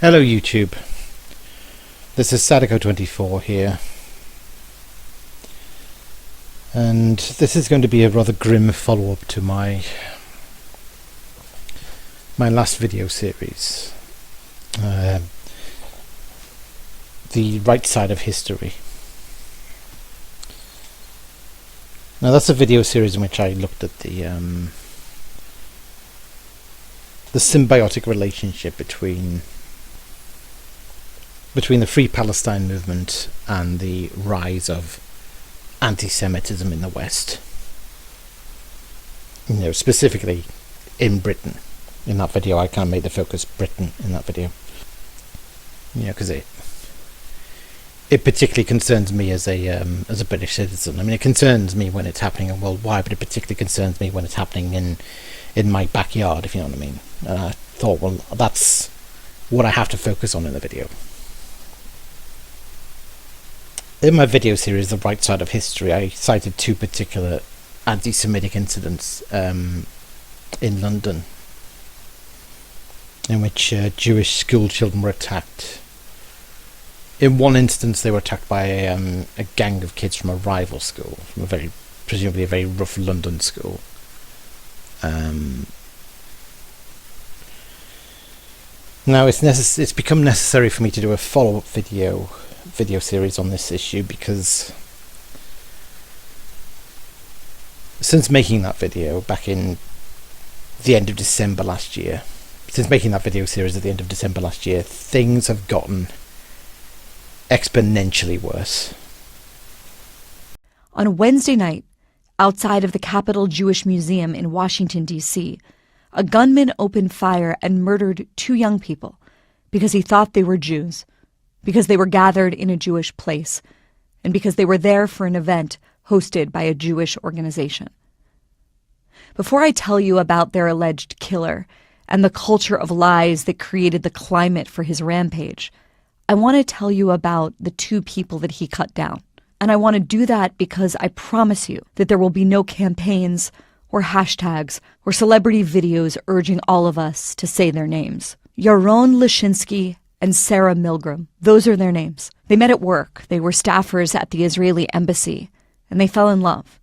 Hello YouTube, this is Sadako24 here, and this is going to be a rather grim follow-up to my last video series, The Right Side of History. Now that's a video series in which I looked at the symbiotic relationship between the Free Palestine movement and the rise of anti-Semitism in the West. You know, specifically in Britain. In that video, I kind of made the focus Britain in that video. You know, because it particularly concerns me as a British citizen. I mean, it concerns me when it's happening worldwide, but it particularly concerns me when it's happening in my backyard, if you know what I mean. And I thought, well, that's what I have to focus on in the video. In my video series, The Right Side of History, I cited two particular anti-Semitic incidents in London, in which Jewish school children were attacked. In one instance, they were attacked by a gang of kids from a rival school, from presumably a very rough London school. Now it's become necessary for me to do a follow-up video series on this issue, because since making that video back in the end of December last year, things have gotten exponentially worse. On Wednesday night, outside of the Capitol Jewish Museum in Washington, D.C., a gunman opened fire and murdered two young people because he thought they were Jews, because they were gathered in a Jewish place, and because they were there for an event hosted by a Jewish organization. Before I tell you about their alleged killer and the culture of lies that created the climate for his rampage, I want to tell you about the two people that he cut down. And I want to do that because I promise you that there will be no campaigns or hashtags or celebrity videos urging all of us to say their names. Yaron Lashinsky and Sarah Milgram. Those are their names. They met at work. They were staffers at the Israeli embassy, and they fell in love.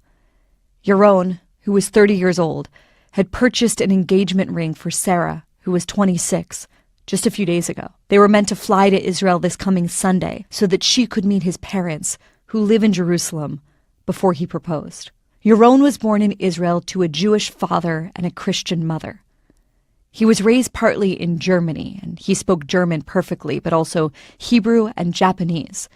Yaron, who was 30 years old, had purchased an engagement ring for Sarah, who was 26, just a few days ago. They were meant to fly to Israel this coming Sunday so that she could meet his parents, who live in Jerusalem, before he proposed. Yaron was born in Israel to a Jewish father and a Christian mother. He was raised partly in Germany, and he spoke German perfectly, but also Hebrew and Japanese.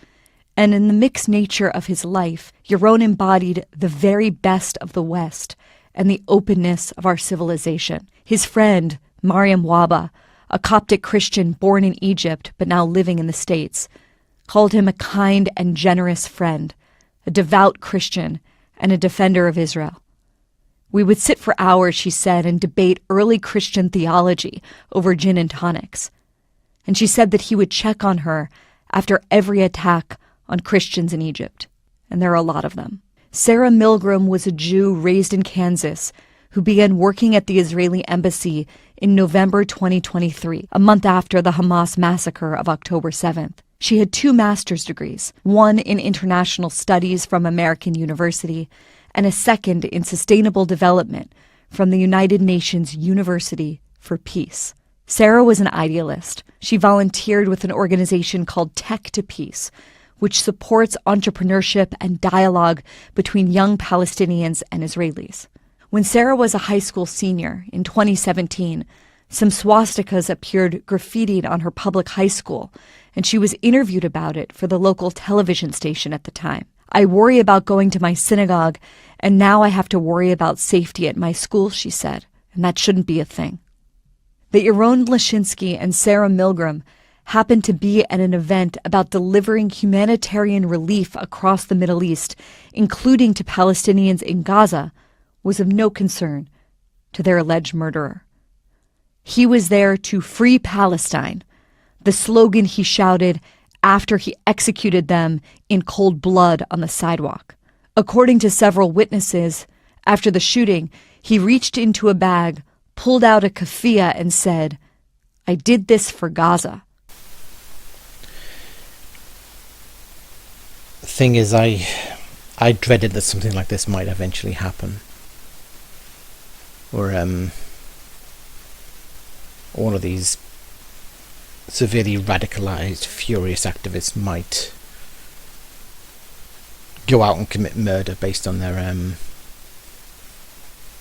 And in the mixed nature of his life, Yaron embodied the very best of the West and the openness of our civilization. His friend, Mariam Waba, a Coptic Christian born in Egypt but now living in the States, called him a kind and generous friend, a devout Christian, and a defender of Israel. We would sit for hours, she said, and debate early Christian theology over gin and tonics. And she said that he would check on her after every attack on Christians in Egypt. And there are a lot of them. Sarah Milgram was a Jew raised in Kansas who began working at the Israeli embassy in November 2023, a month after the Hamas massacre of October 7th. She had 2 master's degrees, one in international studies from American University, and a second in sustainable development from the United Nations University for Peace. Sarah was an idealist. She volunteered with an organization called Tech to Peace, which supports entrepreneurship and dialogue between young Palestinians and Israelis. When Sarah was a high school senior in 2017, some swastikas appeared graffitied on her public high school, and she was interviewed about it for the local television station at the time. I worry about going to my synagogue, and now I have to worry about safety at my school, she said, and that shouldn't be a thing. That Yaron Lashinsky and Sarah Milgram happened to be at an event about delivering humanitarian relief across the Middle East, including to Palestinians in Gaza, was of no concern to their alleged murderer. He was there to free Palestine, the slogan he shouted after he executed them in cold blood on the sidewalk. According to several witnesses, after the shooting, he reached into a bag, pulled out a keffiyeh, and said, "I did this for Gaza." thing is, I dreaded that something like this might eventually happen, or one of these severely radicalized, furious activists might go out and commit murder based on their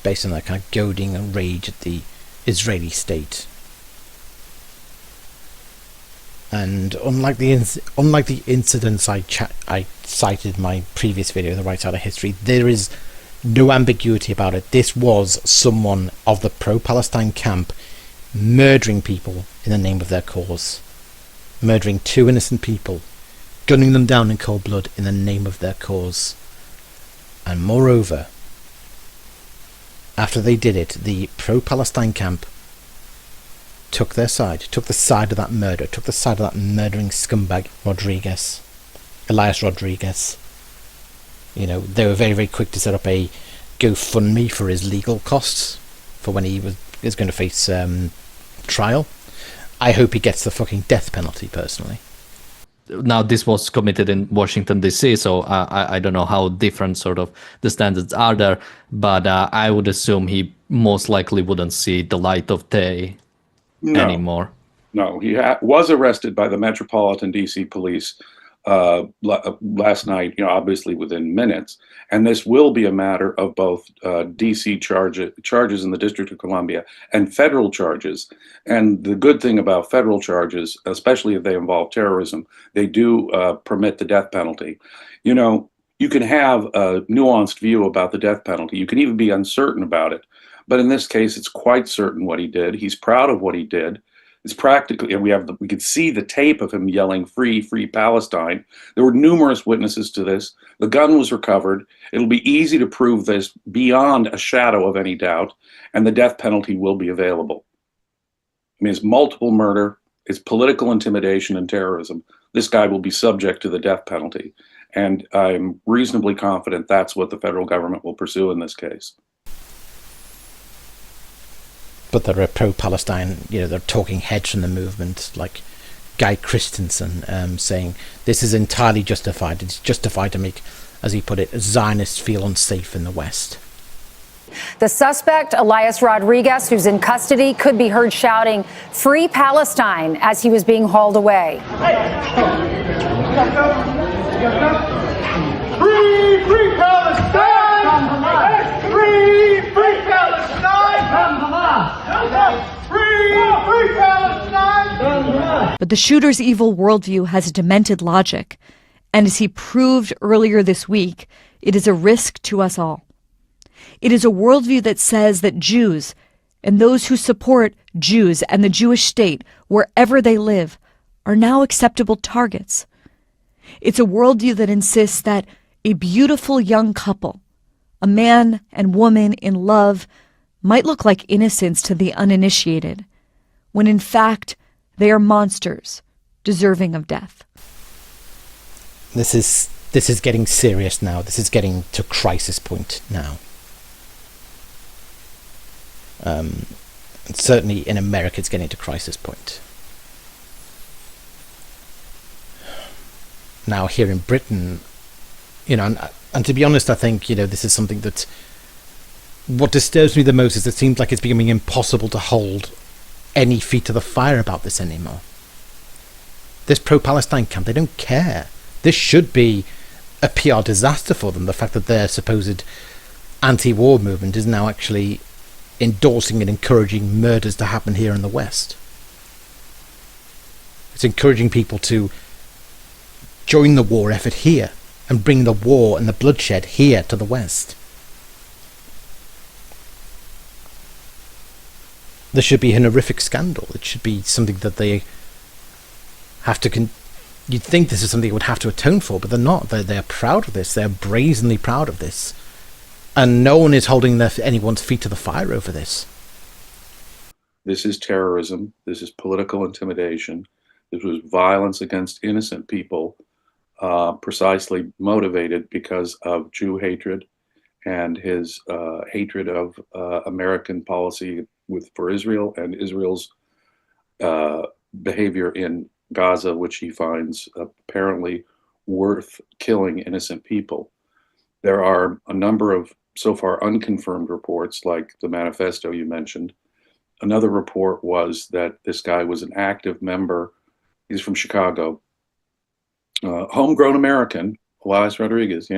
kind of goading and rage at the Israeli state. And unlike the incidents I cited in my previous video, The Right Side of History, there is no ambiguity about it. This was someone of the pro-Palestine camp murdering people in the name of their cause. Murdering 2 innocent people, gunning them down in cold blood in the name of their cause. And moreover, after they did it, the pro-Palestine camp took their side, took the side of that murder, took the side of that murdering scumbag Elias Rodriguez. You know, they were very, very quick to set up a GoFundMe for his legal costs for when he is going to face trial. I hope he gets the fucking death penalty, personally. Now, this was committed in Washington, D.C., so I don't know how different sort of the standards are there, but I would assume he most likely wouldn't see the light of day anymore. No, he was arrested by the Metropolitan D.C. Police last night, obviously within minutes. And this will be a matter of both D.C. charges in the District of Columbia and federal charges. And the good thing about federal charges, especially if they involve terrorism, they do permit the death penalty. You can have a nuanced view about the death penalty. You can even be uncertain about it. But in this case, it's quite certain what he did. He's proud of what he did. It's practically, and we could see the tape of him yelling, "Free, free Palestine." There were numerous witnesses to this. The gun was recovered. It'll be easy to prove this beyond a shadow of any doubt, and the death penalty will be available. I mean, it's multiple murder, it's political intimidation and terrorism. This guy will be subject to the death penalty. And I'm reasonably confident that's what the federal government will pursue in this case. But there are pro-Palestine, there are talking heads from the movement, like Guy Christensen, saying this is entirely justified. It's justified to make, as he put it, Zionists feel unsafe in the West. The suspect, Elias Rodriguez, who's in custody, could be heard shouting, "Free Palestine," as he was being hauled away. Free, free Palestine! Free, free Palestine! Free, free Palestine! But the shooter's evil worldview has a demented logic, and as he proved earlier this week, it is a risk to us all. It is a worldview that says that Jews and those who support Jews and the Jewish state, wherever they live, are now acceptable targets. It's a worldview that insists that a beautiful young couple, a man and woman in love, might look like innocents to the uninitiated, when in fact they are monsters deserving of death. This is getting serious now. This is getting to crisis point now. Certainly in America it's getting to crisis point. Now here in Britain, and to be honest, I think, this is something that, what disturbs me the most is it seems like it's becoming impossible to hold any feet to the fire about this anymore. This pro-Palestine camp, they don't care. This should be a PR disaster for them, the fact that their supposed anti-war movement is now actually endorsing and encouraging murders to happen here in the West. It's encouraging people to join the war effort here and bring the war and the bloodshed here to the West. There should be an horrific scandal. It should be something that they have to... You'd think this is something they would have to atone for, but they're not. They're proud of this. They're brazenly proud of this. And no one is holding anyone's feet to the fire over this. This is terrorism. This is political intimidation. This was violence against innocent people, precisely motivated because of Jew hatred and his hatred of American policy for Israel and Israel's behavior in Gaza, which he finds apparently worth killing innocent people. There are a number of so far unconfirmed reports, like the manifesto you mentioned. Another report was that this guy was an active member. He's from Chicago, homegrown American, Elias Rodriguez,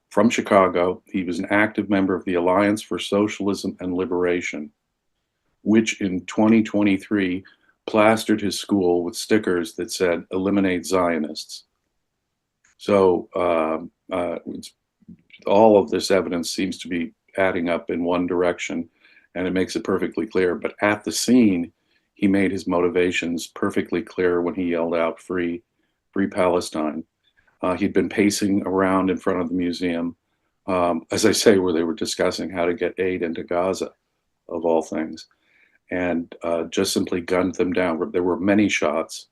from Chicago. He was an active member of the Alliance for Socialism and Liberation, which in 2023 plastered his school with stickers that said, "Eliminate Zionists." So all of this evidence seems to be adding up in one direction, and it makes it perfectly clear. But at the scene, he made his motivations perfectly clear when he yelled out, "Free Palestine." He'd been pacing around in front of the museum, as I say, where they were discussing how to get aid into Gaza, of all things, and just simply gunned them down. There were many shots.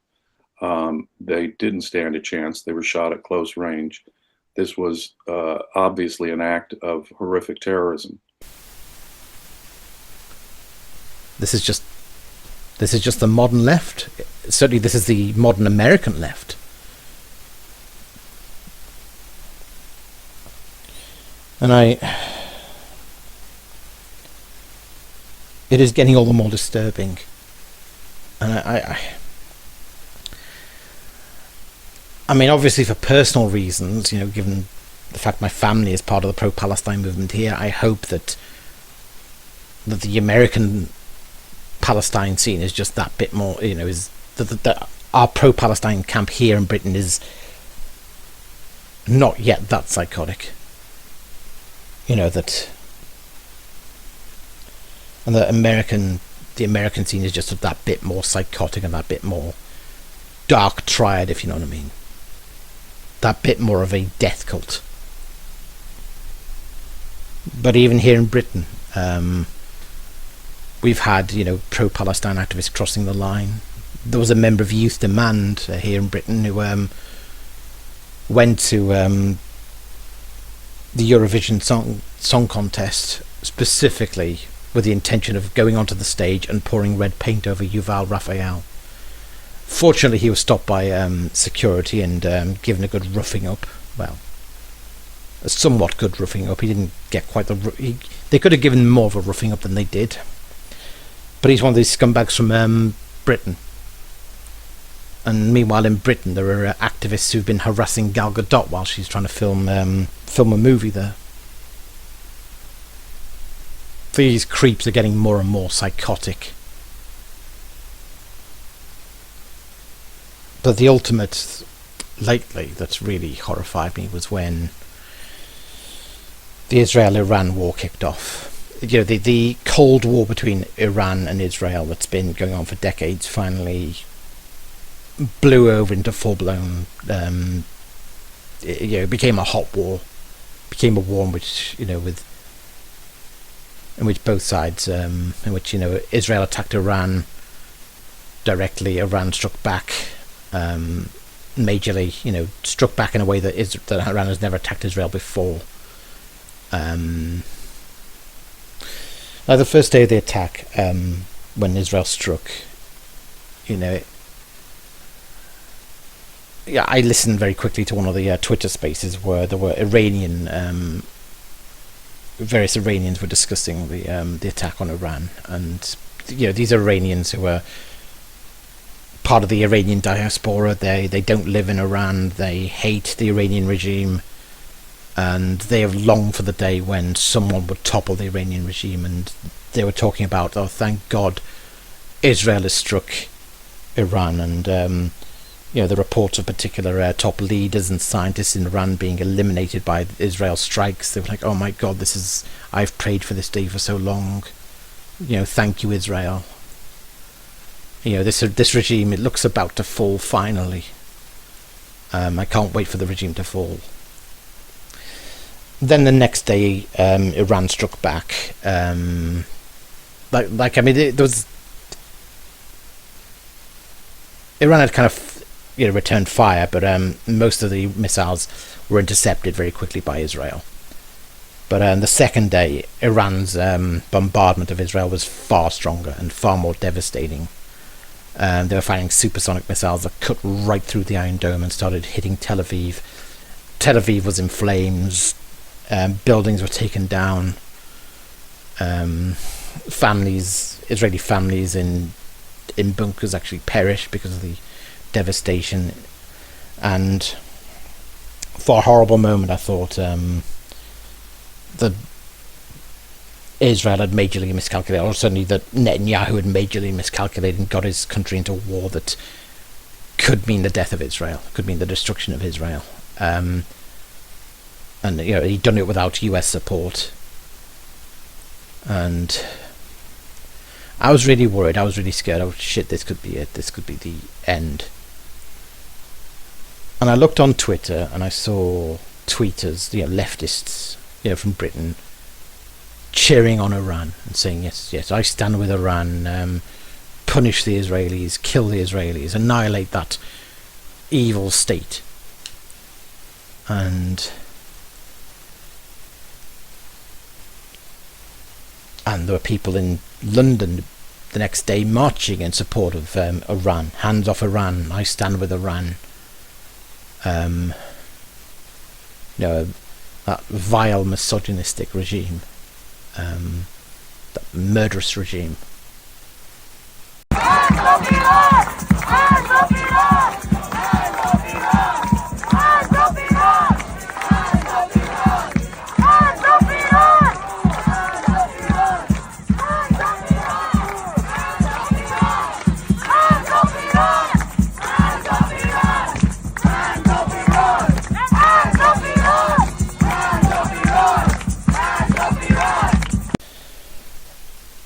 They didn't stand a chance. They were shot at close range. This was obviously an act of horrific terrorism. This is just the modern left. Certainly, this is the modern American left. And it is getting all the more disturbing. And I mean, obviously for personal reasons, given the fact my family is part of the pro-Palestine movement here, I hope that the American Palestine scene is just that bit more, is that our pro-Palestine camp here in Britain is not yet that psychotic. That, and the American scene is just that bit more psychotic and that bit more dark triad, if you know what I mean. That bit more of a death cult. But even here in Britain, we've had, pro-Palestine activists crossing the line. There was a member of Youth Demand here in Britain who went to the Eurovision song contest specifically with the intention of going onto the stage and pouring red paint over Yuval Raphael. Fortunately, he was stopped by security and given a good roughing up. Well, a somewhat good roughing up. He didn't get quite they could have given more of a roughing up than they did. But he's one of these scumbags from Britain. And meanwhile, in Britain, there are activists who've been harassing Gal Gadot while she's trying to film a movie there. These creeps are getting more and more psychotic. But the ultimate lately that's really horrified me was when the Israel-Iran war kicked off. The Cold War between Iran and Israel that's been going on for decades finally blew over into full-blown, it became a hot war, became a war in which, in which both sides, in which, Israel attacked Iran directly, Iran struck back, majorly, struck back in a way that Iran has never attacked Israel before. The first day of the attack, when Israel struck, I listened very quickly to one of the Twitter spaces where there were various Iranians were discussing the attack on Iran, and these are Iranians who are part of the Iranian diaspora. They don't live in Iran. They hate the Iranian regime, and they have longed for the day when someone would topple the Iranian regime. And they were talking about, oh, thank God, Israel has struck Iran, and the reports of particular top leaders and scientists in Iran being eliminated by Israel strikes. They were like, oh my God, I've prayed for this day for so long. Thank you, Israel. This regime, it looks about to fall finally. I can't wait for the regime to fall. Then the next day, Iran struck back. There was Iran had kind of returned fire, but most of the missiles were intercepted very quickly by Israel. But the second day, Iran's bombardment of Israel was far stronger and far more devastating. They were firing supersonic missiles that cut right through the Iron Dome and started hitting Tel Aviv. Tel Aviv was in flames. Buildings were taken down. Israeli families in bunkers actually perished because of the devastation. And for a horrible moment, I thought that Israel had majorly miscalculated, or certainly that Netanyahu had majorly miscalculated and got his country into a war that could mean the death of Israel, could mean the destruction of Israel. And he'd done it without US support. And I was really worried. I was really scared. Oh shit, this could be it. This could be the end. And I looked on Twitter and I saw tweeters, leftists, from Britain, cheering on Iran and saying, yes, I stand with Iran, punish the Israelis, kill the Israelis, annihilate that evil state. And there were people in London the next day marching in support of Iran. Hands off Iran, I stand with Iran. That vile misogynistic regime, that murderous regime.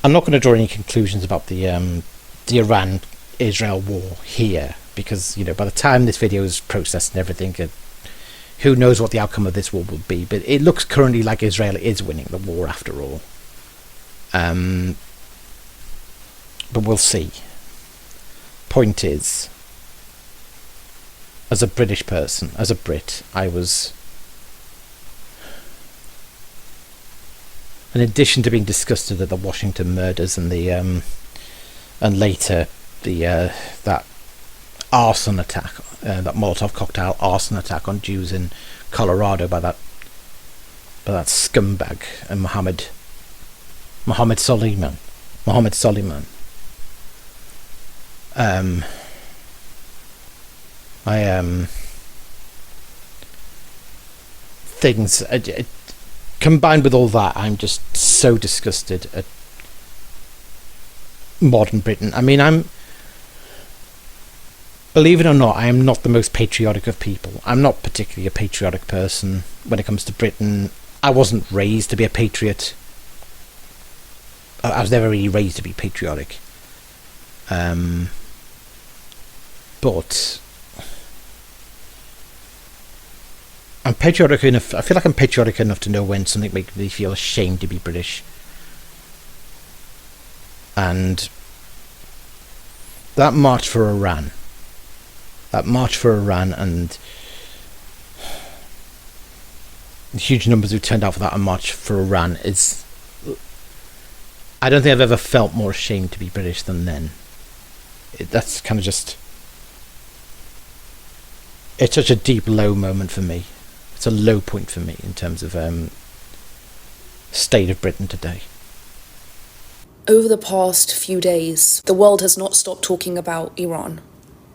I'm not going to draw any conclusions about the Iran-Israel war here, because by the time this video is processed and everything, who knows what the outcome of this war will be. But it looks currently like Israel is winning the war after all. But we'll see. Point is, as a British person, as a Brit, I was, in addition to being disgusted at the Washington murders and the and later that arson attack, that Molotov cocktail arson attack on Jews in Colorado by that scumbag Mohammed Soliman. Things. Combined with all that, I'm just so disgusted at modern Britain. I mean, believe it or not, I am not the most patriotic of people. I'm not particularly a patriotic person when it comes to Britain. I wasn't raised to be a patriot. I was never really raised to be patriotic. But I'm patriotic enough. I feel like I'm patriotic enough to know when something makes me feel ashamed to be British. And that march for Iran, and the huge numbers who turned out for that march for Iran is, I don't think I've ever felt more ashamed to be British than then. That's kind of just, it's such a deep low moment for me. It's a low point for me in terms of state of Britain today. Over the past few days, the world has not stopped talking about Iran.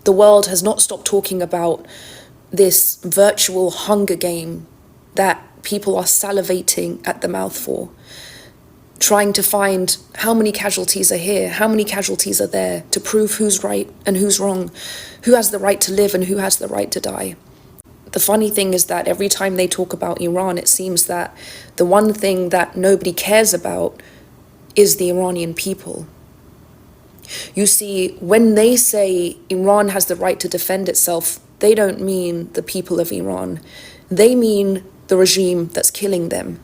The world has not stopped talking about this virtual hunger game that people are salivating at the mouth for, trying to find how many casualties are here, how many casualties are there, to prove who's right and who's wrong, who has the right to live and who has the right to die. The funny thing is that every time they talk about Iran, it seems that the one thing that nobody cares about is the Iranian people. You see, when they say Iran has the right to defend itself, they don't mean the people of Iran. They mean the regime that's killing them.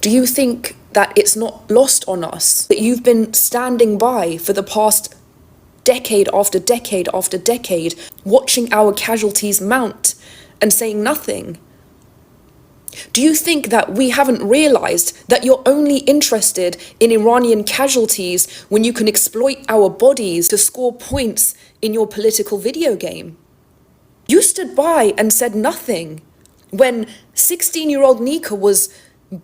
Do you think that it's not lost on us that you've been standing by for the past decade after decade after decade, watching our casualties mount and saying nothing? Do you think that we haven't realized that you're only interested in Iranian casualties when you can exploit our bodies to score points in your political video game? You stood by and said nothing when 16-year-old Nika was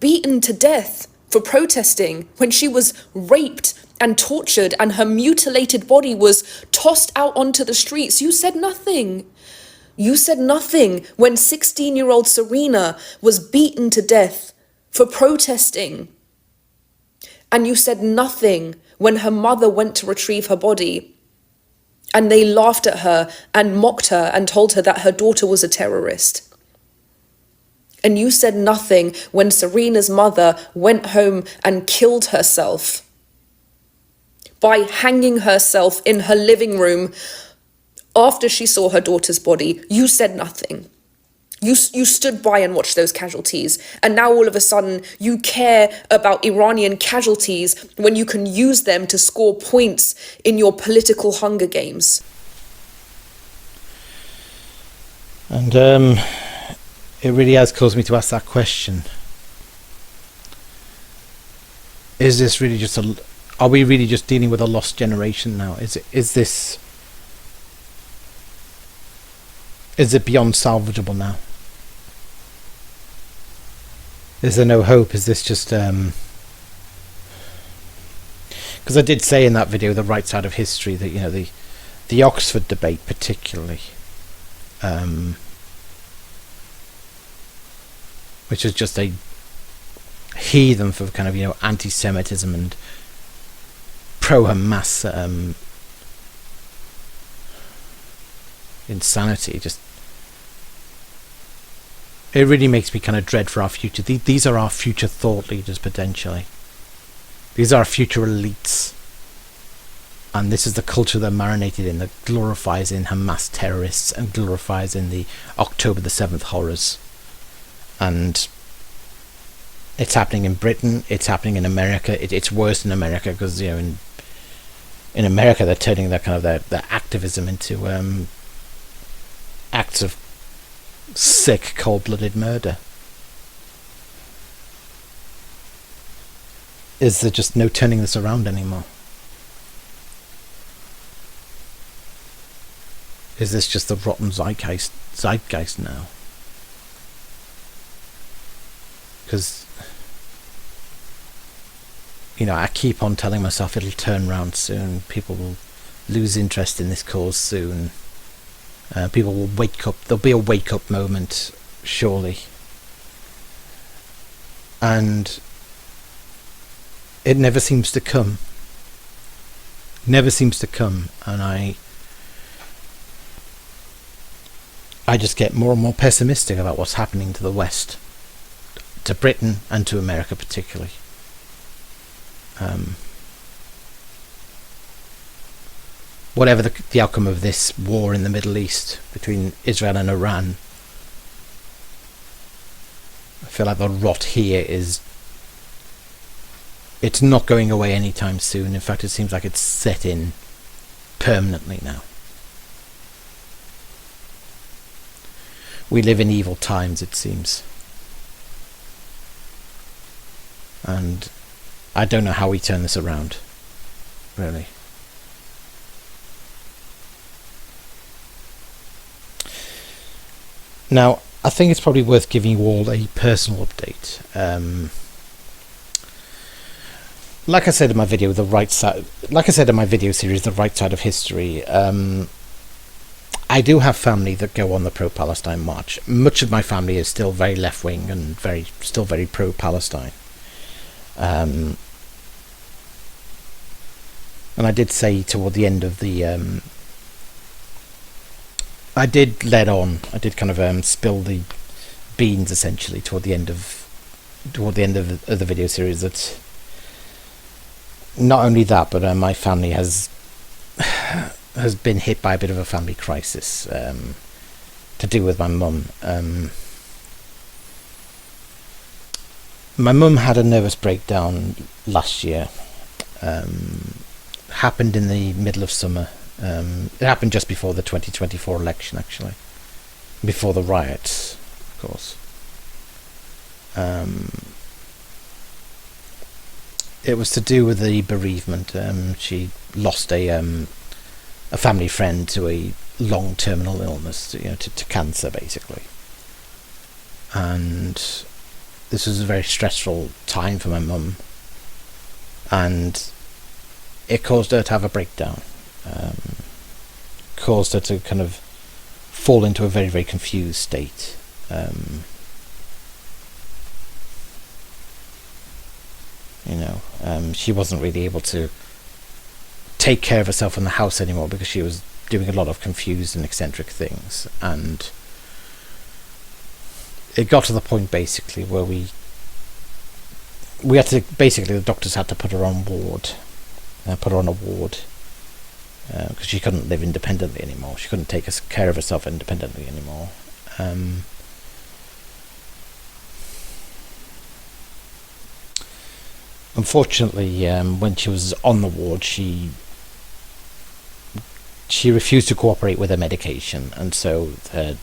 beaten to death for protesting, when she was raped and tortured and her mutilated body was tossed out onto the streets. You said nothing. You said nothing when 16-year-old Serena was beaten to death for protesting. And you said nothing when her mother went to retrieve her body and they laughed at her and mocked her and told her that her daughter was a terrorist. And you said nothing when Serena's mother went home and killed herself by hanging herself in her living room after she saw her daughter's body. You said nothing. You stood by and watched those casualties. And now all of a sudden you care about Iranian casualties when you can use them to score points in your political Hunger Games. And it really has caused me to ask that question. Is this really just are we really just dealing with a lost generation now? Is it beyond salvageable now? Is there no hope? Is this just because I did say in that video, the right side of history, that, you know, the Oxford debate particularly, which is just a heathen for kind of, you know, anti-Semitism and pro-Hamas insanity. Just, it really makes me kind of dread for our future. These are our future thought leaders, potentially. These are our future elites. And this is the culture they're marinated in, that glorifies in Hamas terrorists and glorifies in the October the 7th horrors. And it's happening in Britain, it's happening in America. It's worse in America because, you know, in America they're turning their kind of their activism into acts of sick, cold-blooded murder. Is there just no turning this around anymore? Is this just the rotten zeitgeist now? Because, you know, I keep on telling myself it'll turn round soon. People will lose interest in this cause soon. People will wake up. There'll be a wake-up moment, surely. And it never seems to come. Never seems to come. And I just get more and more pessimistic about what's happening to the West, to Britain and to America particularly. Whatever the outcome of this war in the Middle East between Israel and Iran, I feel like the rot here it's not going away anytime soon. In fact, it seems like it's set in permanently now. We live in evil times, it seems. And I don't know how we turn this around, really. Now, I think it's probably worth giving you all a personal update. Like I said in my video, in my video series, The Right Side of History, I do have family that go on the pro-Palestine march. Much of my family is still very left-wing and still very pro-Palestine. And I did say toward the end of the I did kind of spill the beans essentially toward the end of the video series, that not only that, but my family has been hit by a bit of a family crisis to do with my mum. My mum had a nervous breakdown last year. Happened in the middle of summer. It happened just before the 2024 election, actually. Before the riots, of course. It was to do with the bereavement. She lost a family friend to a long terminal illness, to cancer, basically. And this was a very stressful time for my mum, and it caused her to have a breakdown. Caused her to kind of fall into a very, very confused state. She wasn't really able to take care of herself in the house anymore because she was doing a lot of confused and eccentric things, and it got to the point basically where we had to, basically the doctors had to put her on a ward because she couldn't live independently anymore. She couldn't take care of herself independently anymore. Unfortunately, when she was on the ward, she refused to cooperate with her medication, and so her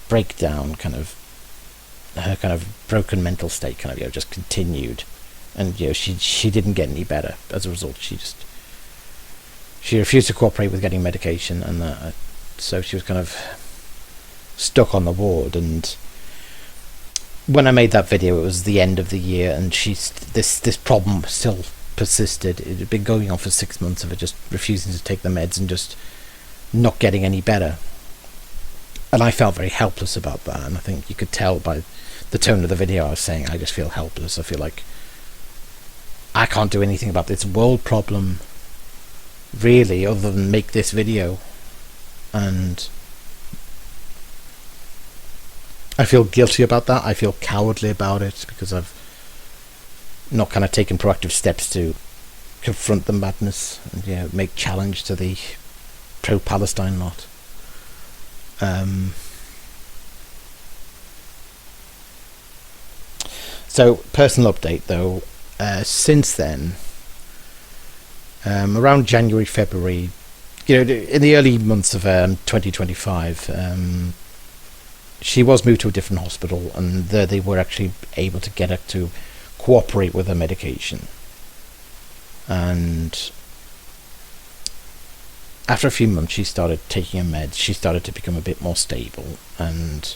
breakdown, her kind of broken mental state, just continued, and she didn't get any better as a result. She refused to cooperate with getting medication, and so she was kind of stuck on the ward. And when I made that video, it was the end of the year, and this problem still persisted. It had been going on for 6 months of her just refusing to take the meds and just not getting any better. And I felt very helpless about that, and I think you could tell by the tone of the video I was saying I just feel helpless. I feel like I can't do anything about this world problem, really, other than make this video. And I feel guilty about that. I feel cowardly about it because I've not kind of taken proactive steps to confront the madness and make challenge to the pro-Palestine lot. So, personal update though. Since then, around January, February, in the early months of 2025, she was moved to a different hospital, and there they were actually able to get her to cooperate with her medication. And after a few months, she started taking her meds. She started to become a bit more stable, and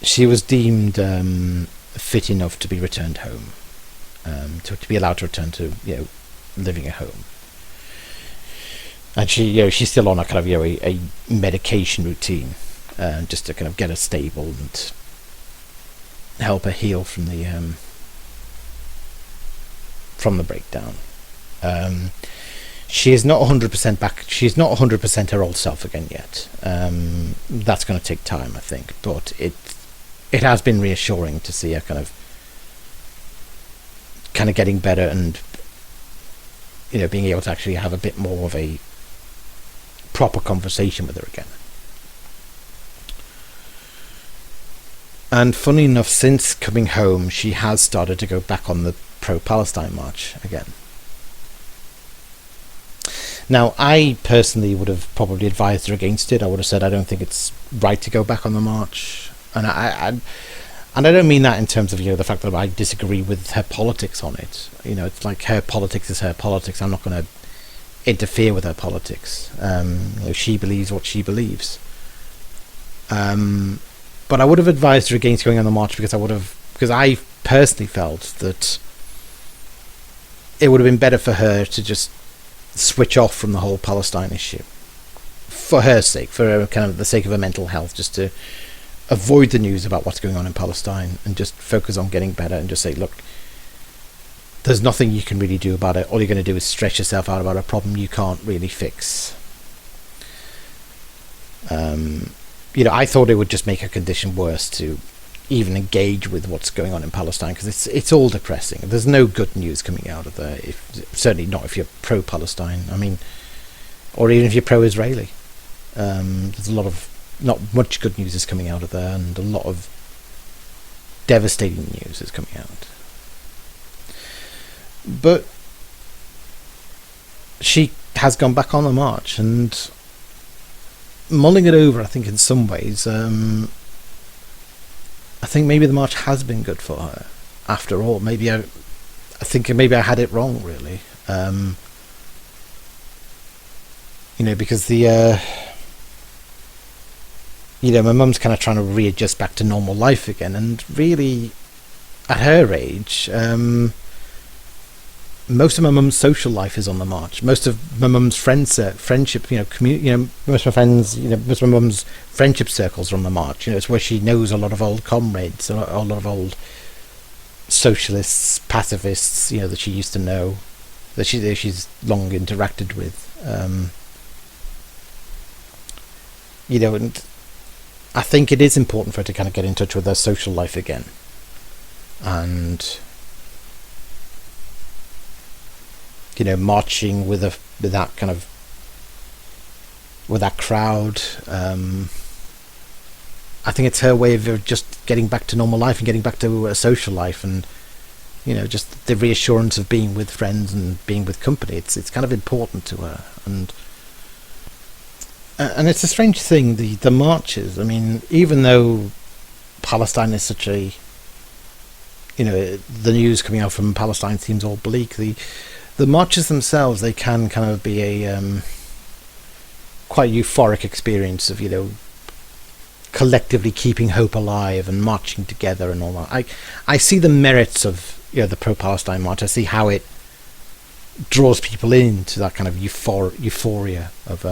she was deemed fit enough to be returned home, to be allowed to return to living at home. And she's still on a kind of a medication routine, just to kind of get her stable and help her heal from the breakdown. She is not 100% back. She's not 100% her old self again yet. That's going to take time, I think, but it has been reassuring to see her kind of getting better, and being able to actually have a bit more of a proper conversation with her again. And funny enough, since coming home, she has started to go back on the pro-Palestine march again. Now, I personally would have probably advised her against it. I would have said I don't think it's right to go back on the march, and I don't mean that in terms of the fact that I disagree with her politics on it. It's like her politics is her politics. I'm not going to interfere with her politics. She believes what she believes. But I would have advised her against going on the march because I personally felt that it would have been better for her to just switch off from the whole Palestine issue, for her sake, for her, kind of the sake of her mental health, just to avoid the news about what's going on in Palestine and just focus on getting better and just say, look, there's nothing you can really do about it. All you're going to do is stress yourself out about a problem you can't really fix. I thought it would just make her condition worse to even engage with what's going on in Palestine, because it's all depressing. There's no good news coming out of there, certainly not if you're pro-Palestine. Or even if you're pro-Israeli. There's not much good news is coming out of there, and a lot of devastating news is coming out. But she has gone back on the march, and mulling it over, I think in some ways, I think maybe the march has been good for her. After all, I think maybe I had it wrong, really. Because the my mum's kind of trying to readjust back to normal life again, and really, at her age, most of my mum's social life is on the march. Most of my mum's friendship, most of my friends, most of my mum's friendship circles are on the march. It's where she knows a lot of old comrades, a lot of old socialists, pacifists, that she used to know, that she's long interacted with. And I think it is important for her to kind of get in touch with her social life again, and marching with that crowd. I think it's her way of just getting back to normal life and getting back to a social life, and just the reassurance of being with friends and being with company. It's kind of important to her, and it's a strange thing, the marches. I mean, even though Palestine is such a, the news coming out from Palestine seems all bleak, the marches themselves, they can kind of be a quite euphoric experience of, collectively keeping hope alive and marching together and all that. I see the merits of, the pro-Palestine march. I see how it draws people into that kind of euphoria of,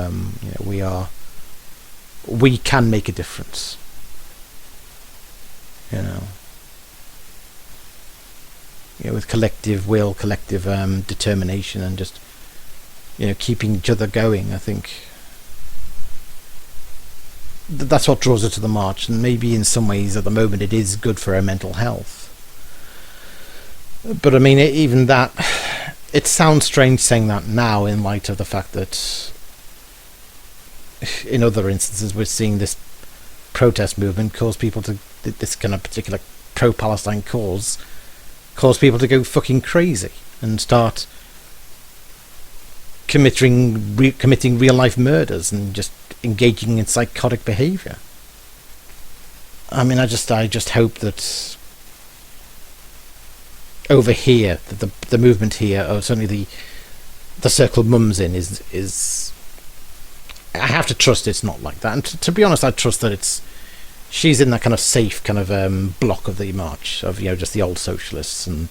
we can make a difference. With collective will, collective determination, and just keeping each other going. I think that's what draws her to the march, and maybe in some ways at the moment it is good for her mental health. But I mean, even that, it sounds strange saying that now in light of the fact that in other instances we're seeing this protest movement cause people to, this kind of particular pro-Palestine cause people to go fucking crazy and start committing real life murders and just engaging in psychotic behaviour. I mean, I just hope that over here, that the movement here, or certainly the circle Mum's in, is I have to trust it's not like that. And to be honest, I trust that she's in that kind of safe kind of block of the march of just the old socialists, and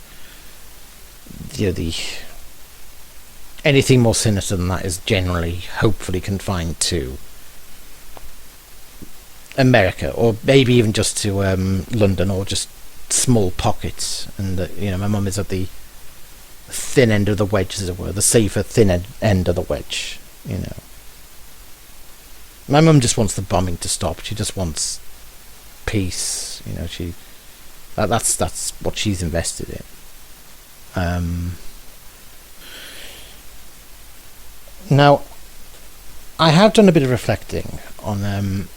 the anything more sinister than that is generally hopefully confined to America, or maybe even just to London, or just small pockets. And my mum is at the thin end of the wedge, as it were, the safer thin end of the wedge. My mum just wants the bombing to stop. She just wants peace. That's what she's invested in. Now, I have done a bit of reflecting on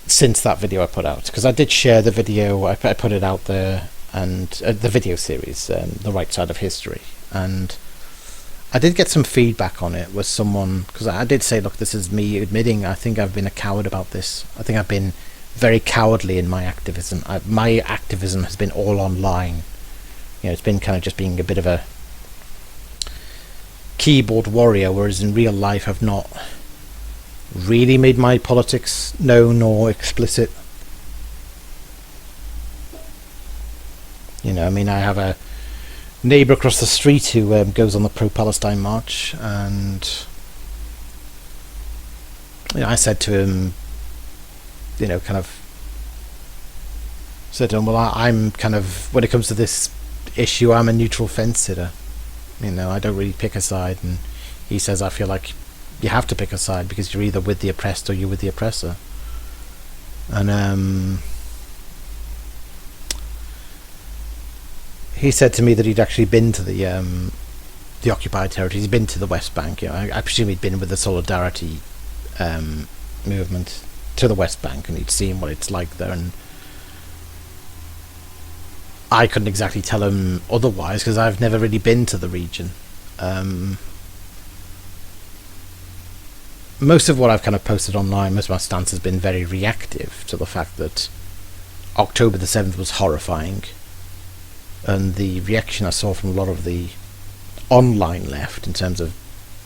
since that video I put out, because I did share the video. I put it out there, and the video series, The Right Side of History, and I did get some feedback on it with someone, because I did say, look, this is me admitting I think I've been a coward about this. I think I've been very cowardly in my activism. My activism has been all online. It's been kind of just being a bit of a keyboard warrior, whereas in real life I've not really made my politics known or explicit. I mean, I have a neighbour across the street who goes on the pro-Palestine march, and I said to him, well, I'm kind of, when it comes to this issue, I'm a neutral fence sitter. I don't really pick a side. And he says, I feel like you have to pick a side, because you're either with the oppressed or you're with the oppressor. And he said to me that he'd actually been to the occupied territories. He'd been to the West Bank. I presume he'd been with the Solidarity movement to the West Bank, and he'd seen what it's like there. And I couldn't exactly tell him otherwise, because I've never really been to the region. Most of what I've kind of posted online, most of my stance has been very reactive to the fact that October the 7th was horrifying, and the reaction I saw from a lot of the online left in terms of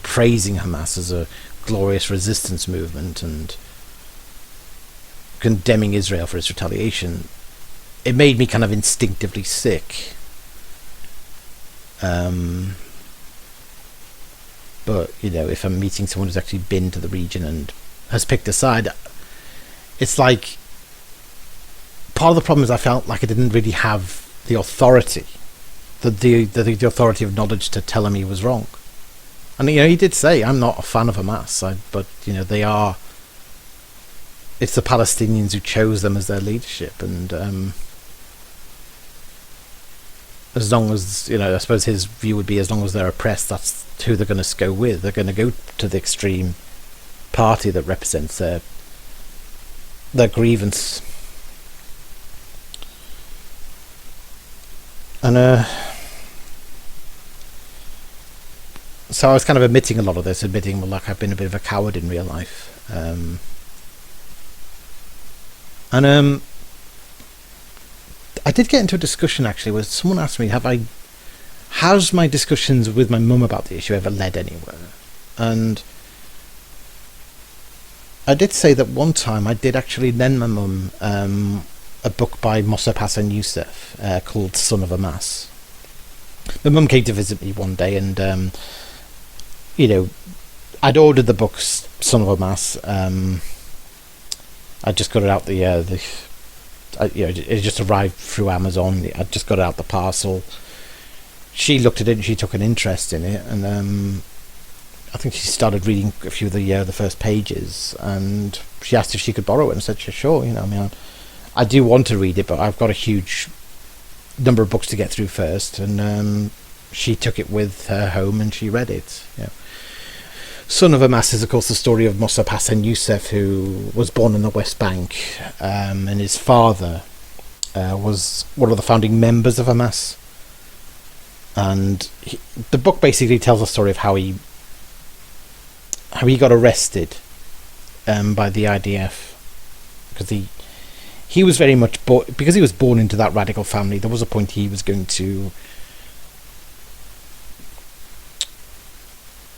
praising Hamas as a glorious resistance movement and condemning Israel for its retaliation, it made me kind of instinctively sick. But, you know, if I'm meeting someone who's actually been to the region and has picked a side, it's like, part of the problem is I felt like I didn't really have the authority, the authority of knowledge to tell him he was wrong. And, you know, he did say, I'm not a fan of Hamas, but, you know, it's the Palestinians who chose them as their leadership, and as long as, you know, I suppose his view would be, as long as they're oppressed, that's who they're going to go with. They're going to go to the extreme party that represents their grievance. And so I was kind of admitting a lot of this, admitting, well, like, I've been a bit of a coward in real life. I did get into a discussion actually where someone asked me, how's my discussions with my mum about the issue ever led anywhere? And I did say that one time I did actually lend my mum a book by Mossab Hassan Youssef called Son of Hamas. My mum came to visit me one day, and you know, I'd ordered the book Son of Hamas. I just got it out you know, it just arrived through Amazon. I just got it out the parcel. She looked at it and she took an interest in it, and I think she started reading a few of the first pages, and she asked if she could borrow it, and I said, sure. You know, I mean, I do want to read it, but I've got a huge number of books to get through first. And she took it with her home and she read it. You know. Son of Hamas is, of course, the story of Mossab Hassan Youssef, who was born in the West Bank, and his father was one of the founding members of Hamas. And the book basically tells a story of how he got arrested by the IDF, because he was very much because he was born into that radical family. There was a point he was going to,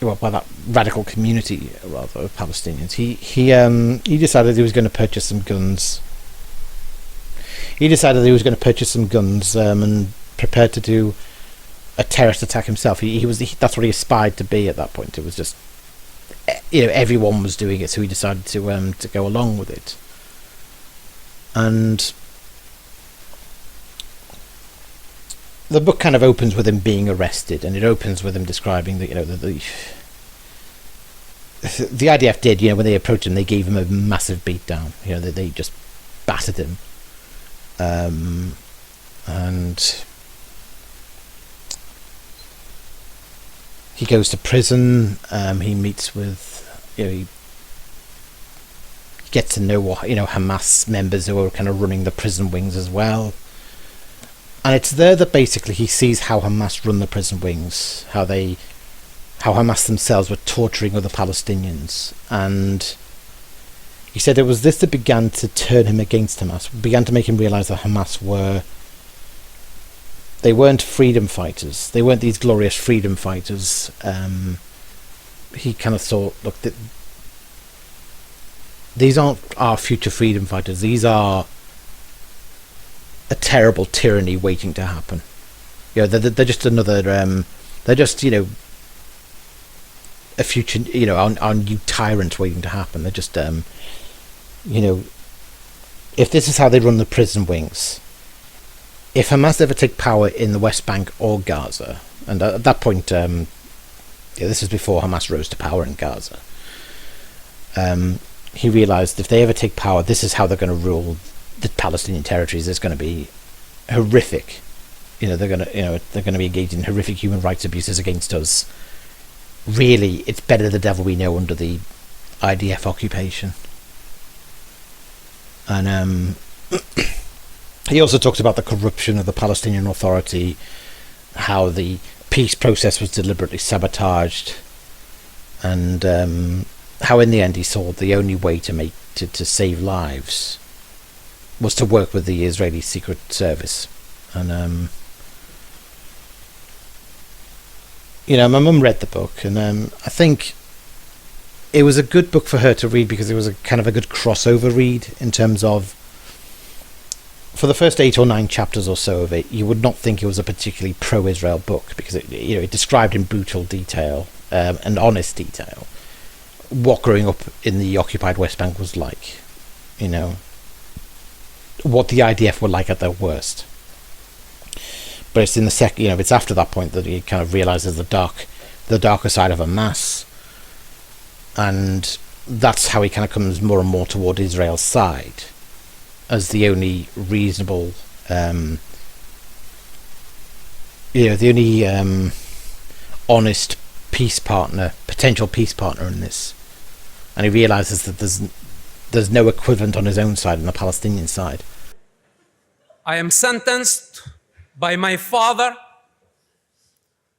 well, by that radical community rather of Palestinians, he decided he was going to purchase some guns. And prepared to do a terrorist attack himself. That's what he aspired to be at that point. It was just, you know, everyone was doing it, so he decided to go along with it. And the book kind of opens with him being arrested, and it opens with him describing that, you know, the IDF did, you know, when they approached him, they gave him a massive beatdown. You know, they just battered him, and he goes to prison. He meets with, you know, he gets to know, you know, Hamas members who are kind of running the prison wings as well. And it's there that basically he sees how Hamas run the prison wings, how Hamas themselves were torturing other Palestinians. And he said it was this that began to turn him against Hamas, began to make him realise that Hamas they weren't freedom fighters. They weren't these glorious freedom fighters. He kind of thought, look, these aren't our future freedom fighters. These are a terrible tyranny waiting to happen. You know, they're just another. They're just, you know, a future. You know, our new tyrant waiting to happen. They're just, you know, if this is how they run the prison wings, if Hamas ever take power in the West Bank or Gaza, and at that point, this is before Hamas rose to power in Gaza. He realised if they ever take power, this is how they're going to rule the Palestinian territories. It's going to be horrific. You know, they're going to be engaged in horrific human rights abuses against us. Really, it's better the devil we know under the IDF occupation. And he also talks about the corruption of the Palestinian Authority, how the peace process was deliberately sabotaged, and how in the end he saw the only way to save lives was to work with the Israeli Secret Service. And my mum read the book, and I think it was a good book for her to read because it was a kind of a good crossover read in terms of, for the first 8 or 9 chapters or so of it, you would not think it was a particularly pro-Israel book, because it described in brutal detail and honest detail what growing up in the occupied West Bank was like, what the IDF were like at their worst. But it's in the second, it's after that point that he kind of realizes the darker side of Hamas, and that's how he kind of comes more and more toward Israel's side as the only reasonable, the only honest potential peace partner in this. And he realizes that there's no equivalent on his own side, on the Palestinian side. I am sentenced by my father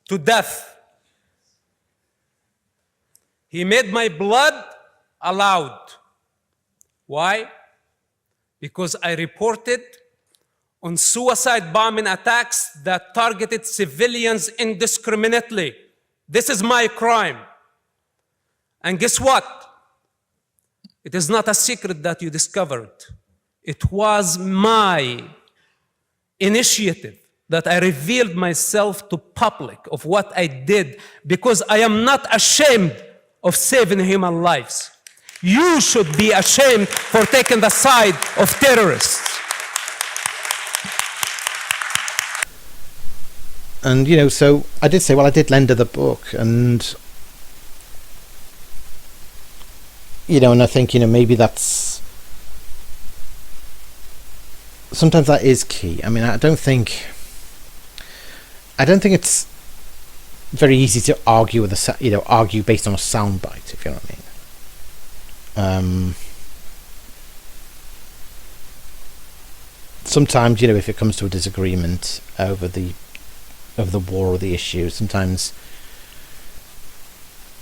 to death. He made my blood allowed. Why? Because I reported on suicide bombing attacks that targeted civilians indiscriminately. This is my crime. And guess what? It is not a secret that you discovered. It was my initiative that I revealed myself to public of what I did, because I am not ashamed of saving human lives. You should be ashamed for taking the side of terrorists. And, so I did say, I did lend her the book, and, and I think, maybe that's, sometimes that is key. I mean, I don't think it's very easy to argue with argue based on a soundbite, if you know what I mean. Sometimes, if it comes to a disagreement over the war or the issue, sometimes,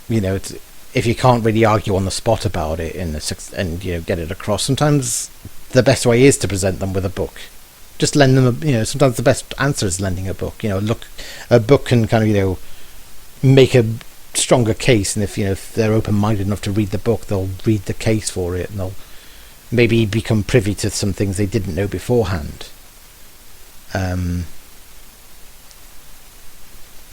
if you can't really argue on the spot about it and get it across, sometimes the best way is to present them with a book. Just lend them sometimes the best answer is lending a book. A book can kind of, make a stronger case, and if they're open-minded enough to read the book, they'll read the case for it, and they'll maybe become privy to some things they didn't know beforehand.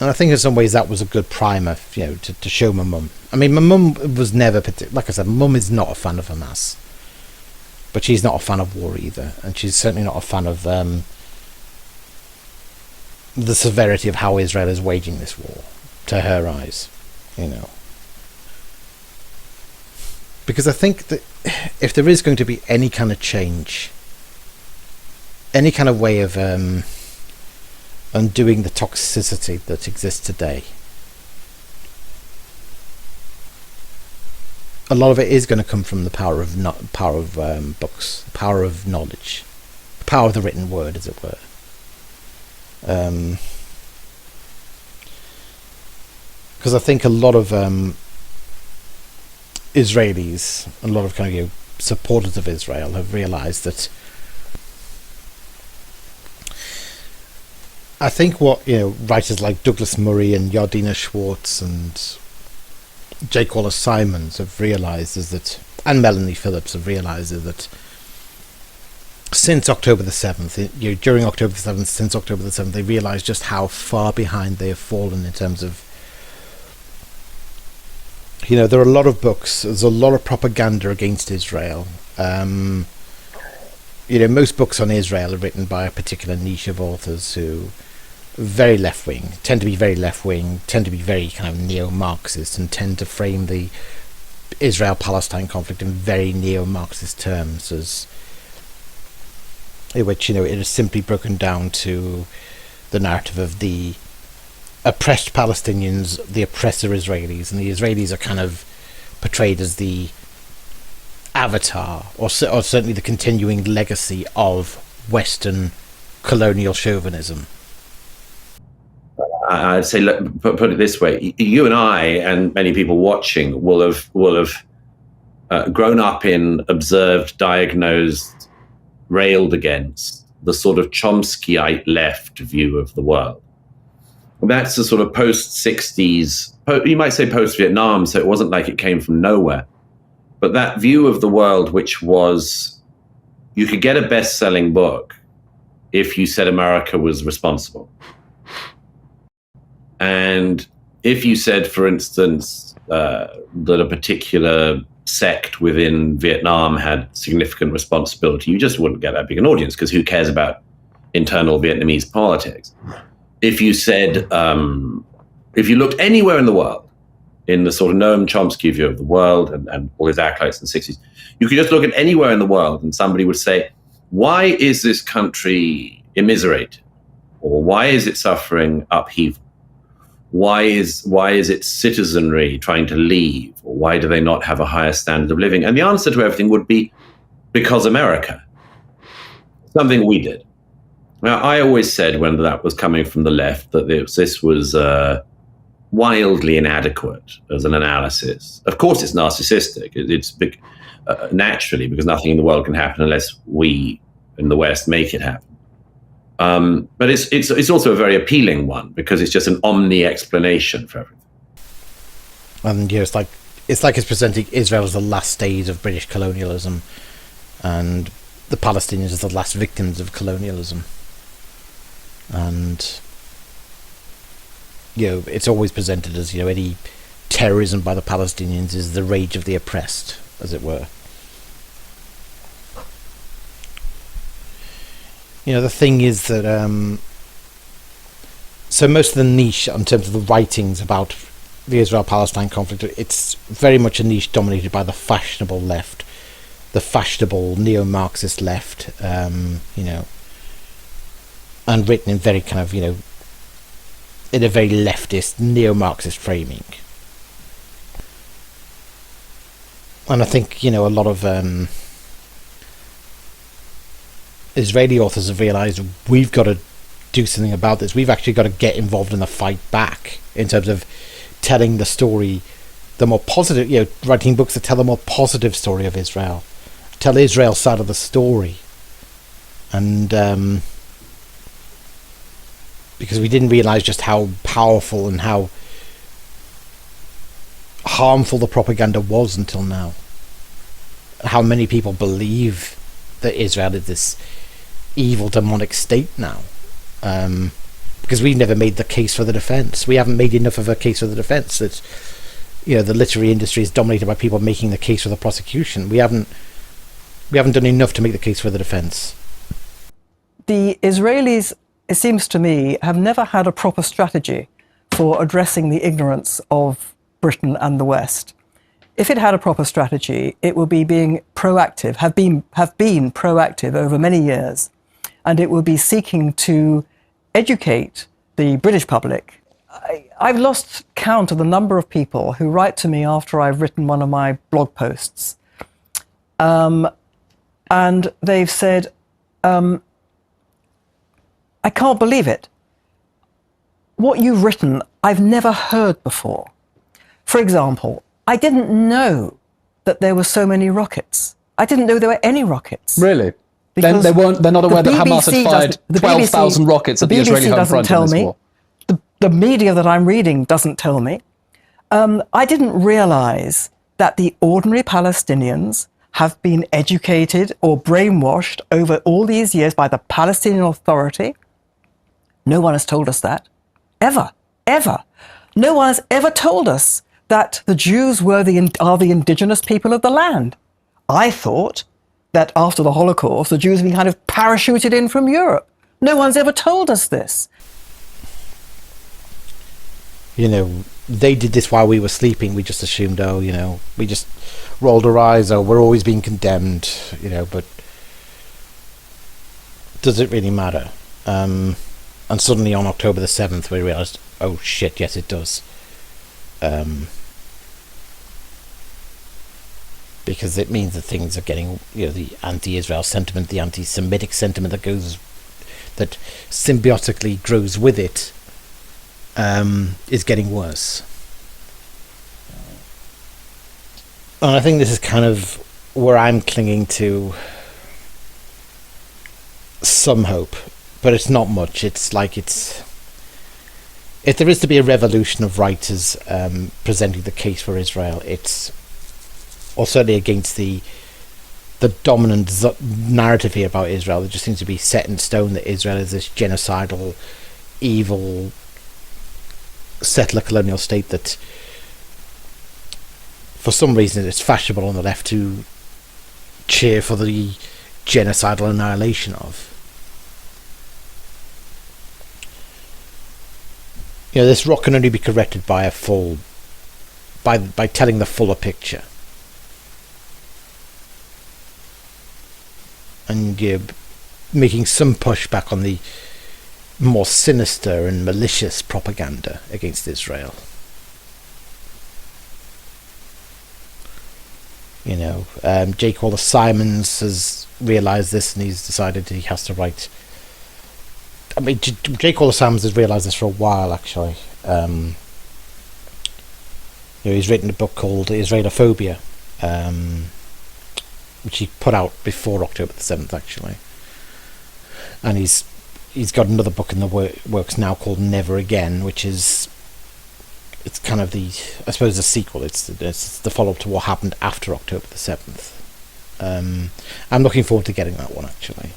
And I think in some ways that was a good primer, to show my mum. I mean, my mum was never like I said, mum is not a fan of Hamas, but she's not a fan of war either, and she's certainly not a fan of the severity of how Israel is waging this war, to her eyes. Because I think that if there is going to be any kind of change, any kind of way of undoing the toxicity that exists today, a lot of it is going to come from the power of books, the power of knowledge, the power of the written word, as it were. Because I think a lot of Israelis, a lot of kind of supporters of Israel, have realised that. I think what writers like Douglas Murray and Yardina Schwartz and Jake Wallace Simons have realised is that, and Melanie Phillips have realised is that since October the 7th, during October the 7th, since October the 7th, they realised just how far behind they have fallen in terms of. There are a lot of books, there's a lot of propaganda against Israel. Most books on Israel are written by a particular niche of authors who very left-wing, tend to be very left-wing, tend to be very kind of neo-Marxist, and tend to frame the Israel-Palestine conflict in very neo-Marxist terms, in which, it is simply broken down to the narrative of the oppressed Palestinians, the oppressor Israelis, and the Israelis are kind of portrayed as the avatar, or certainly the continuing legacy of Western colonial chauvinism. I'd say, look, put it this way: you and I, and many people watching, will have grown up in observed, diagnosed railed against the sort of Chomskyite left view of the world. That's the sort of post-60s, you might say post-Vietnam, so it wasn't like it came from nowhere. But that view of the world, which was, you could get a best-selling book if you said America was responsible. And if you said, for instance, that a particular sect within Vietnam had significant responsibility, you just wouldn't get that big an audience, because who cares about internal Vietnamese politics? If you said, if you looked anywhere in the world, in the sort of Noam Chomsky view of the world and all his acolytes in the 60s, you could just look at anywhere in the world and somebody would say, why is this country immiserated? Or why is it suffering upheaval? Why is its citizenry trying to leave? Or why do they not have a higher standard of living? And the answer to everything would be, because America. Something we did. Now, I always said when that was coming from the left that this was wildly inadequate as an analysis. Of course, it's narcissistic. It's big, naturally, because nothing in the world can happen unless we in the West make it happen. But it's also a very appealing one, because it's just an omni explanation for everything. And it's like it's presenting Israel as the last stage of British colonialism, and the Palestinians as the last victims of colonialism. And it's always presented as any terrorism by the Palestinians is the rage of the oppressed, as it were. The thing is that so most of the niche in terms of the writings about the Israel-Palestine conflict, it's very much a niche dominated by the fashionable left, the fashionable neo-Marxist left, and written in very kind of, in a very leftist, neo-Marxist framing. And I think, a lot of Israeli authors have realised we've got to do something about this. We've actually got to get involved in the fight back in terms of telling the story, the more positive, writing books that tell the more positive story of Israel, tell Israel's side of the story. And because we didn't realise just how powerful and how harmful the propaganda was until now. How many people believe that Israel is this evil demonic state now, because we've never made the case for the defence. We haven't made enough of a case for the defence. That the literary industry is dominated by people making the case for the prosecution. We haven't done enough to make the case for the defence. The Israelis, it seems to me, have never had a proper strategy for addressing the ignorance of Britain and the West. If it had a proper strategy, it would be being proactive, have been proactive over many years, and it would be seeking to educate the British public. I've lost count of the number of people who write to me after I've written one of my blog posts, and they've said, I can't believe it. What you've written, I've never heard before. For example, I didn't know that there were so many rockets. I didn't know there were any rockets. Really? Then they're not aware that Hamas had fired 12,000 rockets at the Israeli home front in this war. The media that I'm reading doesn't tell me. I didn't realize that the ordinary Palestinians have been educated or brainwashed over all these years by the Palestinian Authority. No one has told us that. Ever. No one has ever told us that the Jews are the indigenous people of the land. I thought that after the Holocaust, the Jews had been kind of parachuted in from Europe. No one's ever told us this. They did this while we were sleeping. We just assumed, we just rolled our eyes, we're always being condemned, but does it really matter? And suddenly on October the 7th, we realised, oh shit, yes it does. Because it means that things are getting, the anti-Israel sentiment, the anti-Semitic sentiment that symbiotically grows with it, is getting worse. And I think this is kind of where I'm clinging to some hope, but it's not much. It's like if there is to be a revolution of writers presenting the case for Israel, it's or certainly against the dominant narrative here about Israel. It just seems to be set in stone that Israel is this genocidal, evil settler colonial state that for some reason it's fashionable on the left to cheer for the genocidal annihilation of. You know, this rot can only be corrected by by telling the fuller picture. And making some pushback on the more sinister and malicious propaganda against Israel. You know, Jake Wallace Simons has realised this, and he's decided he has to write. I mean, Jake Wallace Simons has realised this for a while, actually. He's written a book called Israelophobia, which he put out before October the 7th, actually. And he's got another book in the works now called Never Again, which is, it's kind of the, I suppose, the sequel. It's the follow-up to what happened after October the 7th. I'm looking forward to getting that one, actually.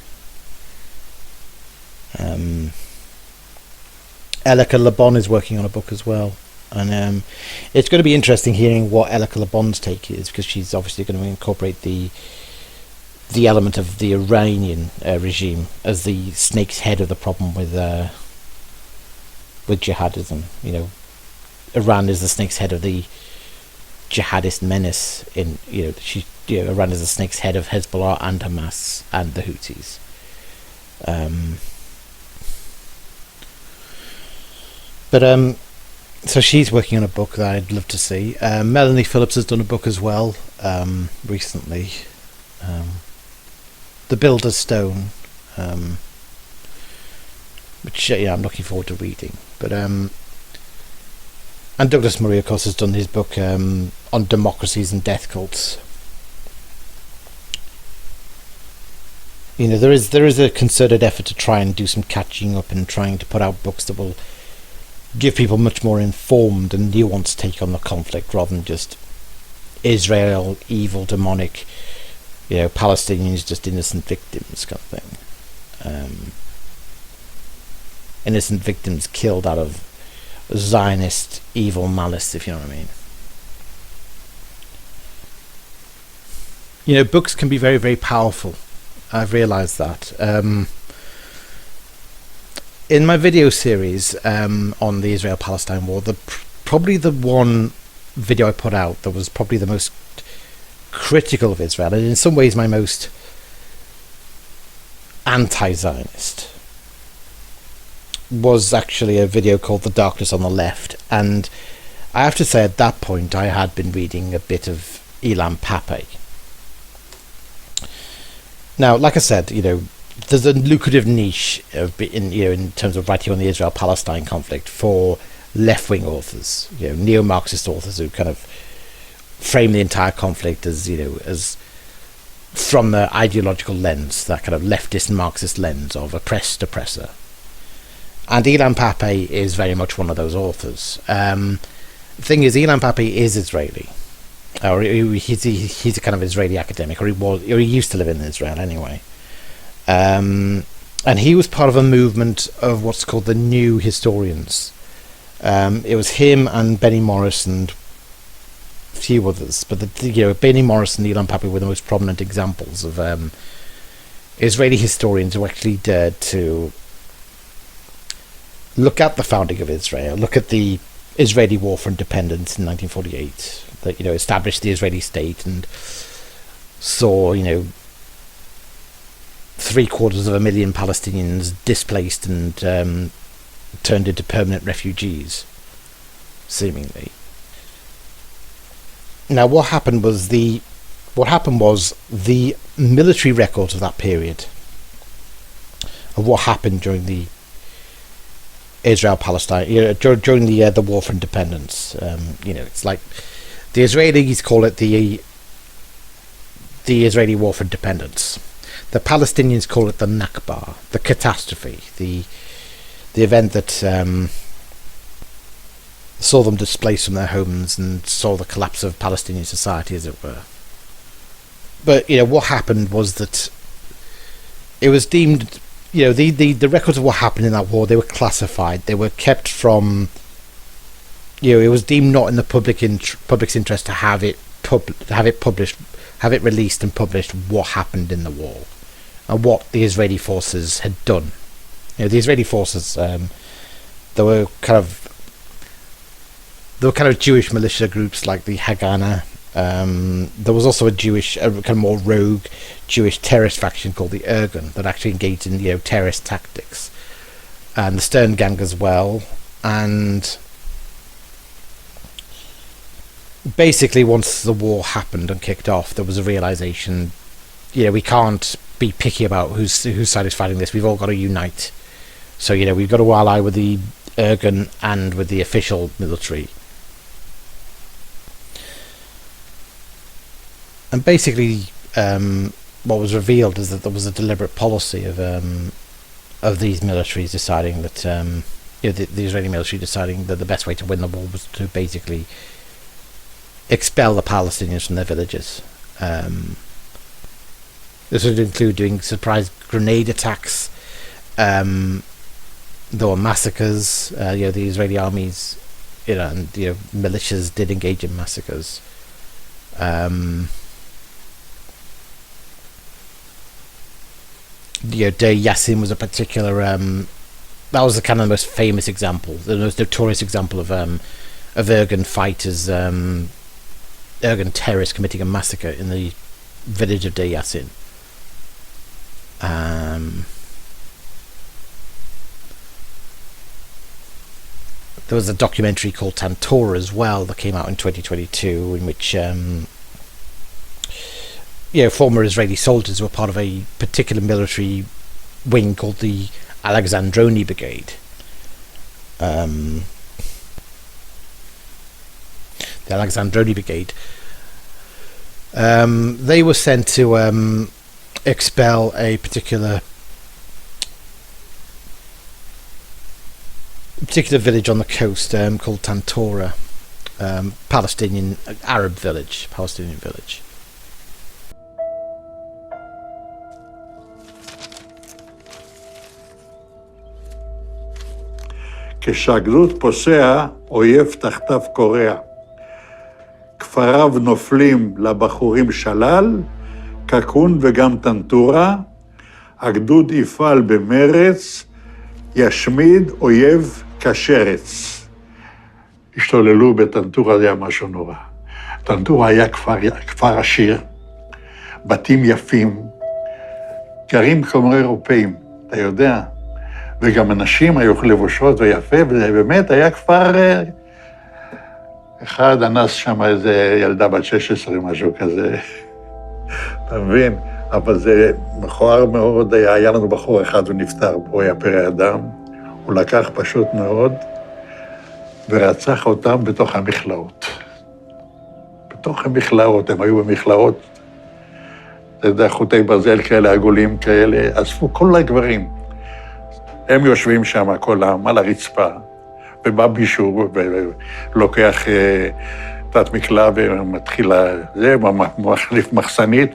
Elika Labon is working on a book as well. And it's going to be interesting hearing what Elika Labon's take is, because she's obviously going to incorporate the element of the Iranian regime as the snake's head of the problem with jihadism. You know, Iran is the snake's head of the jihadist menace. Iran is the snake's head of Hezbollah and Hamas and the Houthis. So she's working on a book that I'd love to see. Melanie Phillips has done a book as well recently. The Builder's Stone, which I'm looking forward to reading. But and Douglas Murray, of course, has done his book on democracies and death cults. You know, there is a concerted effort to try and do some catching up and trying to put out books that will give people much more informed and nuanced take on the conflict, rather than just Israel, evil, demonic, Palestinians just innocent victims kind of thing. Innocent victims killed out of Zionist evil malice, if you know what I mean. You know, books can be very, very powerful. I've realised that. In my video series on the Israel-Palestine war, probably the one video I put out that was probably the most critical of Israel, and in some ways my most anti-Zionist, was actually a video called The Darkness on the Left. And I have to say, at that point I had been reading a bit of Ilan Pappé. Now, like I said, there's a lucrative niche in terms of writing on the Israel-Palestine conflict for left-wing authors, neo-Marxist authors who kind of frame the entire conflict as from the ideological lens, that kind of leftist Marxist lens of oppressed oppressor. And Ilan Pappé is very much one of those authors. The thing is, Ilan Pappé is Israeli, or he's a kind of Israeli academic, or he used to live in Israel anyway. And he was part of a movement of what's called the New Historians. It was him and Benny Morris and a few others, but Benny Morris and Ilan Pappé were the most prominent examples of Israeli historians who actually dared to look at the founding of Israel, look at the Israeli War for Independence in 1948, that established the Israeli state, and saw 750,000 Palestinians displaced and turned into permanent refugees, seemingly. Now, what happened was the military records of that period, of what happened during the Israel-Palestine, during the War for Independence. It's like the Israelis call it the Israeli War for Independence. the Palestinians call it the Nakba, the catastrophe, the event that saw them displaced from their homes and saw the collapse of Palestinian society, as it were. But what happened was that it was deemed, the records of what happened in that war, they were classified, they were kept from, it was deemed not in the public's interest to have it published, have it released and published what happened in the war and what the Israeli forces had done. The Israeli forces, there were kind of Jewish militia groups like the Haganah. There was also a kind of more rogue Jewish terrorist faction called the Irgun that actually engaged in terrorist tactics, and the Stern Gang as well. And basically, once the war happened and kicked off, there was a realization, we can't be picky about whose side is fighting this. We've all got to unite. So we've got to ally with the Irgun and with the official military. And basically, what was revealed is that there was a deliberate policy of these militaries deciding that the Israeli military deciding that the best way to win the war was to basically expel the Palestinians from their villages. This would include doing surprise grenade attacks. There were massacres. The Israeli armies, and militias did engage in massacres. Deir Yassin was a particular. That was the kind of the most famous example, the most notorious example of Irgun fighters, Irgun terrorists committing a massacre in the village of Deir Yassin. There was a documentary called Tantora as well that came out in 2022, in which former Israeli soldiers were part of a particular military wing called the Alexandroni Brigade. The Alexandroni Brigade. They were sent to expel a particular village on the coast called Tantora, Palestinian village. כשהגדוד פוסע, אויב תחתיו קורע. כפריו נופלים לבחורים שלל, קקון וגם טנטורה. הגדוד יפעל במרץ, ישמיד אויב כשרץ. השתוללו בטנטורה, זה היה משהו נורא. טנטורה היה כפר עשיר, בתים יפים, גרים כמו אירופאים, אתה יודע. וגם אנשים היו לבושות ויפה, ובאמת היה כפר... אחד אנס שם איזה ילדה בת 16, משהו כזה. אתה מבין? אבל זה מכוער מאוד, היה לנו בחור אחד, הוא נפטר, הוא היה פרא אדם, הוא לקח פשוט מאוד, ורצח אותם בתוך המכלאות. בתוך המכלאות, הם היו במכלאות, אתה יודע, חוטי ברזל כאלה, עגולים כאלה, אספו כל הגברים. הם יושבים שם כולם על הרצפה, ובא מישהו ולוקח תת מקלע ומתחיל זה, מחליף מחסנית,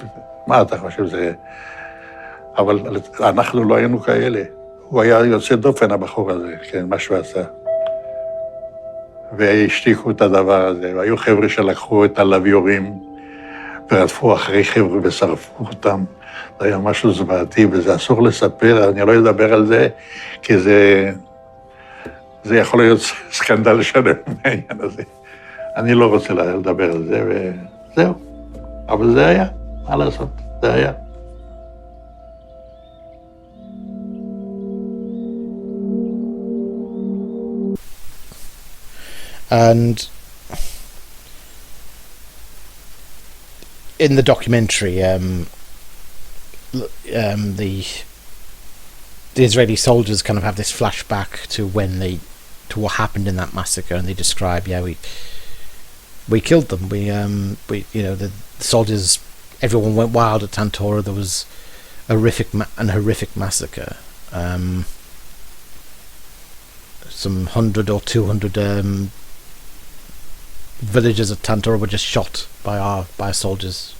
מה אתה חושב זה? אבל אנחנו לא היינו כאלה. הוא היה יוצא דופן, הבחור הזה, כן, מה שהוא עשה. והשתיקו את הדבר הזה, והיו חבר'ה שלקחו את הלוויורים, ורדפו אחרי חבר'ה ושרפו אותם. זה היה משהו זוועתי, וזה אסור לספר, אני לא אדבר על זה, כי זה יכול להיות סקנדל שלם מהעניין הזה. אני לא רוצה לדבר על זה, וזהו. אבל זה היה, מה לעשות, זה היה. And in the documentary, the Israeli soldiers kind of have this flashback to what happened in that massacre, and they describe, we killed them. The soldiers, everyone went wild at Tantora. There was horrific massacre. Some 100 or 200 villagers of Tantura were just shot by our soldiers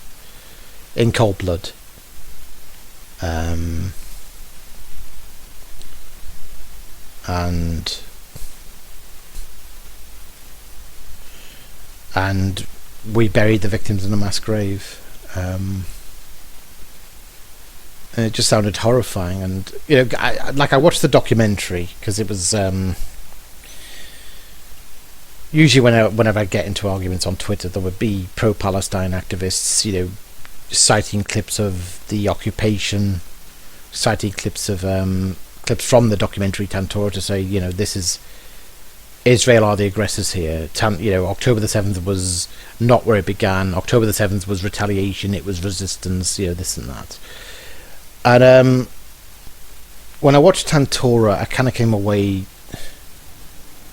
in cold blood. And we buried the victims in a mass grave. And it just sounded horrifying. And I watched the documentary because it was usually whenever I get into arguments on Twitter, there would be pro-Palestine activists, citing clips of the occupation, citing clips from the documentary Tantura to say, this is Israel are the aggressors here. October the 7th was not where it began. October the 7th was retaliation. It was resistance. This and that. And when I watched Tantura, I kind of came away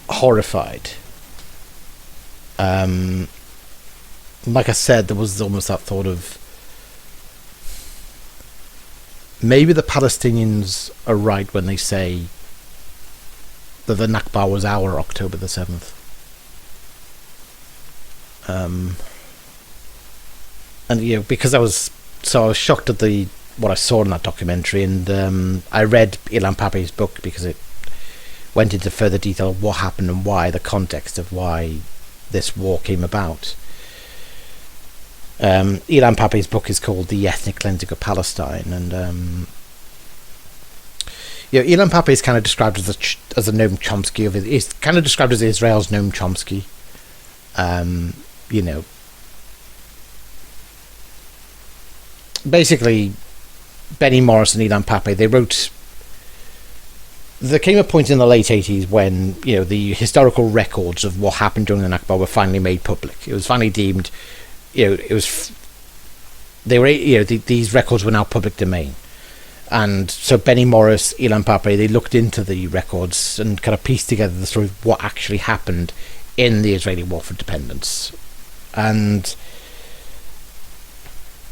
horrified. Like I said, there was almost that thought of maybe the Palestinians are right when they say that the Nakba was our October the 7th. And because I was shocked at what I saw in that documentary, and I read Ilan Pappé's book because it went into further detail of what happened and why, the context of why this war came about. Ilan Pappé's book is called The Ethnic Cleansing of Palestine, and Ilan Pappé is kind of described as a Noam Chomsky he's kind of described as Israel's Noam Chomsky. Basically, Benny Morris and Ilan Pappé, there came a point in the late 80s when the historical records of what happened during the Nakba were finally made public. It was finally deemed, these records were now public domain. And so Benny Morris, Ilan Pappé, they looked into the records and kind of pieced together the story of what actually happened in the Israeli War for Independence. And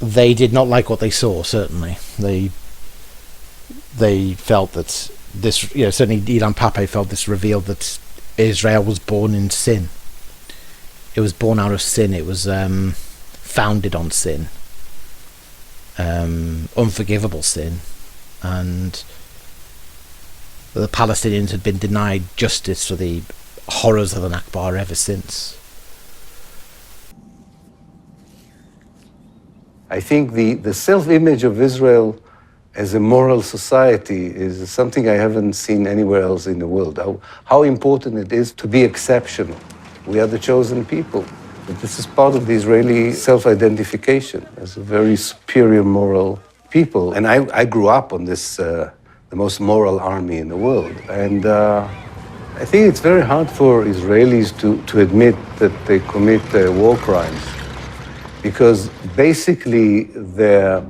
they did not like what they saw, certainly. They felt that this, certainly Ilan Pappé felt this revealed that Israel was born in sin. It was born out of sin. It was founded on sin. Unforgivable sin. And the Palestinians had been denied justice for the horrors of the Nakba ever since. I think the self-image of Israel as a moral society is something I haven't seen anywhere else in the world. How important it is to be exceptional. We are the chosen people. But this is part of the Israeli self-identification as a very superior moral people. And I grew up on this, the most moral army in the world. And I think it's very hard for Israelis to admit that they commit war crimes. Because basically their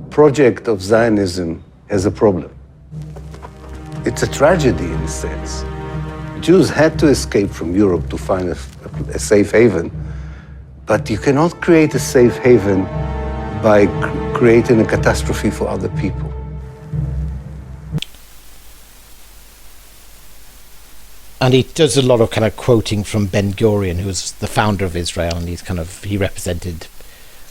project of Zionism has a problem. It's a tragedy in a sense. Jews had to escape from Europe to find a safe haven, but you cannot create a safe haven by creating a catastrophe for other people. And he does a lot of kind of quoting from Ben Gurion, who was the founder of Israel, and he represented,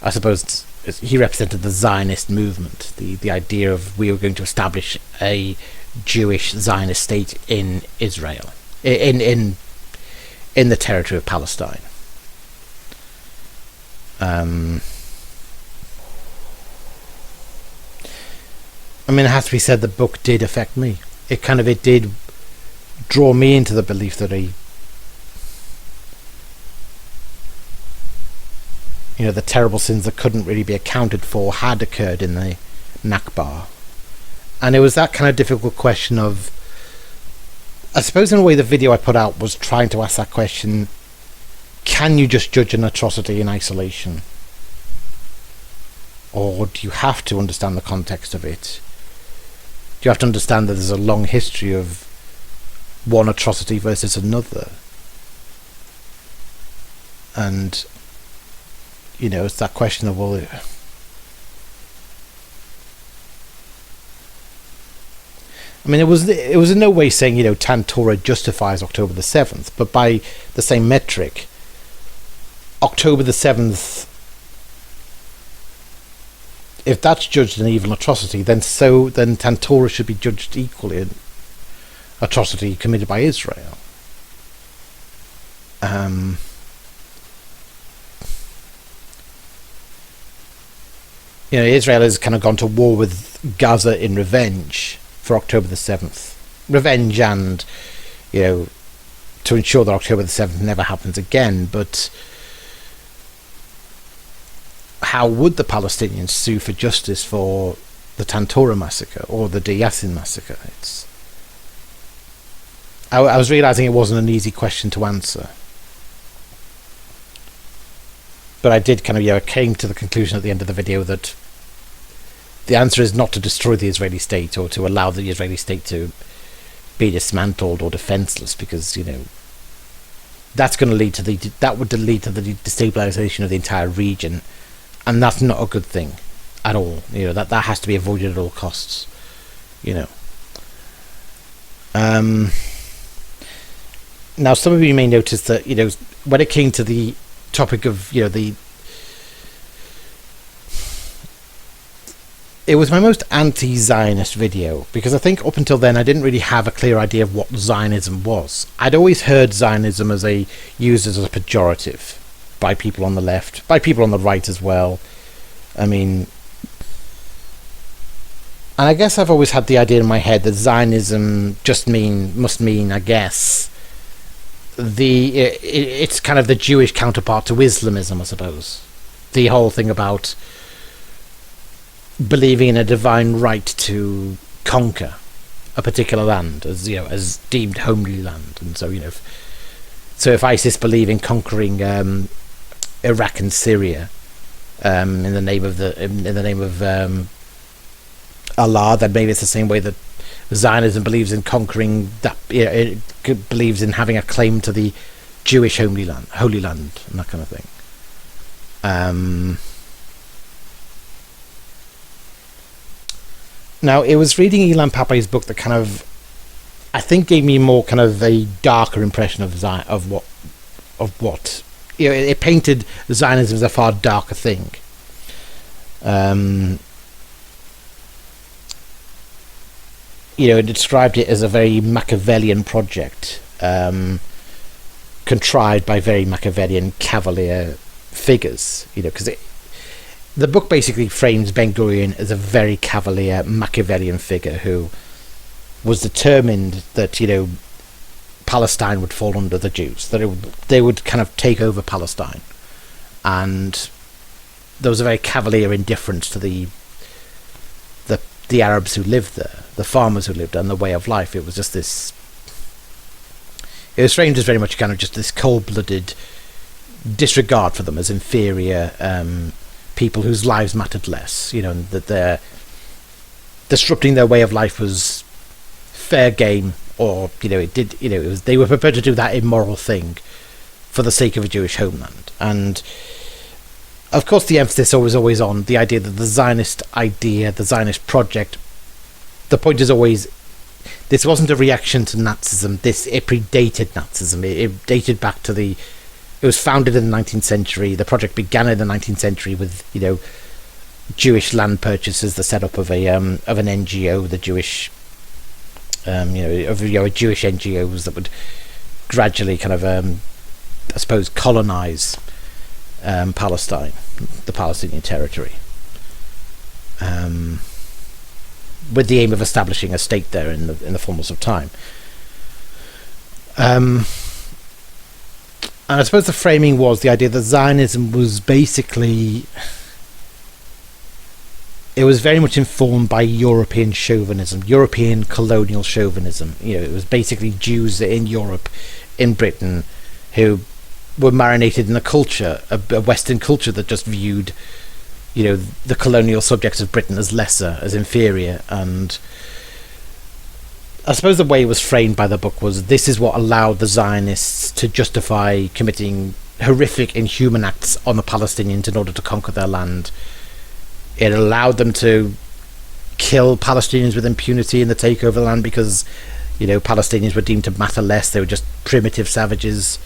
I suppose, he represented the Zionist movement, the idea of we were going to establish a Jewish Zionist state in Israel, in the territory of Palestine. I mean, it has to be said, the book did affect me. It did draw me into the belief that the terrible sins that couldn't really be accounted for had occurred in the Nakba. And it was that kind of difficult question of, I suppose in a way the video I put out was trying to ask that question, can you just judge an atrocity in isolation? Or do you have to understand the context of it? Do you have to understand that there's a long history of one atrocity versus another? And it's that question of, well, I mean, it was in no way saying, Tantora justifies October the 7th, but by the same metric, October the 7th, if that's judged an evil atrocity, then Tantora should be judged equally an atrocity committed by Israel. Israel has kind of gone to war with Gaza in revenge for October the 7th. Revenge and, to ensure that October the 7th never happens again. But how would the Palestinians sue for justice for the Tantora massacre or the De Yassin massacre? I was realising it wasn't an easy question to answer. But I did kind of, I came to the conclusion at the end of the video that the answer is not to destroy the Israeli state or to allow the Israeli state to be dismantled or defenseless, because, that's going to lead to the destabilization of the entire region, and that's not a good thing at all. That has to be avoided at all costs. Now, some of you may notice that, when it came to the topic of, it was my most anti-Zionist video, because I think up until then I didn't really have a clear idea of what Zionism was. I'd always heard Zionism used as a pejorative by people on the left, by people on the right as well. I mean, and I guess I've always had the idea in my head that Zionism must mean, I guess, it's kind of the Jewish counterpart to Islamism, I suppose. The whole thing about believing in a divine right to conquer a particular land as deemed homely land, and so so if ISIS believe in conquering Iraq and Syria in the name of Allah, then maybe it's the same way that Zionism believes in conquering that. It believes in having a claim to the Jewish holy land, and that kind of thing. Now, it was reading Ilan Pappé's book that kind of, I think, gave me more kind of a darker impression of what it painted Zionism as a far darker thing. It described it as a very Machiavellian project, contrived by very Machiavellian cavalier figures, because the book basically frames Ben-Gurion as a very cavalier Machiavellian figure who was determined that, Palestine would fall under the Jews, that they would kind of take over Palestine. And there was a very cavalier indifference to the Arabs who lived there, the farmers who lived there, and the way of life. It was just this... It was framed as very much kind of just this cold-blooded disregard for them as inferior people whose lives mattered less, and that they're disrupting their way of life was fair game, or they were prepared to do that immoral thing for the sake of a Jewish homeland. And of course the emphasis was always on the idea that the Zionist idea, the Zionist project, the point is always, this wasn't a reaction to Nazism. It predated Nazism. It dated back to it was founded in the 19th century. The project began in the 19th century with, Jewish land purchases, the setup of an NGO, the Jewish, Jewish NGOs that would gradually kind of, I suppose, colonize Palestine, the Palestinian territory, with the aim of establishing a state there in the fullness of time. And I suppose the framing was the idea that Zionism was basically... It was very much informed by European chauvinism, European colonial chauvinism. It was basically Jews in Europe, in Britain, who were marinated in a culture, a Western culture that just viewed, the colonial subjects of Britain as lesser, as inferior. And I suppose the way it was framed by the book was, this is what allowed the Zionists to justify committing horrific, inhuman acts on the Palestinians in order to conquer their land. It allowed them to kill Palestinians with impunity and the take over the land because, Palestinians were deemed to matter less. They were just primitive savages.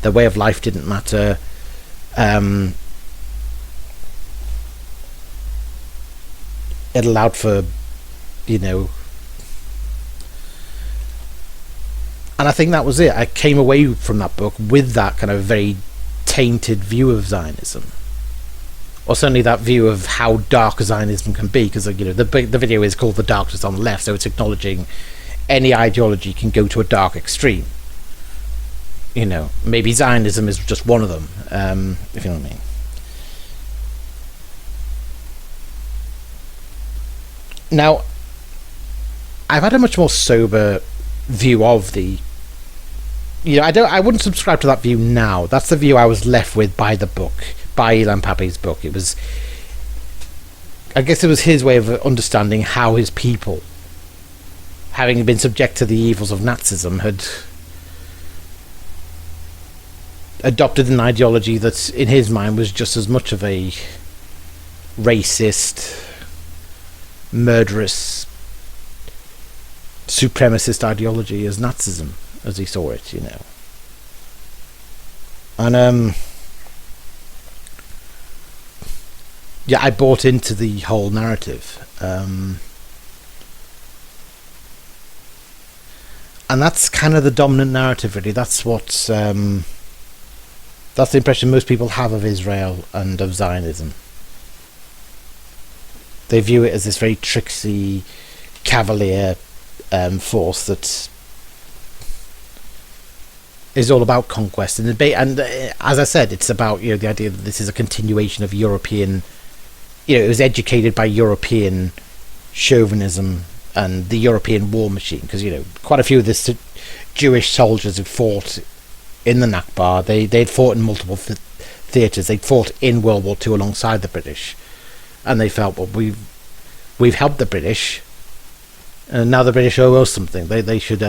Their way of life didn't matter. It allowed for, and I think that was it. I came away from that book with that kind of very tainted view of Zionism, or certainly that view of how dark Zionism can be, because the video is called "The Darkness on the Left," so it's acknowledging any ideology can go to a dark extreme. Maybe Zionism is just one of them, if you know what I mean. Now, I've had a much more sober view of the. I wouldn't subscribe to that view now. That's the view I was left with by the book, by Ilan Pappé's book. I guess it was his way of understanding how his people, having been subject to the evils of Nazism, had adopted an ideology that, in his mind, was just as much of a racist, murderous, supremacist ideology as Nazism, as he saw it, And I bought into the whole narrative, and that's kind of the dominant narrative, really. That's what that's the impression most people have of Israel and of Zionism. They view it as this very tricksy, cavalier force that is all about conquest and debate. And as I said, it's about the idea that this is a continuation of European. It was educated by European chauvinism and the European war machine, because quite a few of the Jewish soldiers who fought in the Nakba, they'd fought in multiple theatres. They'd fought in World War II alongside the British, and they felt, well, we've helped the British, and now the British owe us something. They should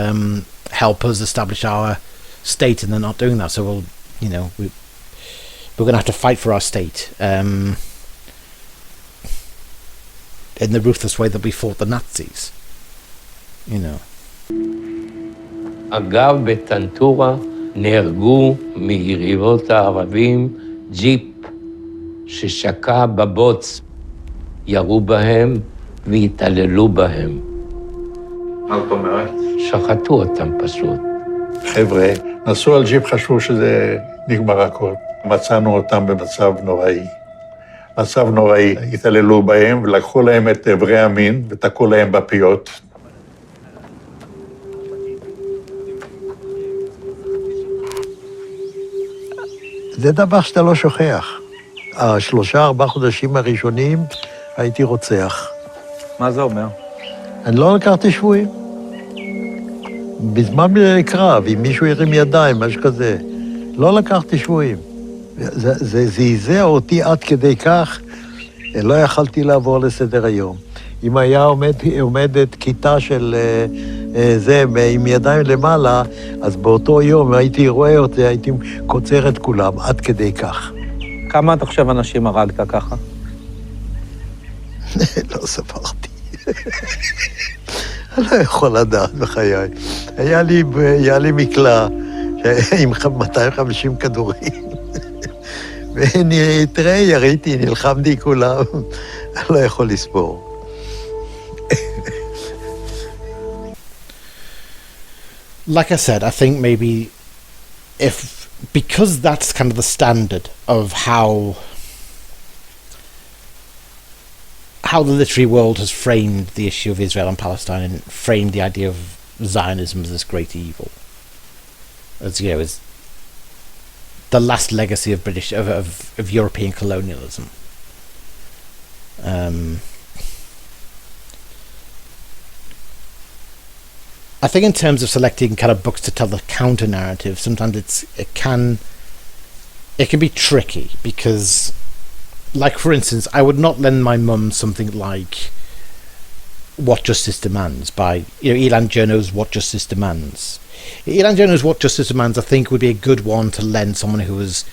help us establish our state, and they're not doing that. So we're going to have to fight for our state in the ruthless way that we fought the Nazis. אגב, בטנטורה נהרגו מיריבות הערבים ג'יפ ששקע בבוץ. ירו בהם והתעללו בהם. מה זאת אומרת? שחטו אותם פשוט. חבר'ה, נסעו על ג'יפ, חשבו שזה נגמר הכל. מצאנו אותם במצב נוראי. מצב נוראי, התעללו בהם ולקחו להם את איברי המין ותקעו להם בפיות. זה דבר שאתה לא שוכח. 3-4 חודשים הראשונים הייתי רוצח. מה זה אומר? אני לא לקחתי שבויים. בזמן קרב, אם מישהו הרים ידיים, משהו כזה, לא לקחתי שבויים. זה זעזע אותי עד כדי כך, לא יכלתי לעבור לסדר היום. אם היה עומדת כיתה של זה עם ידיים למעלה, אז באותו יום הייתי רואה אותי, הייתי קוצר את כולם, עד כדי כך. כמה אתה חושב אנשים הרגת ככה? לא ספרתי. אני לא יכול לדעת בחיי. היה לי מקלע עם 250 כדורים. תראה, יריתי, נלחמתי כולם. אני לא יכול לספור. Like I said, I think maybe because that's kind of the standard of how the literary world has framed the issue of Israel and Palestine and framed the idea of Zionism as this great evil, as as the last legacy of British of European colonialism. I think in terms of selecting kind of books to tell the counter narrative, sometimes it can be tricky, because, like, for instance, I would not lend my mum something like What Justice Demands by Ilan Chernov's What Justice Demands. Ilan Chernov's What Justice Demands, I think, would be a good one to lend someone who was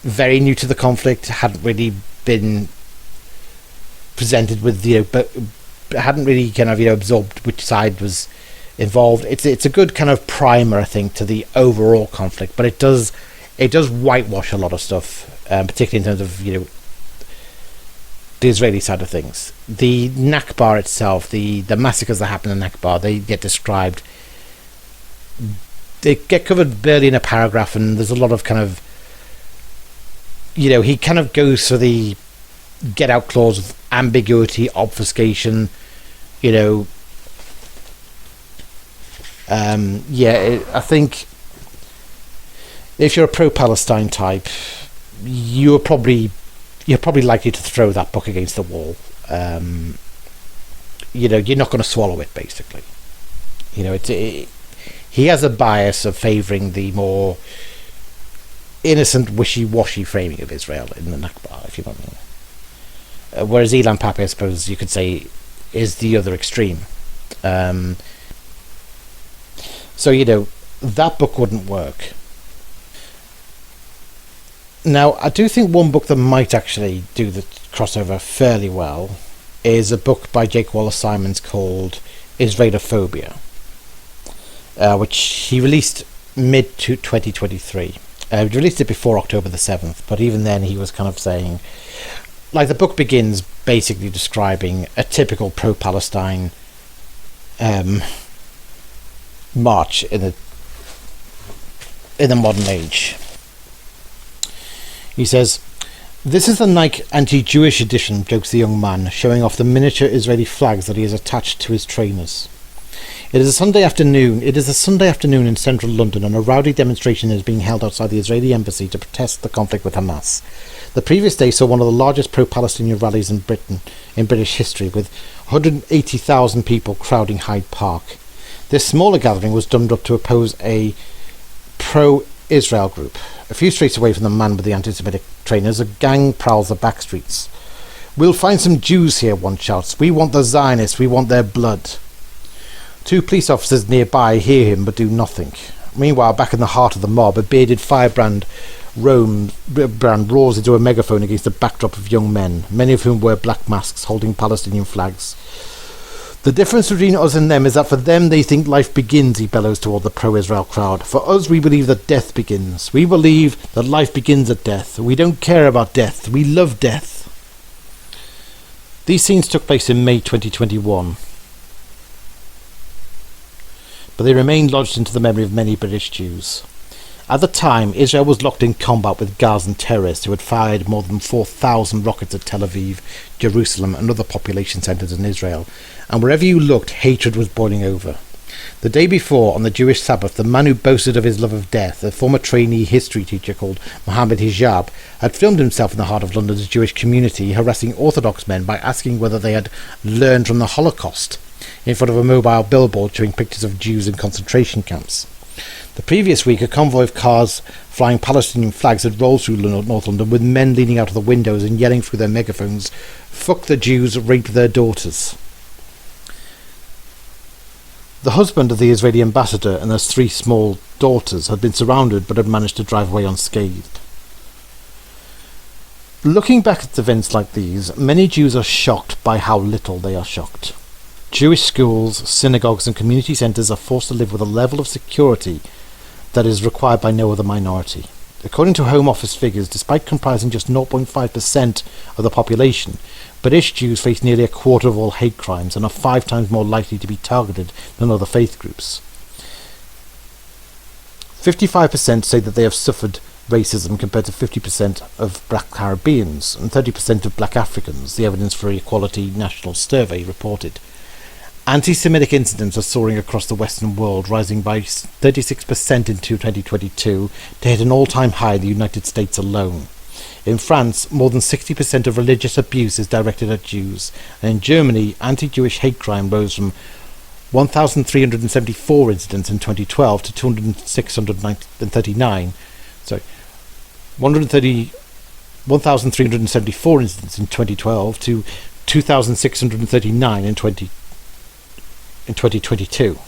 very new to the conflict, hadn't really been presented with hadn't really kind of absorbed which side was involved. It's a good kind of primer, I think, to the overall conflict, but it does whitewash a lot of stuff, particularly in terms of the Israeli side of things. The Nakba itself, the massacres that happen in Nakba, they get described. They get covered barely in a paragraph, and there's a lot of kind of, he kind of goes for the get out clause of ambiguity, obfuscation, I think if you're a pro-Palestine type, you're probably likely to throw that book against the wall. You're not going to swallow it, basically. He has a bias of favouring the more innocent, wishy-washy framing of Israel in the Nakba, if you know what I mean. Whereas Ilan Pappé, I suppose you could say, is the other extreme. So, that book wouldn't work. Now, I do think one book that might actually do the crossover fairly well is a book by Jake Wallace-Simons called Israelophobia, which he released mid-2023. He released it before October the 7th, but even then he was kind of saying, the book begins basically describing a typical pro-Palestine march in the modern age. He says, "This is the Nike anti-Jewish edition," jokes the young man, showing off the miniature Israeli flags that he has attached to his trainers. It is a Sunday afternoon in central London, and a rowdy demonstration is being held outside the Israeli embassy to protest the conflict with Hamas. The previous day saw one of the largest pro-Palestinian rallies in British history, with 180,000 people crowding Hyde Park. This smaller gathering was drummed up to oppose a pro-Israel group. A few streets away from the man with the anti-Semitic trainers, a gang prowls the back streets. "We'll find some Jews here," one shouts. "We want the Zionists, we want their blood." Two police officers nearby hear him but do nothing. Meanwhile, back in the heart of the mob, a bearded firebrand roars into a megaphone against a backdrop of young men, many of whom wear black masks holding Palestinian flags. "The difference between us and them is that for them they think life begins," he bellows toward the pro-Israel crowd. "For us, we believe that death begins. We believe that life begins at death. We don't care about death. We love death." These scenes took place in May 2021. But they remain lodged into the memory of many British Jews. At the time, Israel was locked in combat with Gazan terrorists who had fired more than 4,000 rockets at Tel Aviv, Jerusalem and other population centres in Israel, and wherever you looked, hatred was boiling over. The day before, on the Jewish Sabbath, the man who boasted of his love of death, a former trainee history teacher called Mohammed Hijab, had filmed himself in the heart of London's Jewish community, harassing Orthodox men by asking whether they had learned from the Holocaust, in front of a mobile billboard showing pictures of Jews in concentration camps. The previous week, a convoy of cars flying Palestinian flags had rolled through North London, with men leaning out of the windows and yelling through their megaphones, "Fuck the Jews, rape their daughters." The husband of the Israeli ambassador and his 3 small daughters had been surrounded but had managed to drive away unscathed. Looking back at events like these, many Jews are shocked by how little they are shocked. Jewish schools, synagogues and community centres are forced to live with a level of security that is required by no other minority. According to Home Office figures, despite comprising just 0.5% of the population, British Jews face nearly a quarter of all hate crimes and are 5 times more likely to be targeted than other faith groups. 55% say that they have suffered racism compared to 50% of black Caribbeans and 30% of black Africans, the Evidence for Equality National Survey reported. Anti-Semitic incidents are soaring across the Western world, rising by 36% in 2022 to hit an all-time high in the United States alone. In France, more than 60% of religious abuse is directed at Jews, and in Germany, anti-Jewish hate crime rose from 1,374 incidents in 2012 to 1,374 incidents in 2012 to 2,639 in 2022.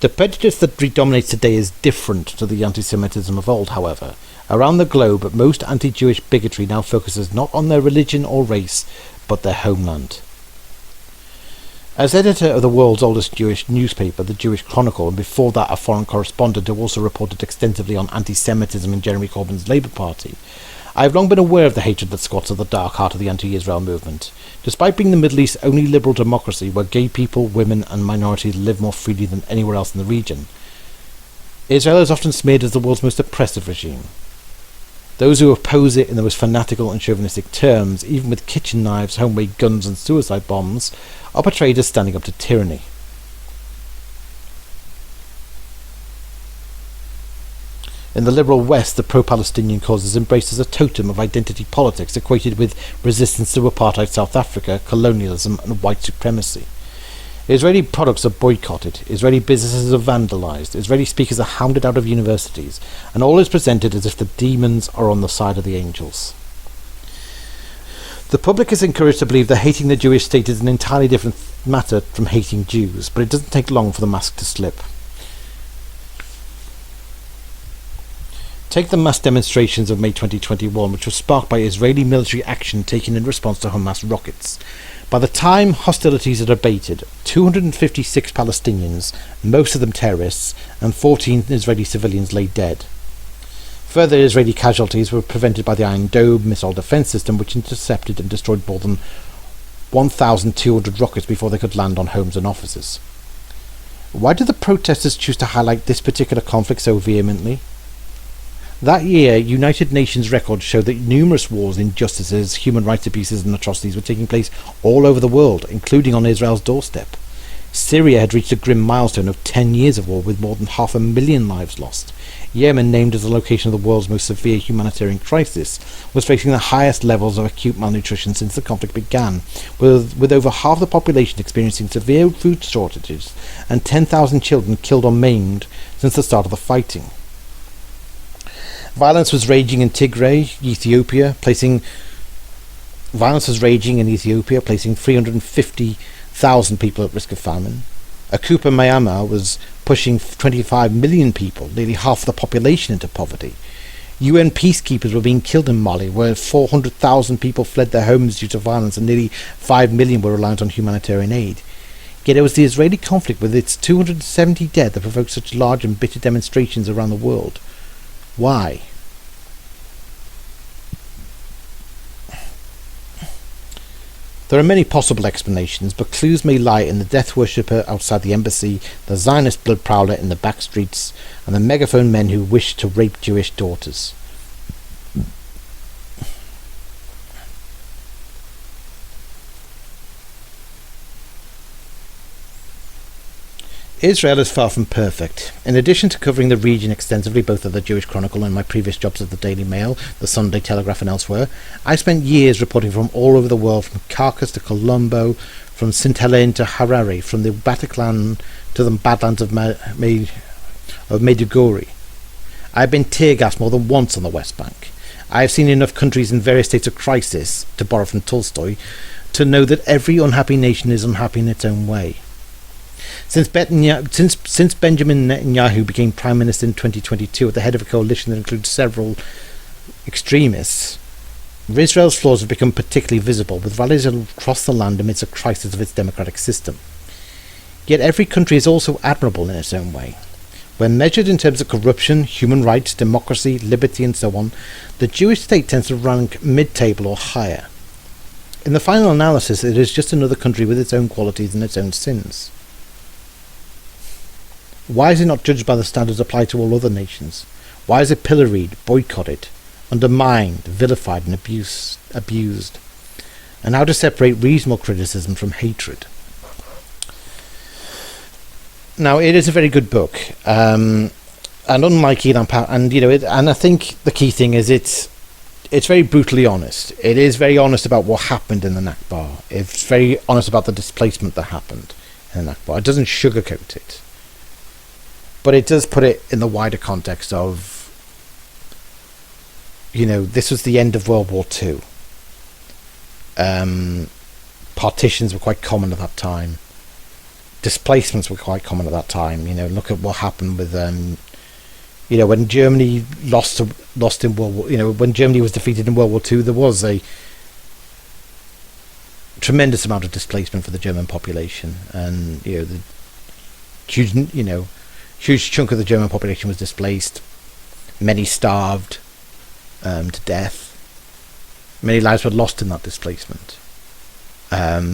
The prejudice that predominates today is different to the anti-Semitism of old, however. Around the globe, most anti-Jewish bigotry now focuses not on their religion or race, but their homeland. As editor of the world's oldest Jewish newspaper, the Jewish Chronicle, and before that a foreign correspondent who also reported extensively on anti-Semitism in Jeremy Corbyn's Labour Party, I have long been aware of the hatred that squats at the dark heart of the anti-Israel movement. Despite being the Middle East's only liberal democracy where gay people, women and minorities live more freely than anywhere else in the region, Israel is often smeared as the world's most oppressive regime. Those who oppose it in the most fanatical and chauvinistic terms, even with kitchen knives, homemade guns and suicide bombs, are portrayed as standing up to tyranny. In the liberal West, the pro-Palestinian cause is embraced as a totem of identity politics equated with resistance to apartheid South Africa, colonialism and white supremacy. Israeli products are boycotted, Israeli businesses are vandalised, Israeli speakers are hounded out of universities, and all is presented as if the demons are on the side of the angels. The public is encouraged to believe that hating the Jewish state is an entirely different matter from hating Jews, but it doesn't take long for the mask to slip. Take the mass demonstrations of May 2021, which were sparked by Israeli military action taken in response to Hamas rockets. By the time hostilities had abated, 256 Palestinians, most of them terrorists, and 14 Israeli civilians lay dead. Further Israeli casualties were prevented by the Iron Dome missile defense system, which intercepted and destroyed more than 1,200 rockets before they could land on homes and offices. Why did the protesters choose to highlight this particular conflict so vehemently? That year, United Nations records showed that numerous wars, injustices, human rights abuses and atrocities were taking place all over the world, including on Israel's doorstep. Syria had reached a grim milestone of 10 years of war with more than 500,000 lives lost. Yemen, named as the location of the world's most severe humanitarian crisis, was facing the highest levels of acute malnutrition since the conflict began, with over half the population experiencing severe food shortages and 10,000 children killed or maimed since the start of the fighting. Violence was raging in Ethiopia, placing 350,000 people at risk of famine. Akupa Myanmar was pushing 25 million people, nearly half the population, into poverty. UN peacekeepers were being killed in Mali, where 400,000 people fled their homes due to violence and nearly 5 million were reliant on humanitarian aid. Yet it was the Israeli conflict with its 270 dead that provoked such large and bitter demonstrations around the world. Why? There are many possible explanations, but clues may lie in the death worshipper outside the embassy, the Zionist blood prowler in the back streets, and the megaphone men who wish to rape Jewish daughters. Israel is far from perfect. In addition to covering the region extensively, both at the Jewish Chronicle and my previous jobs at the Daily Mail, the Sunday Telegraph and elsewhere, I spent years reporting from all over the world, from Caracas to Colombo, from St. Helene to Harare, from the Bataclan to the Badlands of Maiduguri. I have been tear-gassed more than once on the West Bank. I have seen enough countries in various states of crisis, to borrow from Tolstoy, to know that every unhappy nation is unhappy in its own way. Since Benjamin Netanyahu became Prime Minister in 2022 at the head of a coalition that includes several extremists, Israel's flaws have become particularly visible, with rallies across the land amidst a crisis of its democratic system. Yet every country is also admirable in its own way. When measured in terms of corruption, human rights, democracy, liberty and so on, the Jewish state tends to rank mid-table or higher. In the final analysis, it is just another country with its own qualities and its own sins. Why is it not judged by the standards applied to all other nations? Why is it pilloried, boycotted, undermined, vilified and abused? And how to separate reasonable criticism from hatred? Now, it is a very good book, and unlike Ilan Pappé, and I think the key thing is it's very brutally honest. It is very honest about what happened in the Nakba. It's very honest about the displacement that happened in the Nakba. It doesn't sugarcoat it. But it does put it in the wider context of, this was the end of World War II. Partitions were quite common at that time. Displacements were quite common at that time. Look at what happened with, when Germany lost in World War, when Germany was defeated in World War II, there was tremendous amount of displacement for the German population, and the huge chunk of the German population was displaced. Many starved to death. Many lives were lost in that displacement.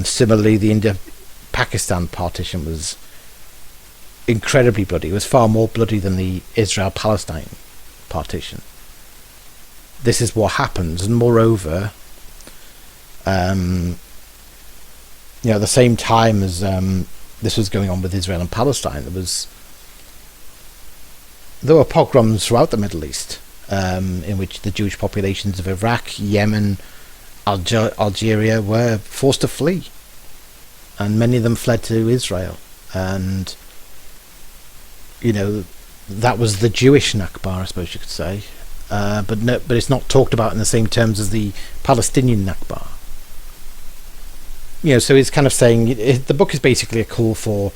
Similarly, the India-Pakistan partition was incredibly bloody. It was far more bloody than the Israel-Palestine partition. This is what happens, and moreover, at the same time as this was going on with Israel and Palestine, there were pogroms throughout the Middle East, in which the Jewish populations of Iraq, Yemen, Algeria were forced to flee, and many of them fled to Israel, and that was the Jewish Nakba, I suppose you could say, but it's not talked about in the same terms as the Palestinian Nakba. So it's kind of saying the book is basically a call for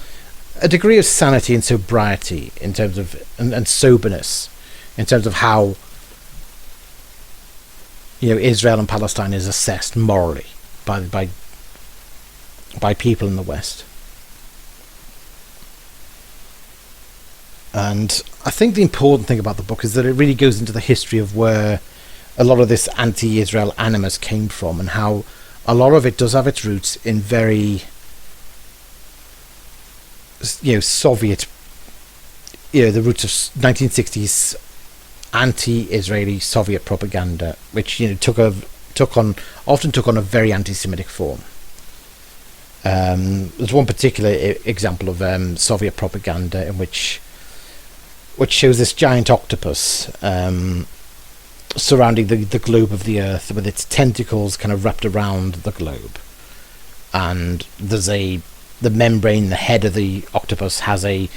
a degree of sanity and sobriety in terms of and soberness in terms of how Israel and Palestine is assessed morally by people in the West. And I think the important thing about the book is that it really goes into the history of where a lot of this anti-Israel animus came from, and how a lot of it does have its roots in very Soviet, the roots of 1960s anti-Israeli Soviet propaganda, which often took on a very anti-Semitic form. There's one particular example of Soviet propaganda in which shows this giant octopus surrounding the globe of the Earth, with its tentacles kind of wrapped around the globe, and there's the membrane, the head of the octopus has a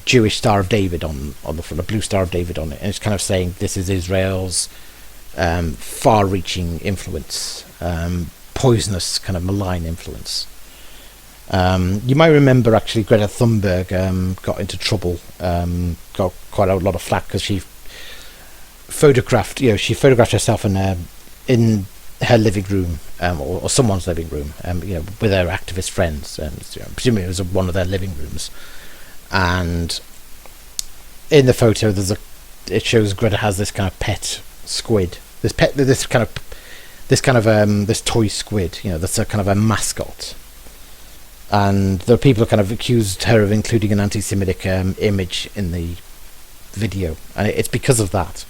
Jewish Star of David on the front, a blue Star of David on it, and it's kind of saying this is Israel's far-reaching influence, poisonous, kind of malign influence. You might remember actually Greta Thunberg got into trouble, got quite a lot of flack because she photographed herself in her living room, or someone's living room, with her activist friends, presumably it was one of their living rooms. And in the photo, it shows Greta has this kind of pet squid, this toy squid, that's a kind of a mascot. And there are people who kind of accused her of including an anti-Semitic image in the video, and it's because of that.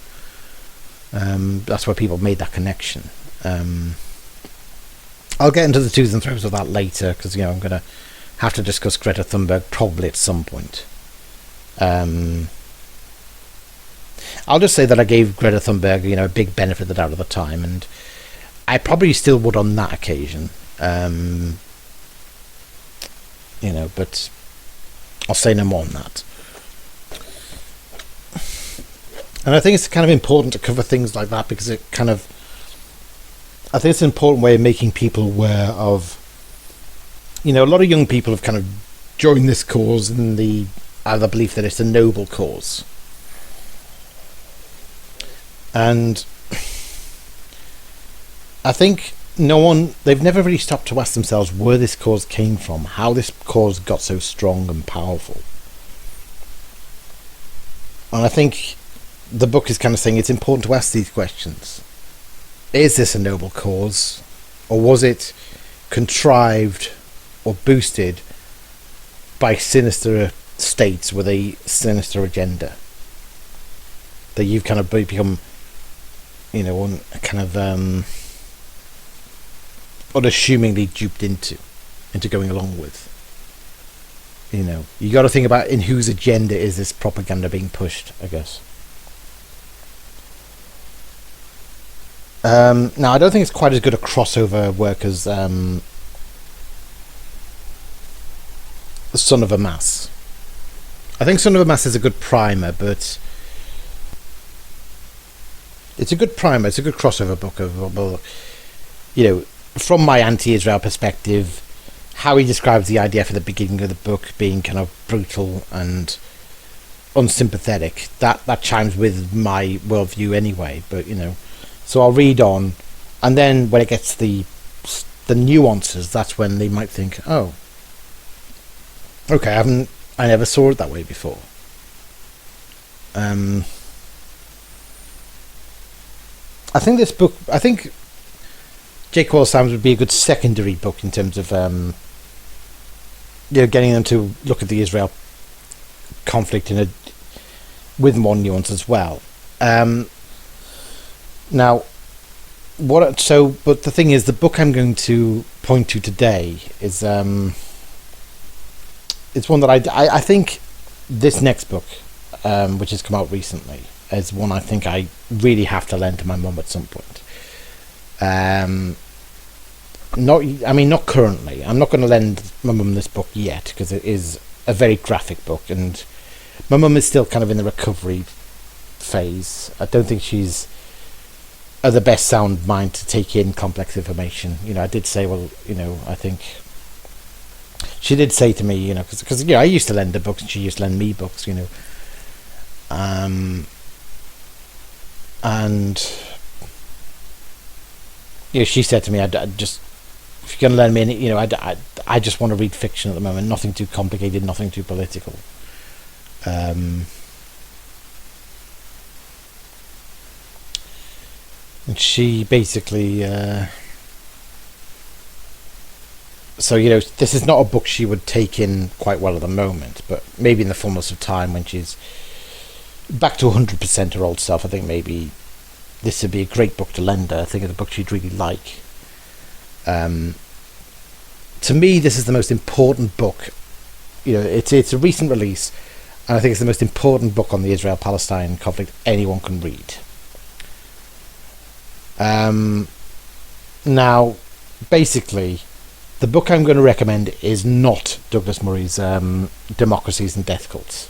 That's why people made that connection. I'll get into the twos and throws of that later, because I'm going to have to discuss Greta Thunberg probably at some point. I'll just say that I gave Greta Thunberg a big benefit of the doubt at the time, and I probably still would on that occasion. But I'll say no more on that. And I think it's kind of important to cover things like that, because I think it's an important way of making people aware of, a lot of young people have kind of joined this cause in the belief that it's a noble cause. And I think they've never really stopped to ask themselves where this cause came from, how this cause got so strong and powerful. And I think the book is kind of saying it's important to ask these questions. Is this a noble cause, or was it contrived or boosted by sinister states with a sinister agenda that you've kind of become, unassumingly duped into going along with? You got to think about in whose agenda is this propaganda being pushed, I guess. Now, I don't think it's quite as good a crossover work as Son of a Mass. I think Son of a Mass is a good primer, but it's a good primer. It's a good crossover book of, from my anti-Israel perspective, how he describes the IDF at the beginning of the book being kind of brutal and unsympathetic. That chimes with my worldview anyway, but so I'll read on, and then when it gets to the the nuances, that's when they might think, oh, okay, I never saw it that way before. I think Jake Wall-Sam's would be a good secondary book in terms of getting them to look at the Israel conflict with more nuance as well. Now, but the thing is, the book I'm going to point to today is it's one that I think this next book, which has come out recently, is one I think I really have to lend to my mum at some point. Not currently. I'm not going to lend my mum this book yet, because it is a very graphic book, and my mum is still kind of in the recovery phase. I don't think she's the best sound mind to take in complex information. I did say, I think she did say to me, because I used to lend her books and she used to lend me books, and she said to me, I just, if you're going to lend me any, I just want to read fiction at the moment, nothing too complicated, nothing too political. And she basically, this is not a book she would take in quite well at the moment, but maybe in the fullness of time, when she's back to 100% her old self, I think maybe this would be a great book to lend her. I think it's a book she'd really like. To me, this is the most important book. It's a recent release, and I think it's the most important book on the Israel-Palestine conflict anyone can read. Now, basically, the book I'm going to recommend is not Douglas Murray's Democracies and Death Cults.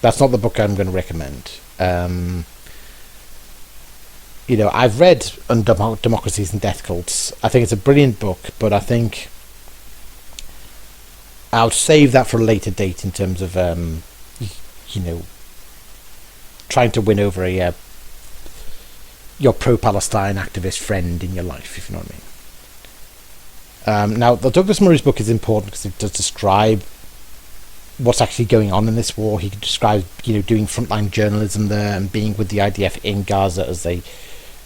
That's not the book I'm going to recommend. I've read Democracies and Death Cults. I think it's a brilliant book, but I think I'll save that for a later date in terms of, trying to win over your pro-Palestine activist friend in your life, if you know what I mean. Now, the Douglas Murray's book is important because it does describe what's actually going on in this war. He describes, doing frontline journalism there and being with the IDF in Gaza as they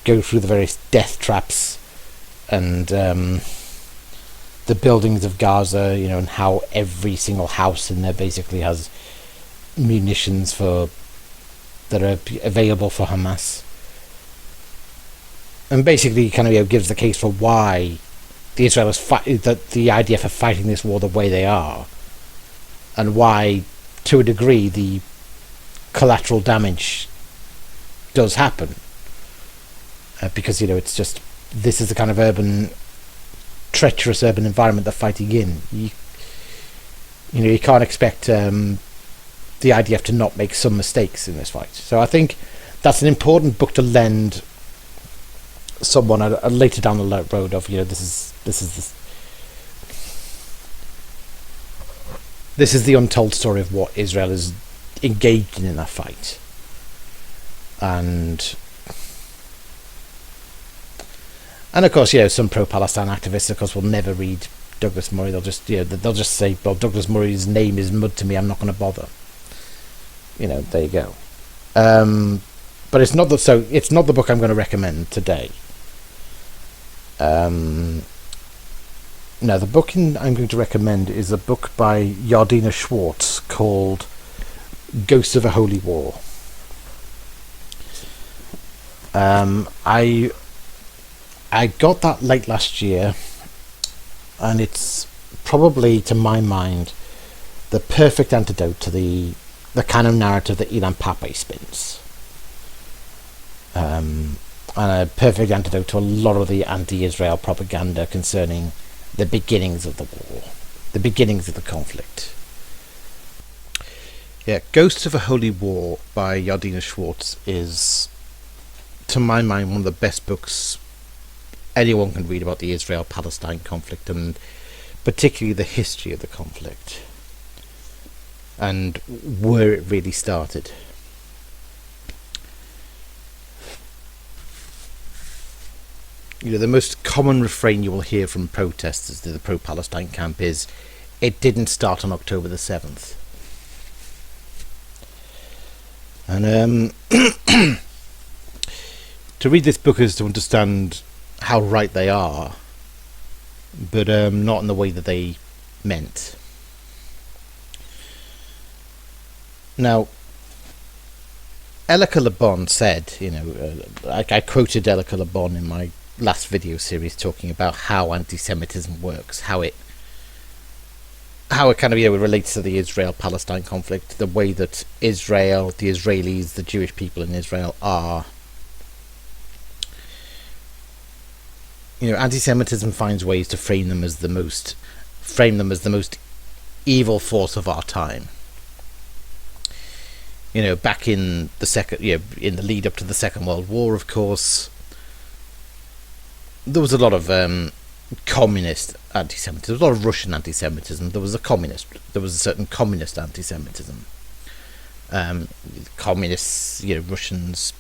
go through the various death traps and the buildings of Gaza, and how every single house in there basically has munitions that are available for Hamas. And basically kind of gives the case for why the the IDF are fighting this war the way they are, and why, to a degree, the collateral damage does happen. Because it's just, this is the kind of treacherous urban environment they're fighting in. You can't expect the IDF to not make some mistakes in this fight. So I think that's an important book to lend someone later down the road of, this is the untold story of what Israel is engaged in that fight. And of course, some pro-Palestine activists, of course, will never read Douglas Murray. They'll just say, well, Douglas Murray's name is mud to me, I'm not going to bother. There you go. But it's not the book I'm going to recommend today. Now, the book I'm going to recommend is a book by Yardina Schwartz called Ghosts of a Holy War. I got that late last year, and it's probably, to my mind, the perfect antidote to the kind of narrative that Ilan Pappé spins. And a perfect antidote to a lot of the anti-Israel propaganda concerning the beginnings of the war, the beginnings of the conflict. Yeah, Ghosts of a Holy War by Yardina Schwartz is, to my mind, one of the best books anyone can read about the Israel-Palestine conflict, and particularly the history of the conflict and where it really started. the most common refrain you will hear from protesters to the pro-Palestine camp is, "It didn't start on October the 7th." And to read this book is to understand how right they are, but not in the way that they meant. Now, Elika Labon said, I quoted Elika Labon in my last video series talking about how anti-Semitism works, how it kind of relates to the Israel-Palestine conflict, the way that Israel, the Israelis, the Jewish people in Israel are. Anti-Semitism finds ways to frame them as the most evil force of our time. Back in the in the lead up to the Second World War, of course, there was a lot of communist anti-Semitism. There was a lot of Russian anti-Semitism. There was a certain communist anti-Semitism. Communists, Russians,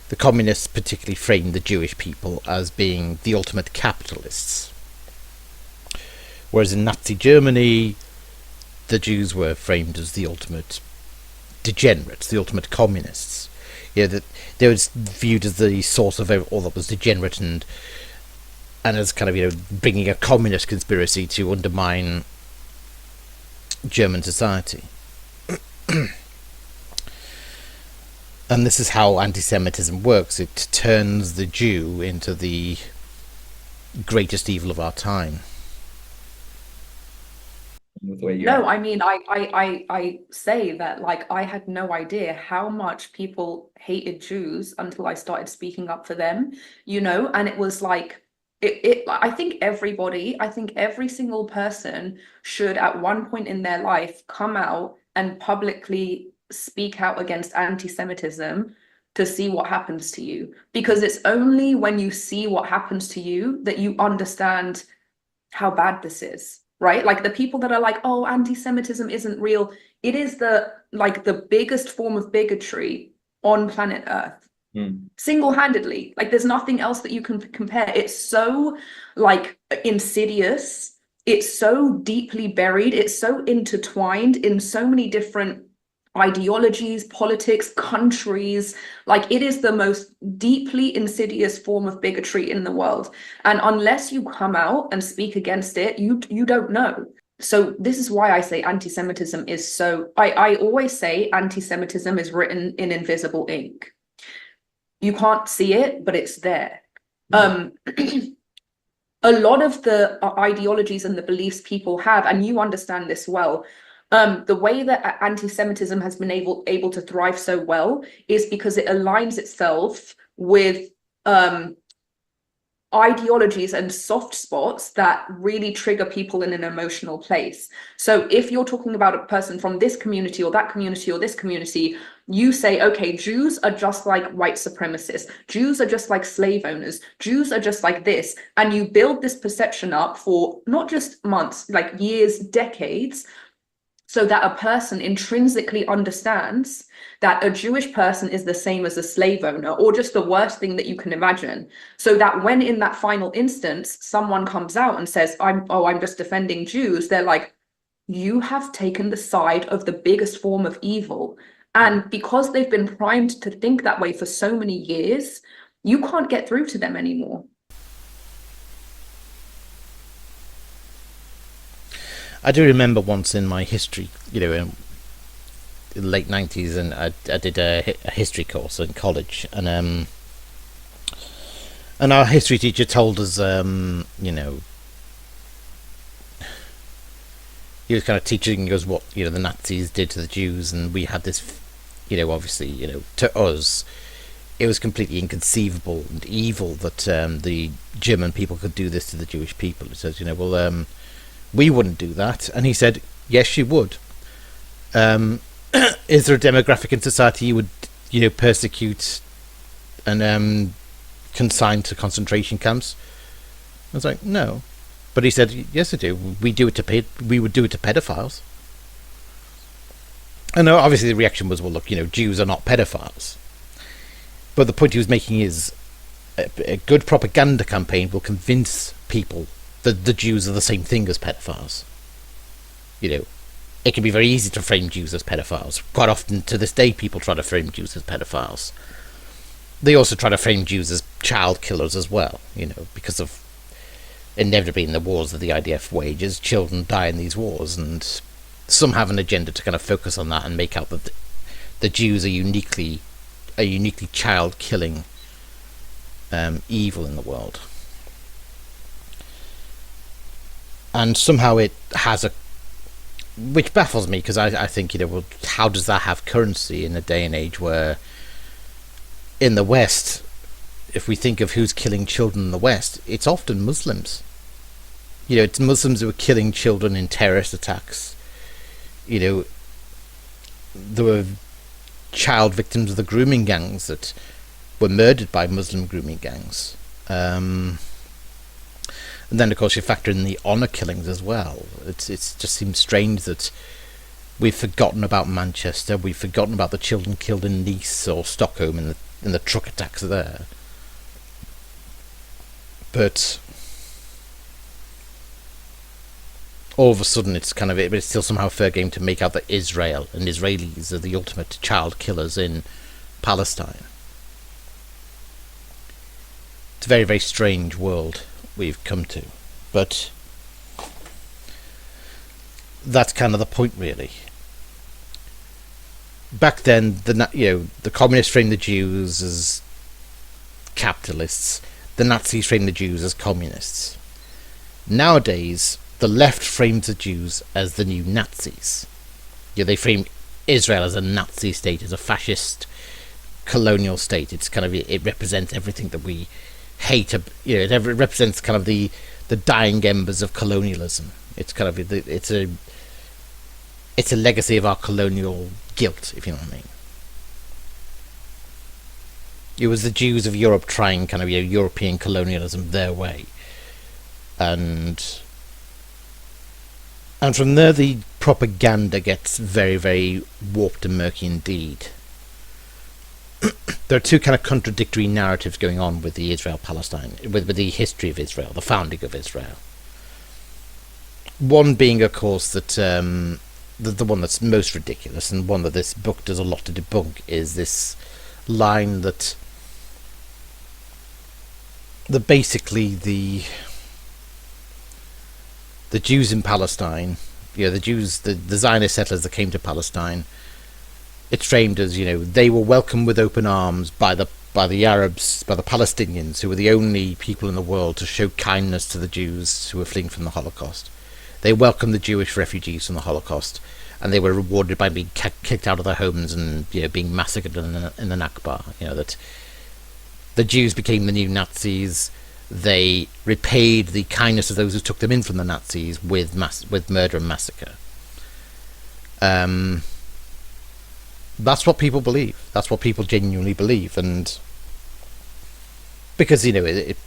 the communists particularly framed the Jewish people as being the ultimate capitalists. Whereas in Nazi Germany, the Jews were framed as the ultimate degenerates, the ultimate communists. That they were viewed as the source of all that was degenerate, and as kind of bringing a communist conspiracy to undermine German society. And this is how anti-Semitism works. It turns the Jew into the greatest evil of our time. No, I mean, I say that, like, I had no idea how much people hated Jews until I started speaking up for them, and it was like, I think every single person should at one point in their life come out and publicly speak out against anti-Semitism to see what happens to you. Because it's only when you see what happens to you that you understand how bad this is. Right? Like the people that are like, oh, anti-Semitism isn't real. It is the biggest form of bigotry on planet Earth. Single-handedly. Like there's nothing else that you can compare. It's so insidious. It's so deeply buried. It's so intertwined in so many different ideologies, politics, countries. Like it is the most deeply insidious form of bigotry in the world. And unless you come out and speak against it, you don't know. So this is why I say anti-Semitism is so, I always say anti-Semitism is written in invisible ink. You can't see it, but it's there. A lot of the ideologies and the beliefs people have, and you understand this well, the way that anti-Semitism has been able to thrive so well is because it aligns itself with ideologies and soft spots that really trigger people in an emotional place. So if you're talking about a person from this community or that community or this community, you say, okay, Jews are just like white supremacists. Jews are just like slave owners. Jews are just like this. And you build this perception up for not just months, like years, decades, so that a person intrinsically understands that a Jewish person is the same as a slave owner, or just the worst thing that you can imagine. So that when in that final instance, someone comes out and says, I'm just defending Jews, they're like, you have taken the side of the biggest form of evil. And because they've been primed to think that way for so many years, you can't get through to them anymore. I do remember once in my history, in the late 90s, and I did a history course in college, and our history teacher told us, he was kind of teaching us what, the Nazis did to the Jews, and we had this, obviously, to us, it was completely inconceivable and evil that the German people could do this to the Jewish people. It says, we wouldn't do that. And he said, yes, you would. Is there a demographic in society you would, persecute and consign to concentration camps? I was like, no. But he said, yes, I do. We would do it to pedophiles. And obviously the reaction was, well, look, Jews are not pedophiles. But the point he was making is, a good propaganda campaign will convince people that the Jews are the same thing as pedophiles. You know, it can be very easy to frame Jews as pedophiles. Quite often, to this day, people try to frame Jews as pedophiles. They also try to frame Jews as child killers as well, you know, because of inevitably in the wars that the IDF wages, children die in these wars, and some have an agenda to kind of focus on that and make out that the Jews are uniquely child-killing evil in the world. And somehow it has a... which baffles me, because I think, you know, well, how does that have currency in a day and age where in the West, if we think of who's killing children in the West, it's often Muslims. You know, it's Muslims who are killing children in terrorist attacks. You know, there were child victims of the grooming gangs that were murdered by Muslim grooming gangs. And then, of course, you factor in the honour killings as well. It just seems strange that we've forgotten about Manchester. We've forgotten about the children killed in Nice or Stockholm in the truck attacks there. But all of a sudden, it's kind of it. But it's still somehow fair game to make out that Israel and Israelis are the ultimate child killers in Palestine. It's a very, very strange world we've come to, but that's kind of the point, really. Back then, the communists framed the Jews as capitalists, the Nazis framed the Jews as communists. Nowadays, the left frames the Jews as the new Nazis. You know, they frame Israel as a Nazi state, as a fascist colonial state. It's kind of, it represents everything that we hate. You know, it represents kind of the dying embers of colonialism. It's kind of it's a legacy of our colonial guilt, if you know what I mean. It was the Jews of Europe trying kind of, you know, European colonialism their way, and from there the propaganda gets very, very warped and murky indeed. There are two kind of contradictory narratives going on with the Israel-Palestine, with the history of Israel, the founding of Israel. One being, of course, that the one that's most ridiculous, and one that this book does a lot to debunk, is this line that basically the Jews in Palestine, you know, the Zionist settlers that came to Palestine, it's framed as, you know, they were welcomed with open arms by the Arabs, by the Palestinians, who were the only people in the world to show kindness to the Jews who were fleeing from the Holocaust. They welcomed the Jewish refugees from the Holocaust, and they were rewarded by being kicked out of their homes and, you know, being massacred in the Nakba. You know, that the Jews became the new Nazis. They repaid the kindness of those who took them in from the Nazis with murder and massacre. That's what people believe. That's what people genuinely believe, and because, you know, it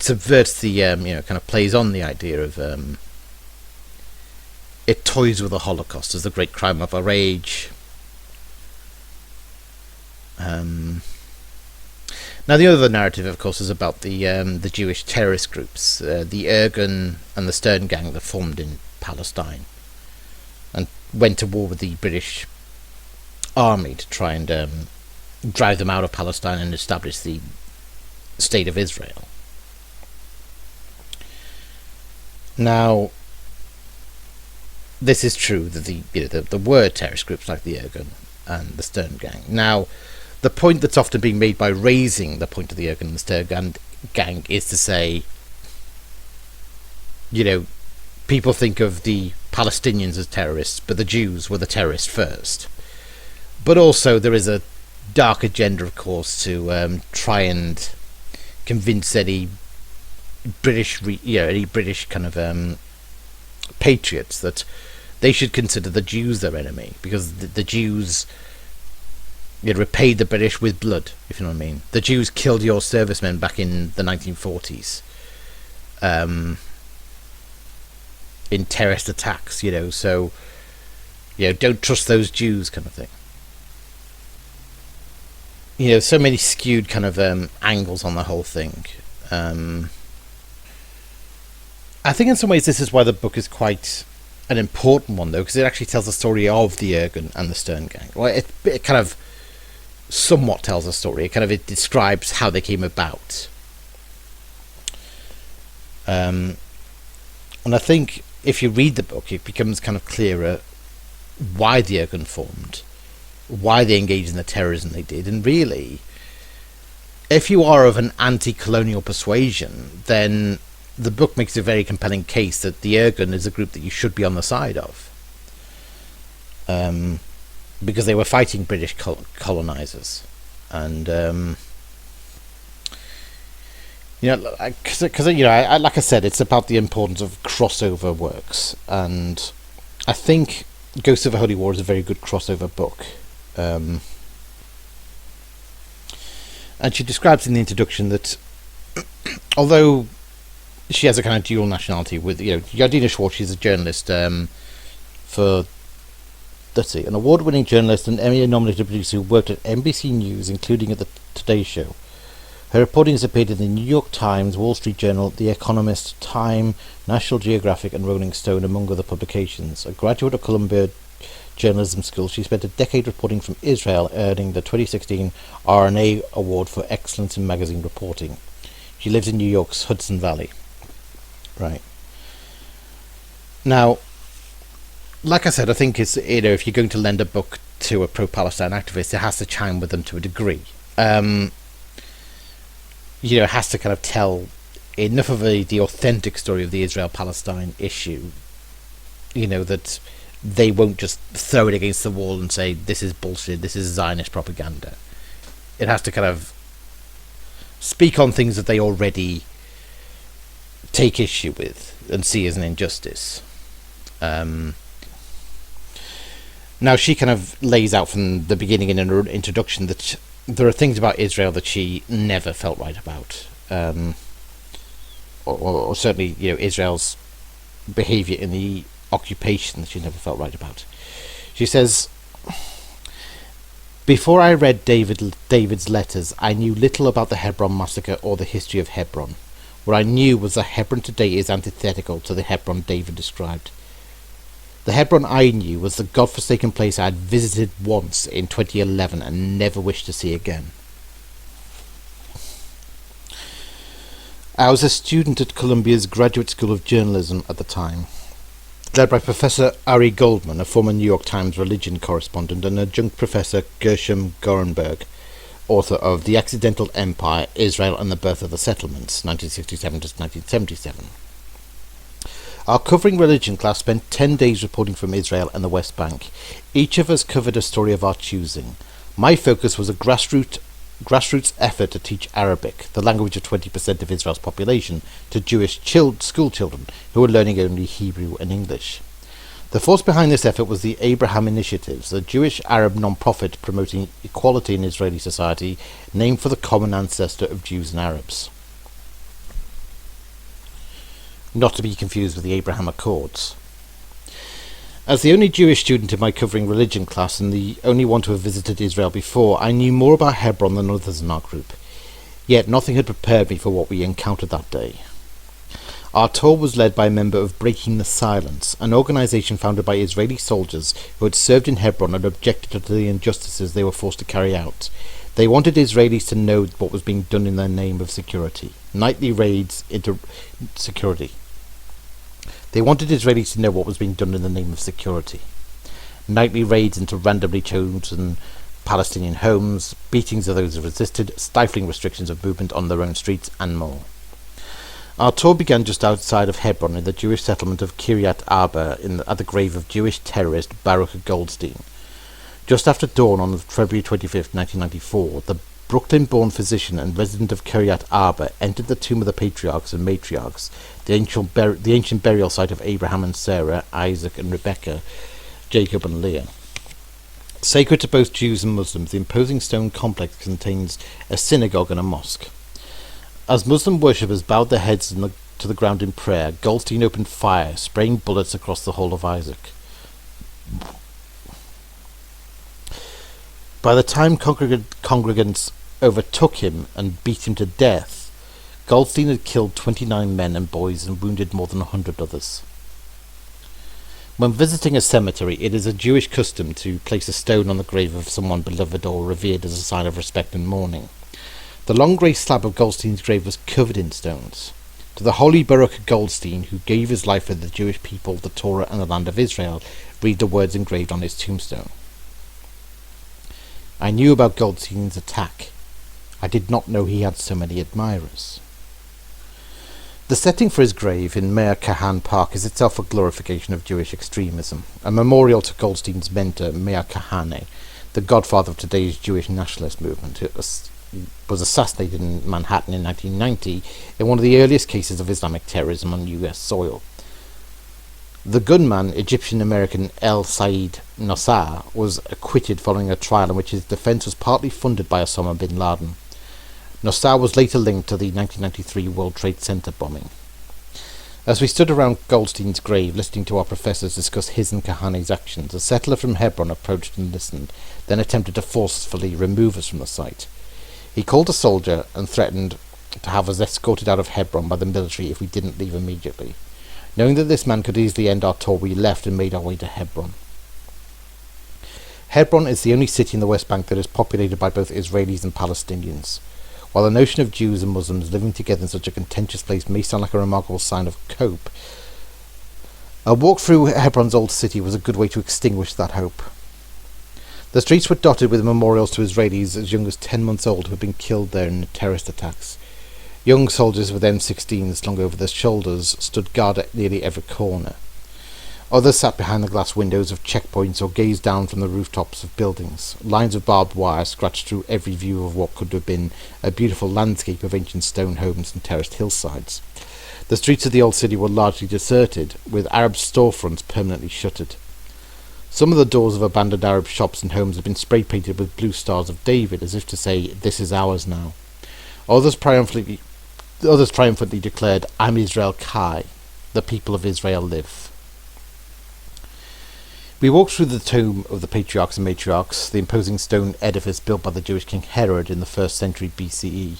subverts the you know, kind of plays on the idea of it toys with the Holocaust as the great crime of our age. Now, the other narrative, of course, is about the Jewish terrorist groups, the Irgun and the Stern Gang that formed in Palestine and went to war with the British army to try and drive them out of Palestine and establish the state of Israel. Now, this is true that there were terrorist groups like the Irgun and the Stern Gang. Now, the point that's often being made by raising the point of the Irgun and the Stern Gang is to say, you know, people think of the Palestinians as terrorists, but the Jews were the terrorists first. But also there is a dark agenda, of course, to try and convince any British kind of patriots that they should consider the Jews their enemy, because the Jews, you know, repaid the British with blood, if you know what I mean. The Jews killed your servicemen back in the 1940s. In terrorist attacks, you know, so, you know, don't trust those Jews, kind of thing. so many skewed kind of angles on the whole thing. I think in some ways this is why the book is quite an important one, though, because it actually tells the story of the Irgun and the Stern Gang. Well, it kind of somewhat tells a story. It describes how they came about. And I think if you read the book, it becomes kind of clearer why the Irgun formed, why they engaged in the terrorism they did, and really, if you are of an anti-colonial persuasion, then the book makes a very compelling case that the Irgun is a group that you should be on the side of, because they were fighting British colonizers, and because like I said, it's about the importance of crossover works, and I think Ghosts of a Holy War is a very good crossover book. And she describes in the introduction that although she has a kind of dual nationality with, Yardina Schwartz, she's a journalist for, an award-winning journalist and Emmy-nominated producer who worked at NBC News, including at the Today Show. Her reporting has appeared in the New York Times, Wall Street Journal, The Economist, Time, National Geographic and Rolling Stone, among other publications. A graduate of Columbia Journalism School, she spent a decade reporting from Israel, earning the 2016 RNA Award for Excellence in Magazine Reporting. She lives in New York's Hudson Valley. Right. Now, like I said, I think it's, if you're going to lend a book to a pro-Palestine activist, it has to chime with them to a degree. It has to kind of tell enough of the authentic story of the Israel-Palestine issue, that they won't just throw it against the wall and say, this is bullshit, this is Zionist propaganda. It has to kind of speak on things that they already take issue with and see as an injustice. Now, she kind of lays out from the beginning in her introduction that there are things about Israel that she never felt right about. Or certainly, Israel's behaviour in the occupation that she never felt right about. She says, "Before I read David's letters, I knew little about the Hebron massacre or the history of Hebron. What I knew was that Hebron today is antithetical to the Hebron David described. The Hebron I knew was the godforsaken place I had visited once in 2011 and never wished to see again. I was a student at Columbia's Graduate School of Journalism at the time, led by Professor Ari Goldman, a former New York Times religion correspondent, and adjunct Professor Gershom Gorenberg, author of The Accidental Empire, Israel and the Birth of the Settlements, 1967 to 1977. Our covering religion class spent 10 days reporting from Israel and the West Bank. Each of us covered a story of our choosing. My focus was a grassroots effort to teach Arabic, the language of 20% of Israel's population, to Jewish school children who were learning only Hebrew and English. The force behind this effort was the Abraham Initiatives, a Jewish-Arab non-profit promoting equality in Israeli society, named for the common ancestor of Jews and Arabs. Not to be confused with the Abraham Accords. As the only Jewish student in my covering religion class and the only one to have visited Israel before, I knew more about Hebron than others in our group. Yet nothing had prepared me for what we encountered that day. Our tour was led by a member of Breaking the Silence, an organisation founded by Israeli soldiers who had served in Hebron and objected to the injustices they were forced to carry out. They wanted Israelis to know what was being done in their name of security. Nightly raids into security. They wanted Israelis to know what was being done in the name of security. Nightly raids into randomly chosen Palestinian homes, beatings of those who resisted, stifling restrictions of movement on their own streets, and more. Our tour began just outside of Hebron in the Jewish settlement of Kiryat Arba at the grave of Jewish terrorist Baruch Goldstein. Just after dawn on February 25, 1994, the Brooklyn-born physician and resident of Kiryat Arba entered the tomb of the patriarchs and matriarchs, the ancient burial site of Abraham and Sarah, Isaac and Rebekah, Jacob and Leah. Sacred to both Jews and Muslims, the imposing stone complex contains a synagogue and a mosque. As Muslim worshippers bowed their heads to the ground in prayer, Goldstein opened fire, spraying bullets across the whole of Isaac. By the time congregants overtook him and beat him to death, Goldstein had killed 29 men and boys and wounded more than 100 others. When visiting a cemetery, it is a Jewish custom to place a stone on the grave of someone beloved or revered as a sign of respect and mourning. The long grey slab of Goldstein's grave was covered in stones. To the holy Baruch Goldstein, who gave his life for the Jewish people, the Torah and the land of Israel, read the words engraved on his tombstone. I knew about Goldstein's attack. I did not know he had so many admirers. The setting for his grave in Meir Kahan Park is itself a glorification of Jewish extremism, a memorial to Goldstein's mentor, Meir Kahane, the godfather of today's Jewish nationalist movement, who was assassinated in Manhattan in 1990 in one of the earliest cases of Islamic terrorism on US soil. The gunman, Egyptian-American El Said Nassar, was acquitted following a trial in which his defense was partly funded by Osama bin Laden. Nassar was later linked to the 1993 World Trade Center bombing. As we stood around Goldstein's grave listening to our professors discuss his and Kahane's actions, a settler from Hebron approached and listened, then attempted to forcefully remove us from the site. He called a soldier and threatened to have us escorted out of Hebron by the military if we didn't leave immediately. Knowing that this man could easily end our tour, we left and made our way to Hebron. Hebron is the only city in the West Bank that is populated by both Israelis and Palestinians. While the notion of Jews and Muslims living together in such a contentious place may sound like a remarkable sign of cope, a walk through Hebron's old city was a good way to extinguish that hope. The streets were dotted with memorials to Israelis as young as 10 months old who had been killed there in terrorist attacks. Young soldiers with M16s slung over their shoulders stood guard at nearly every corner. Others sat behind the glass windows of checkpoints or gazed down from the rooftops of buildings. Lines of barbed wire scratched through every view of what could have been a beautiful landscape of ancient stone homes and terraced hillsides. The streets of the old city were largely deserted, with Arab storefronts permanently shuttered. Some of the doors of abandoned Arab shops and homes had been spray-painted with blue stars of David, as if to say, "This is ours now." Others triumphantly declared, "I'm Israel Kai, the people of Israel live." We walked through the tomb of the patriarchs and matriarchs, the imposing stone edifice built by the Jewish king Herod in the 1st century BCE.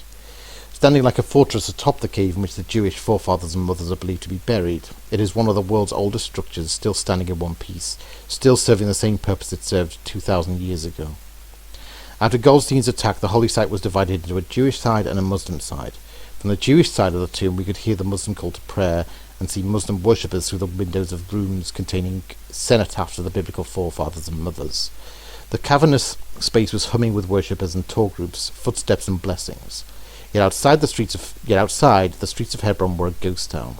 Standing like a fortress atop the cave in which the Jewish forefathers and mothers are believed to be buried, it is one of the world's oldest structures, still standing in one piece, still serving the same purpose it served 2,000 years ago. After Goldstein's attack, the holy site was divided into a Jewish side and a Muslim side. From the Jewish side of the tomb, we could hear the Muslim call to prayer and see Muslim worshippers through the windows of rooms containing cenotaphs of the biblical forefathers and mothers. The cavernous space was humming with worshippers and tour groups, footsteps and blessings. Yet outside, the streets of Hebron were a ghost town.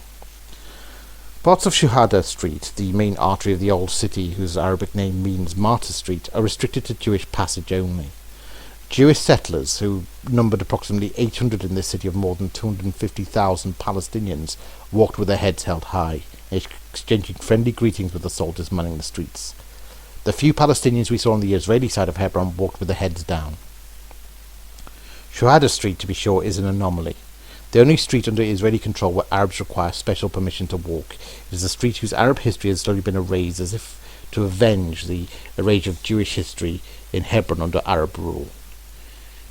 Parts of Shuhada Street, the main artery of the old city, whose Arabic name means Martyr Street, are restricted to Jewish passage only. Jewish settlers, who numbered approximately 800 in this city of more than 250,000 Palestinians, walked with their heads held high, exchanging friendly greetings with the soldiers manning the streets. The few Palestinians we saw on the Israeli side of Hebron walked with their heads down. Shuhada Street, to be sure, is an anomaly. The only street under Israeli control where Arabs require special permission to walk. It is a street whose Arab history has slowly been erased, as if to avenge the erasure of Jewish history in Hebron under Arab rule.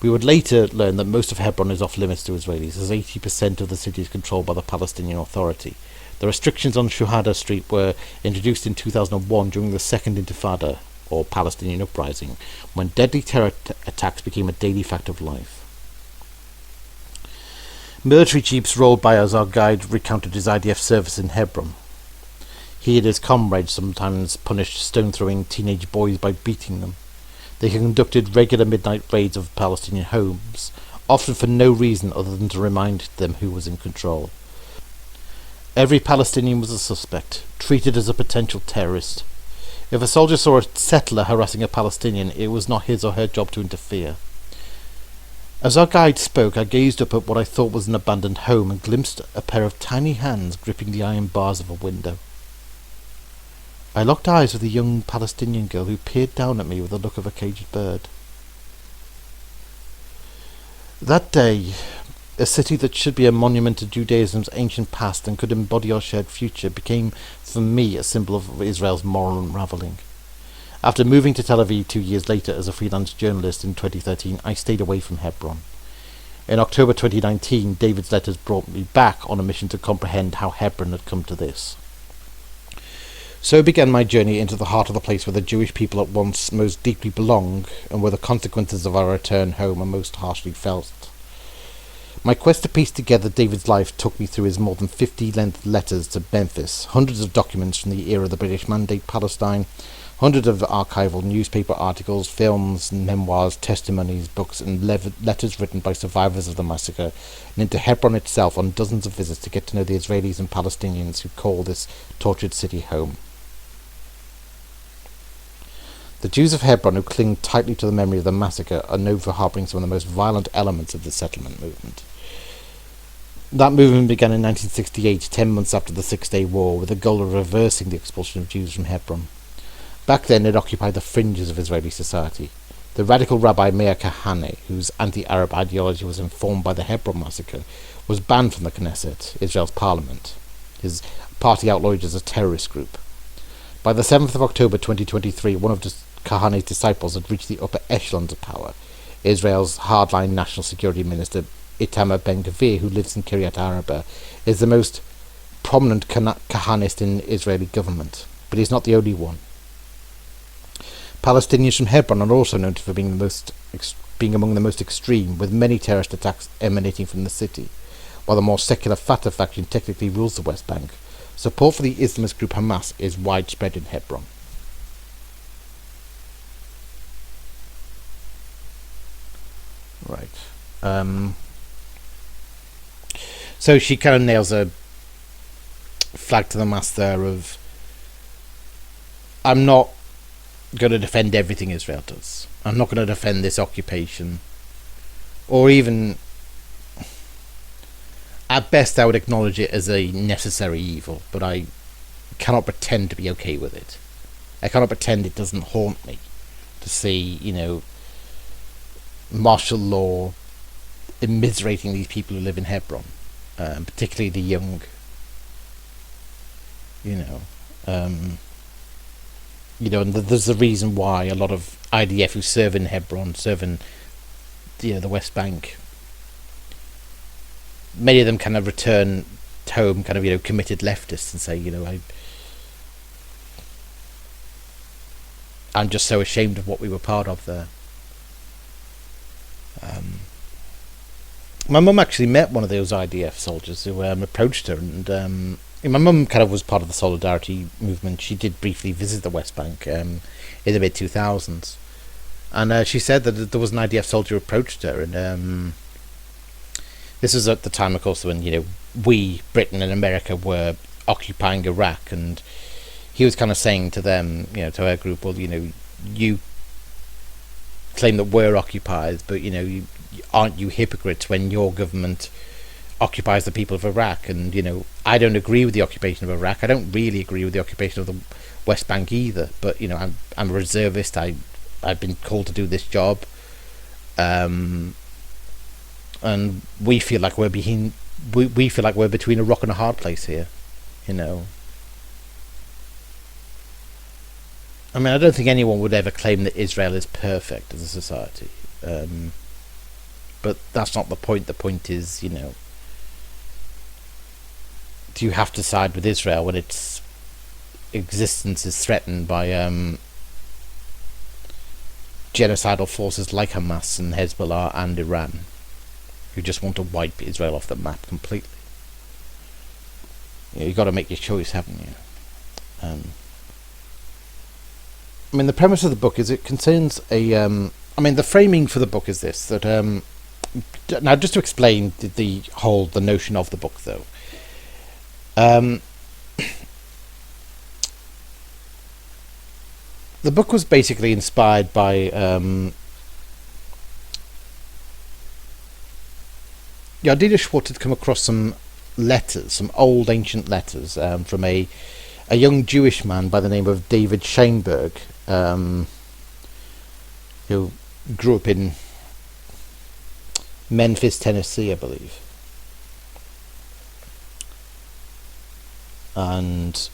We would later learn that most of Hebron is off limits to Israelis, as 80% of the city is controlled by the Palestinian Authority. The restrictions on Shuhada Street were introduced in 2001 during the Second Intifada, or Palestinian Uprising, when deadly terror attacks became a daily fact of life. Military jeeps rolled by as our guide recounted his IDF service in Hebron. He and his comrades sometimes punished stone-throwing teenage boys by beating them. They conducted regular midnight raids of Palestinian homes, often for no reason other than to remind them who was in control. Every Palestinian was a suspect, treated as a potential terrorist. If a soldier saw a settler harassing a Palestinian, it was not his or her job to interfere. As our guide spoke, I gazed up at what I thought was an abandoned home and glimpsed a pair of tiny hands gripping the iron bars of a window. I locked eyes with a young Palestinian girl who peered down at me with the look of a caged bird. That day, a city that should be a monument to Judaism's ancient past and could embody our shared future became, for me, a symbol of Israel's moral unravelling. After moving to Tel Aviv 2 years later as a freelance journalist in 2013, I stayed away from Hebron. In October 2019, David's letters brought me back on a mission to comprehend how Hebron had come to this. So began my journey into the heart of the place where the Jewish people at once most deeply belong, and where the consequences of our return home are most harshly felt. My quest to piece together David's life took me through his more than 50 length letters to Memphis, hundreds of documents from the era of the British Mandate Palestine, hundreds of archival newspaper articles, films, memoirs, testimonies, books, and letters written by survivors of the massacre, and into Hebron itself on dozens of visits to get to know the Israelis and Palestinians who call this tortured city home. The Jews of Hebron who cling tightly to the memory of the massacre are known for harbouring some of the most violent elements of the settlement movement. That movement began in 1968, 10 months after the Six-Day War, with the goal of reversing the expulsion of Jews from Hebron. Back then it occupied the fringes of Israeli society. The radical Rabbi Meir Kahane, whose anti-Arab ideology was informed by the Hebron massacre, was banned from the Knesset, Israel's parliament. His party outlawed it as a terrorist group. By the 7th of October 2023, one of Kahane's disciples had reached the upper echelons of power. Israel's hardline national security minister Itamar Ben-Gvir, who lives in Kiryat Arba, is the most prominent Kahanist in Israeli government, but he's not the only one. Palestinians from Hebron are also known for being among the most extreme, with many terrorist attacks emanating from the city, while the more secular Fatah faction technically rules the West Bank. Support for the Islamist group Hamas is widespread in Hebron. Right. So she kind of nails a flag to the mast there of, I'm not going to defend everything Israel does. I'm not going to defend this occupation. Or even, at best I would acknowledge it as a necessary evil, but I cannot pretend to be okay with it. I cannot pretend it doesn't haunt me to see, martial law immiserating these people who live in Hebron, particularly the young. And there's a reason why a lot of IDF who serve in Hebron, serve in the West Bank, many of them kind of return home kind of committed leftists and say, I'm just so ashamed of what we were part of there. My mum actually met one of those IDF soldiers who approached her, and my mum kind of was part of the Solidarity movement. She did briefly visit the West Bank in the mid-2000s, and she said that there was an IDF soldier who approached her, and this was at the time, of course, when we, Britain and America, were occupying Iraq, and he was kind of saying to them, to our group, well, you claim that we're occupied, but aren't you hypocrites when your government occupies the people of Iraq? And I don't agree with the occupation of Iraq. I don't really agree with the occupation of the West Bank either, but I'm a reservist. I've been called to do this job, and we feel like we're we feel like we're between a rock and a hard place here. I mean, I don't think anyone would ever claim that Israel is perfect as a society. But that's not the point. The point is, do you have to side with Israel when its existence is threatened by genocidal forces like Hamas and Hezbollah and Iran, who just want to wipe Israel off the map completely? You've got to make your choice, haven't you? I mean, the premise of the book is it concerns the framing for the book is this, that now just to explain the notion of the book, though. The book was basically inspired by Ardina Schwartz had come across some letters, some old ancient letters from a young Jewish man by the name of David Sheinberg, who grew up in Memphis, Tennessee, I believe. And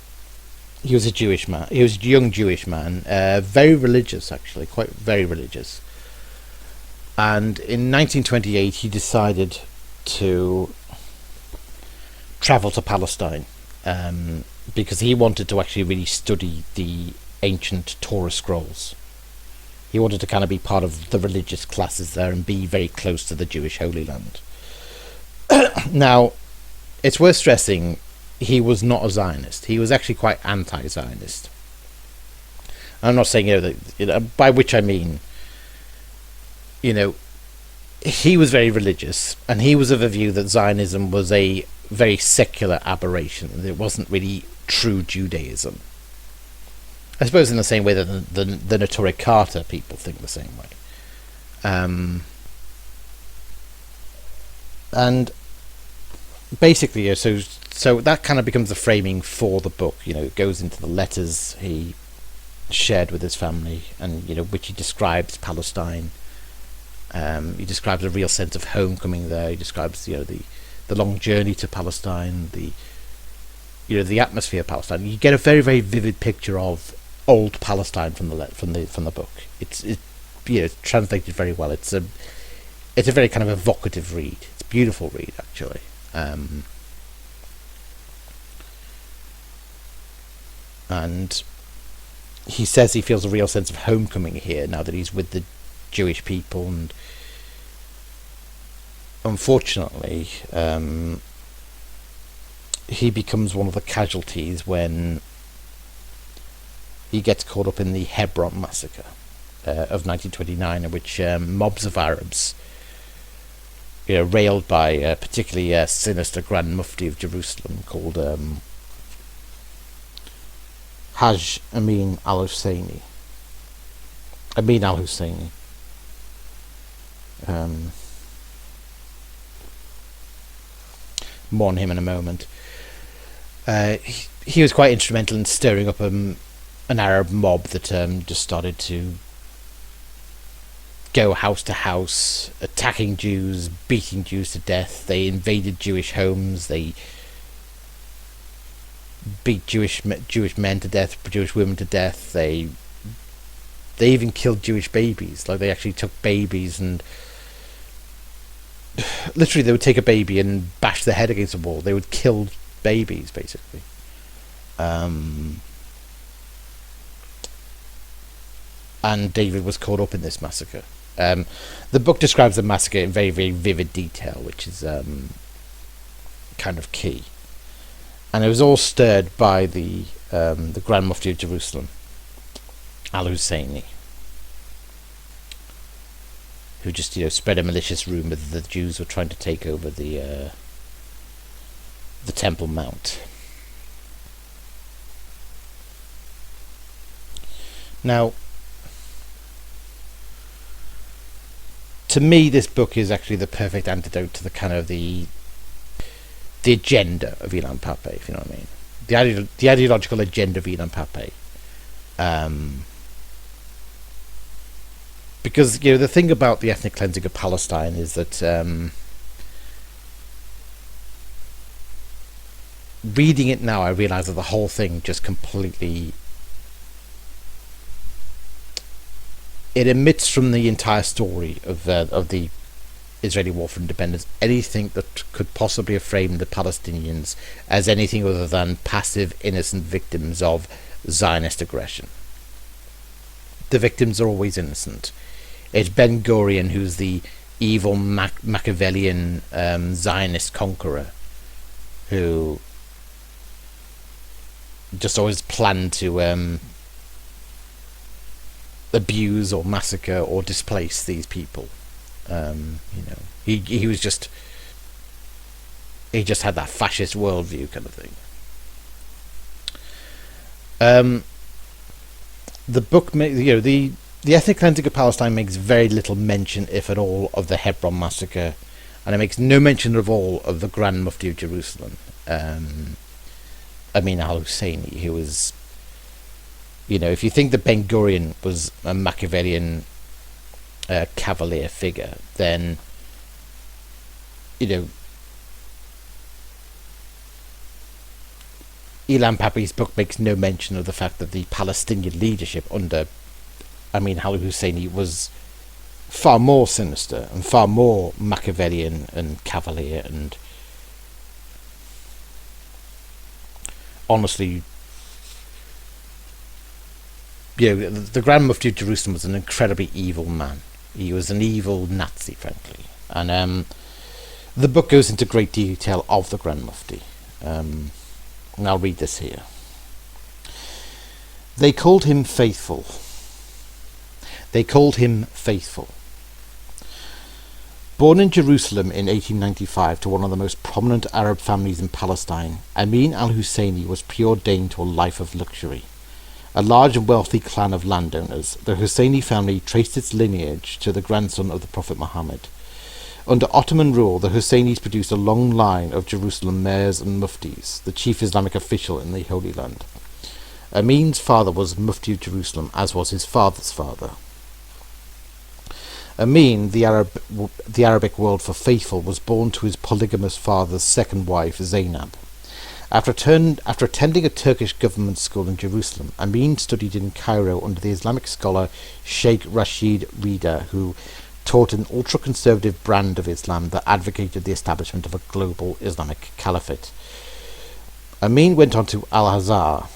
he was a Jewish man. He was a young Jewish man, very religious, actually, quite very religious. And in 1928, he decided to travel to Palestine because he wanted to actually really study the ancient Torah scrolls. He wanted to kind of be part of the religious classes there and be very close to the Jewish Holy Land. Now, it's worth stressing, he was not a Zionist. He was actually quite anti-Zionist. I'm not saying, by which I mean, he was very religious, and he was of a view that Zionism was a very secular aberration. It wasn't really true Judaism. I suppose in the same way that the Neturei Karta people think the same way. And basically, so that kind of becomes the framing for the book. It goes into the letters he shared with his family, and which he describes Palestine. He describes a real sense of homecoming there. He describes the long journey to Palestine, the atmosphere of Palestine. You get a very, very vivid picture of old Palestine from the book. It's translated very well. It's a very kind of evocative read. It's a beautiful read, actually. And he says he feels a real sense of homecoming here now that he's with the Jewish people, and unfortunately he becomes one of the casualties when he gets caught up in the Hebron massacre of 1929, in which mobs of Arabs, railed by a particularly sinister Grand Mufti of Jerusalem called Hajj Amin al-Husseini. More on him in a moment. He was quite instrumental in stirring up an Arab mob that just started to go house to house, attacking Jews, beating Jews to death. They invaded Jewish homes. They beat Jewish men to death, Jewish women to death. They even killed Jewish babies. Like, they actually took babies and literally they would take a baby and bash their head against a wall. They would kill babies, basically. And David was caught up in this massacre. The book describes the massacre in very, very vivid detail, which is kind of key. And it was all stirred by the Grand Mufti of Jerusalem, al-Husseini, who just spread a malicious rumor that the Jews were trying to take over the Temple Mount. Now, to me, this book is actually the perfect antidote to the kind of the agenda of Ilan Pappé, if you know what I mean. The ideological agenda of Ilan Pappé. Because the thing about the ethnic cleansing of Palestine is that reading it now, I realise that the whole thing just completely, it omits from the entire story of the Israeli war for independence anything that could possibly have framed the Palestinians as anything other than passive, innocent victims of Zionist aggression. The victims are always innocent. It's Ben Gurion who's the evil Machiavellian Zionist conqueror who just always planned to abuse or massacre or displace these people. He was just, he just had that fascist worldview kind of thing. The book, the ethnic cleansing of Palestine makes very little mention, if at all, of the Hebron massacre, and it makes no mention at all of the Grand Mufti of Jerusalem, Amin al-Husseini, who was, if you think that Ben Gurion was a Machiavellian cavalier figure, then Ilan Pappy's book makes no mention of the fact that the Palestinian leadership under Amin al-Husseini was far more sinister and far more Machiavellian and cavalier, and honestly, the Grand Mufti of Jerusalem was an incredibly evil man. He was an evil Nazi, frankly. And the book goes into great detail of the Grand Mufti. And I'll read this here. They called him faithful. They called him faithful. Born in Jerusalem in 1895 to one of the most prominent Arab families in Palestine, Amin al-Husseini was preordained to a life of luxury. A large and wealthy clan of landowners, the Husseini family traced its lineage to the grandson of the Prophet Muhammad. Under Ottoman rule, the Husseinis produced a long line of Jerusalem mayors and muftis, the chief Islamic official in the Holy Land. Amin's father was Mufti of Jerusalem, as was his father's father. Amin, the Arabic word for faithful, was born to his polygamous father's second wife, Zainab. After attending a Turkish government school in Jerusalem, Amin studied in Cairo under the Islamic scholar Sheikh Rashid Rida, who taught an ultra-conservative brand of Islam that advocated the establishment of a global Islamic caliphate. Amin went on to Al-Azhar,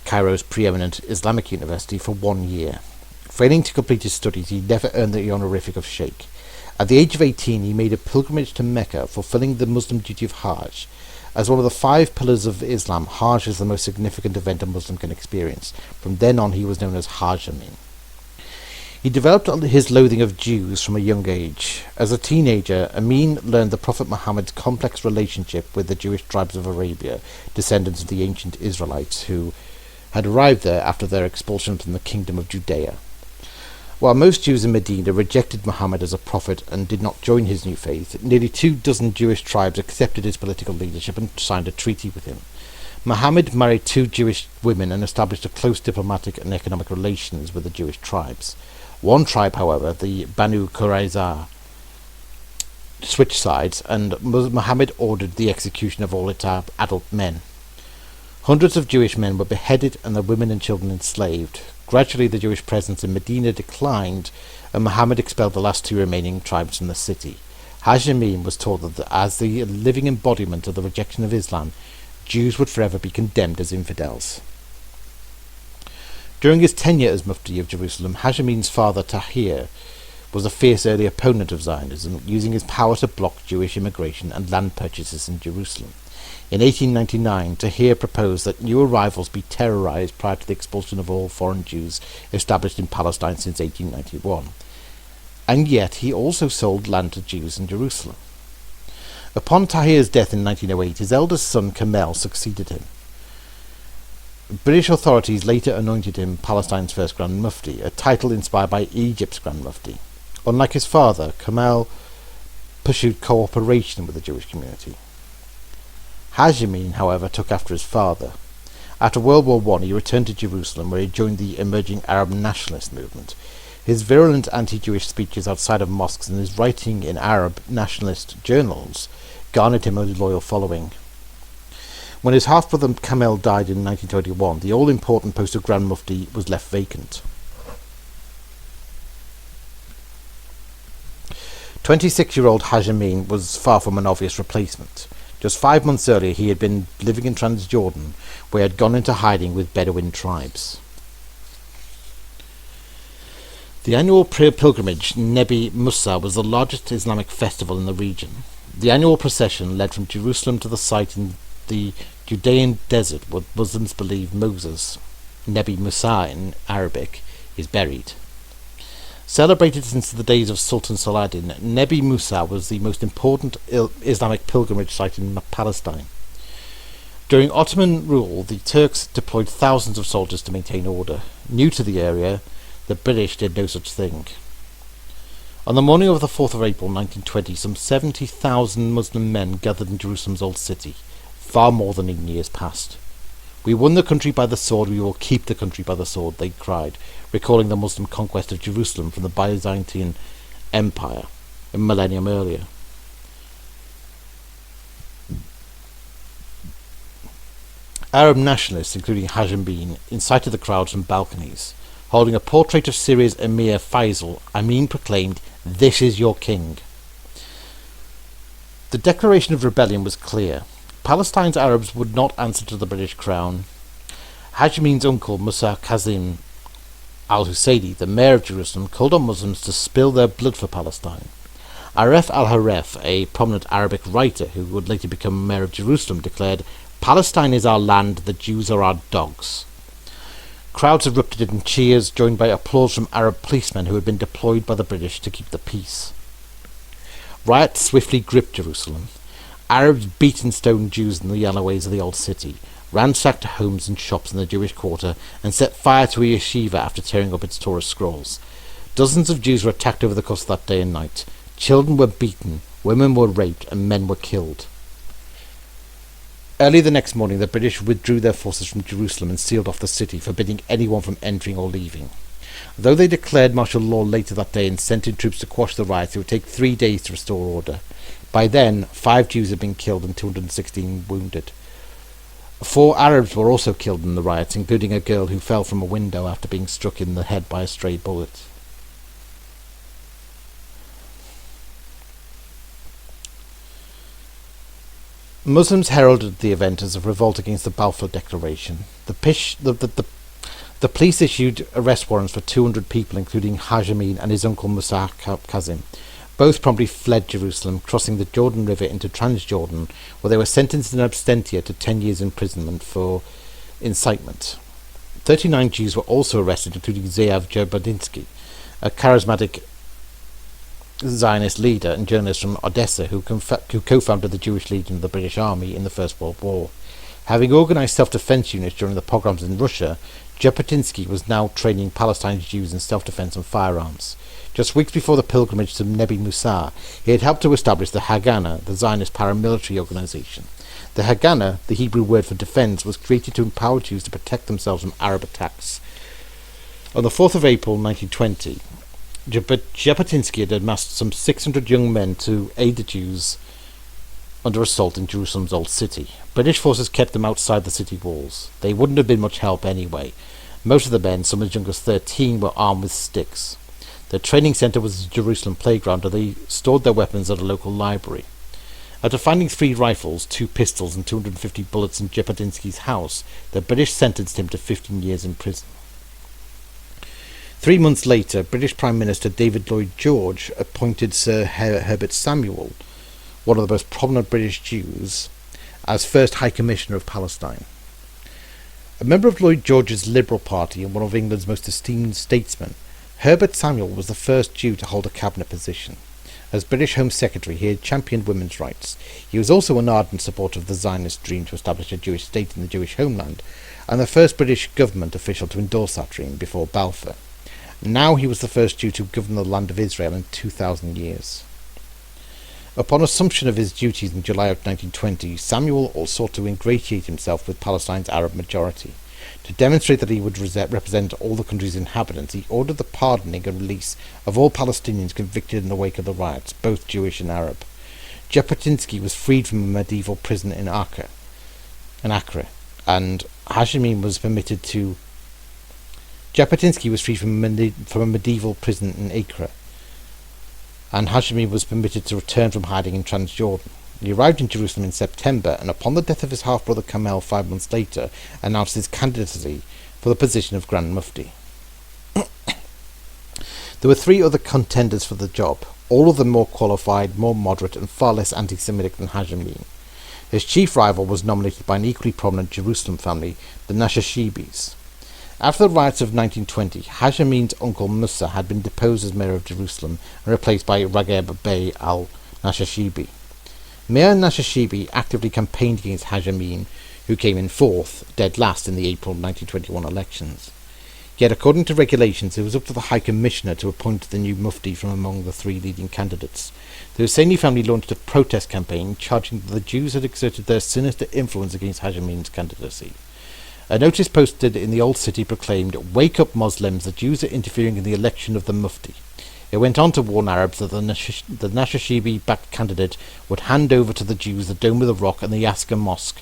Cairo's preeminent Islamic university, for 1 year. Failing to complete his studies, he never earned the honorific of Sheikh. At the age of 18, he made a pilgrimage to Mecca, fulfilling the Muslim duty of Hajj. As one of the 5 pillars of Islam, Hajj is the most significant event a Muslim can experience. From then on, he was known as Hajj Amin. He developed his loathing of Jews from a young age. As a teenager, Amin learned the Prophet Muhammad's complex relationship with the Jewish tribes of Arabia, descendants of the ancient Israelites who had arrived there after their expulsion from the kingdom of Judea. While most Jews in Medina rejected Muhammad as a prophet and did not join his new faith, nearly 24 Jewish tribes accepted his political leadership and signed a treaty with him. Muhammad married 2 Jewish women and established a close diplomatic and economic relations with the Jewish tribes. One tribe, however, the Banu Qurayza, switched sides, and Muhammad ordered the execution of all its adult men. Hundreds of Jewish men were beheaded and their women and children enslaved. Gradually, the Jewish presence in Medina declined, and Muhammad expelled the last 2 remaining tribes from the city. Hajj Amin was taught that as the living embodiment of the rejection of Islam, Jews would forever be condemned as infidels. During his tenure as Mufti of Jerusalem, Hajj Amin's father, Tahir, was a fierce early opponent of Zionism, using his power to block Jewish immigration and land purchases in Jerusalem. In 1899, Tahir proposed that new arrivals be terrorized prior to the expulsion of all foreign Jews established in Palestine since 1891. And yet he also sold land to Jews in Jerusalem. Upon Tahir's death in 1908, his eldest son, Kamel, succeeded him. British authorities later anointed him Palestine's first Grand Mufti, a title inspired by Egypt's Grand Mufti. Unlike his father, Kamel pursued cooperation with the Jewish community. Hajj Amin, however, took after his father. After World War I, he returned to Jerusalem, where he joined the emerging Arab nationalist movement. His virulent anti-Jewish speeches outside of mosques and his writing in Arab nationalist journals garnered him a loyal following. When his half-brother Kamel died in 1921, the all-important post of Grand Mufti was left vacant. 26-year-old Hajj Amin was far from an obvious replacement. Just 5 months earlier, he had been living in Transjordan, where he had gone into hiding with Bedouin tribes. The annual pilgrimage Nebi Musa was the largest Islamic festival in the region. The annual procession led from Jerusalem to the site in the Judean desert where Muslims believe Moses, Nebi Musa in Arabic, is buried. Celebrated since the days of Sultan Saladin, Nebi Musa was the most important Islamic pilgrimage site in Palestine. During Ottoman rule, the Turks deployed thousands of soldiers to maintain order. New to the area, the British did no such thing. On the morning of the 4th of April 1920, some 70,000 Muslim men gathered in Jerusalem's old city, far more than in years past. "We won the country by the sword, we will keep the country by the sword," they cried, recalling the Muslim conquest of Jerusalem from the Byzantine Empire a millennium earlier. Arab nationalists, including Haj Amin, incited the crowds from balconies. Holding a portrait of Syria's Emir Faisal, Amin proclaimed, "This is your king." The declaration of rebellion was clear. Palestine's Arabs would not answer to the British Crown. Haj Amin's uncle, Musa Kazim al-Husseini, the mayor of Jerusalem, called on Muslims to spill their blood for Palestine. Aref al-Haref, a prominent Arabic writer who would later become mayor of Jerusalem, declared, "Palestine is our land, the Jews are our dogs." Crowds erupted in cheers, joined by applause from Arab policemen who had been deployed by the British to keep the peace. Riots swiftly gripped Jerusalem. Arabs beat and stoned Jews in the alleyways of the old city, ransacked homes and shops in the Jewish quarter, and set fire to a yeshiva after tearing up its Torah scrolls. Dozens of Jews were attacked over the course of that day and night. Children were beaten, women were raped, and men were killed. Early the next morning, the British withdrew their forces from Jerusalem and sealed off the city, forbidding anyone from entering or leaving. Though they declared martial law later that day and sent in troops to quash the riots, it would take 3 days to restore order. By then, 5 Jews had been killed and 216 wounded. 4 Arabs were also killed in the riots, including a girl who fell from a window after being struck in the head by a stray bullet. Muslims heralded the event as a revolt against the Balfour Declaration. The police issued arrest warrants for 200 people, including Haj Amin and his uncle Musa Kazim. Both promptly fled Jerusalem, crossing the Jordan River into Transjordan, where they were sentenced in absentia to 10 years imprisonment for incitement. 39 Jews were also arrested, including Ze'ev Jabotinsky, a charismatic Zionist leader and journalist from Odessa who co-founded the Jewish Legion of the British Army in the First World War. Having organised self-defence units during the pogroms in Russia, Jabotinsky was now training Palestine's Jews in self-defence and firearms. Just weeks before the pilgrimage to Nebi Musa, he had helped to establish the Haganah, the Zionist paramilitary organisation. The Haganah, the Hebrew word for defence, was created to empower Jews to protect themselves from Arab attacks. On the 4th of April 1920, Jabotinsky had amassed some 600 young men to aid the Jews under assault in Jerusalem's old city. British forces kept them outside the city walls. They wouldn't have been much help anyway. Most of the men, some as young as 13, were armed with sticks. Their training centre was the Jerusalem playground, and they stored their weapons at a local library. After finding 3 rifles, 2 pistols and 250 bullets in Jabotinsky's house, the British sentenced him to 15 years in prison. 3 months later, British Prime Minister David Lloyd George appointed Sir Herbert Samuel, one of the most prominent British Jews, as first High Commissioner of Palestine. A member of Lloyd George's Liberal Party and one of England's most esteemed statesmen, Herbert Samuel was the first Jew to hold a cabinet position. As British Home Secretary, he had championed women's rights. He was also an ardent supporter of the Zionist dream to establish a Jewish state in the Jewish homeland, and the first British government official to endorse that dream before Balfour. Now he was the first Jew to govern the land of Israel in 2,000 years. Upon assumption of his duties in July of 1920, Samuel sought to ingratiate himself with Palestine's Arab majority. To demonstrate that he would represent all the country's inhabitants, he ordered the pardoning and release of all Palestinians convicted in the wake of the riots, both Jewish and Arab. Jabotinsky was freed from a medieval prison in Acre, and Haj Amin was permitted to... Jabotinsky was freed from a medieval prison in Acre, and Haj Amin was permitted to return from hiding in Transjordan. He arrived in Jerusalem in September, and upon the death of his half-brother Kamel 5 months later, announced his candidacy for the position of Grand Mufti. There were 3 other contenders for the job, all of them more qualified, more moderate, and far less anti-Semitic than Haj Amin. His chief rival was nominated by an equally prominent Jerusalem family, the Nashashibis. After the riots of 1920, Haj Amin's uncle Musa had been deposed as mayor of Jerusalem and replaced by Ragheb Bey al-Nashashibi. Mayor Nashashibi actively campaigned against Haj Amin, who came in 4th, dead last in the April 1921 elections. Yet according to regulations, it was up to the High Commissioner to appoint the new Mufti from among the 3 leading candidates. The Husseini family launched a protest campaign charging that the Jews had exerted their sinister influence against Haj Amin's candidacy. A notice posted in the old city proclaimed, "Wake up Muslims, the Jews are interfering in the election of the Mufti." It went on to warn Arabs that the Nashashibi-backed candidate would hand over to the Jews the Dome of the Rock and the Yaska Mosque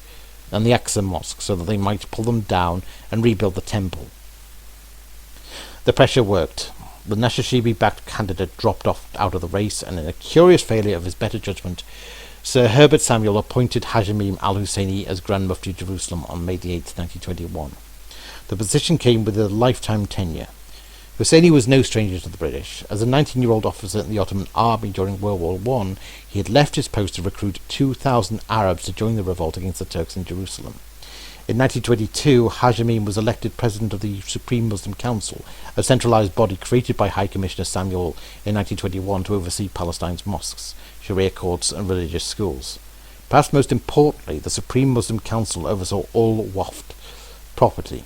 and the Aqsa Mosque so that they might pull them down and rebuild the temple. The pressure worked. The Nashashibi-backed candidate dropped off out of the race, and in a curious failure of his better judgment, Sir Herbert Samuel appointed Hashemim al-Husseini as Grand Mufti of Jerusalem on May 8, 1921. The position came with a lifetime tenure. Husseini was no stranger to the British. As a 19-year-old officer in the Ottoman army during World War I, he had left his post to recruit 2,000 Arabs to join the revolt against the Turks in Jerusalem. In 1922, Hashemim was elected president of the Supreme Muslim Council, a centralized body created by High Commissioner Samuel in 1921 to oversee Palestine's mosques, Sharia courts and religious schools. Perhaps most importantly, the Supreme Muslim Council oversaw all Waqf property,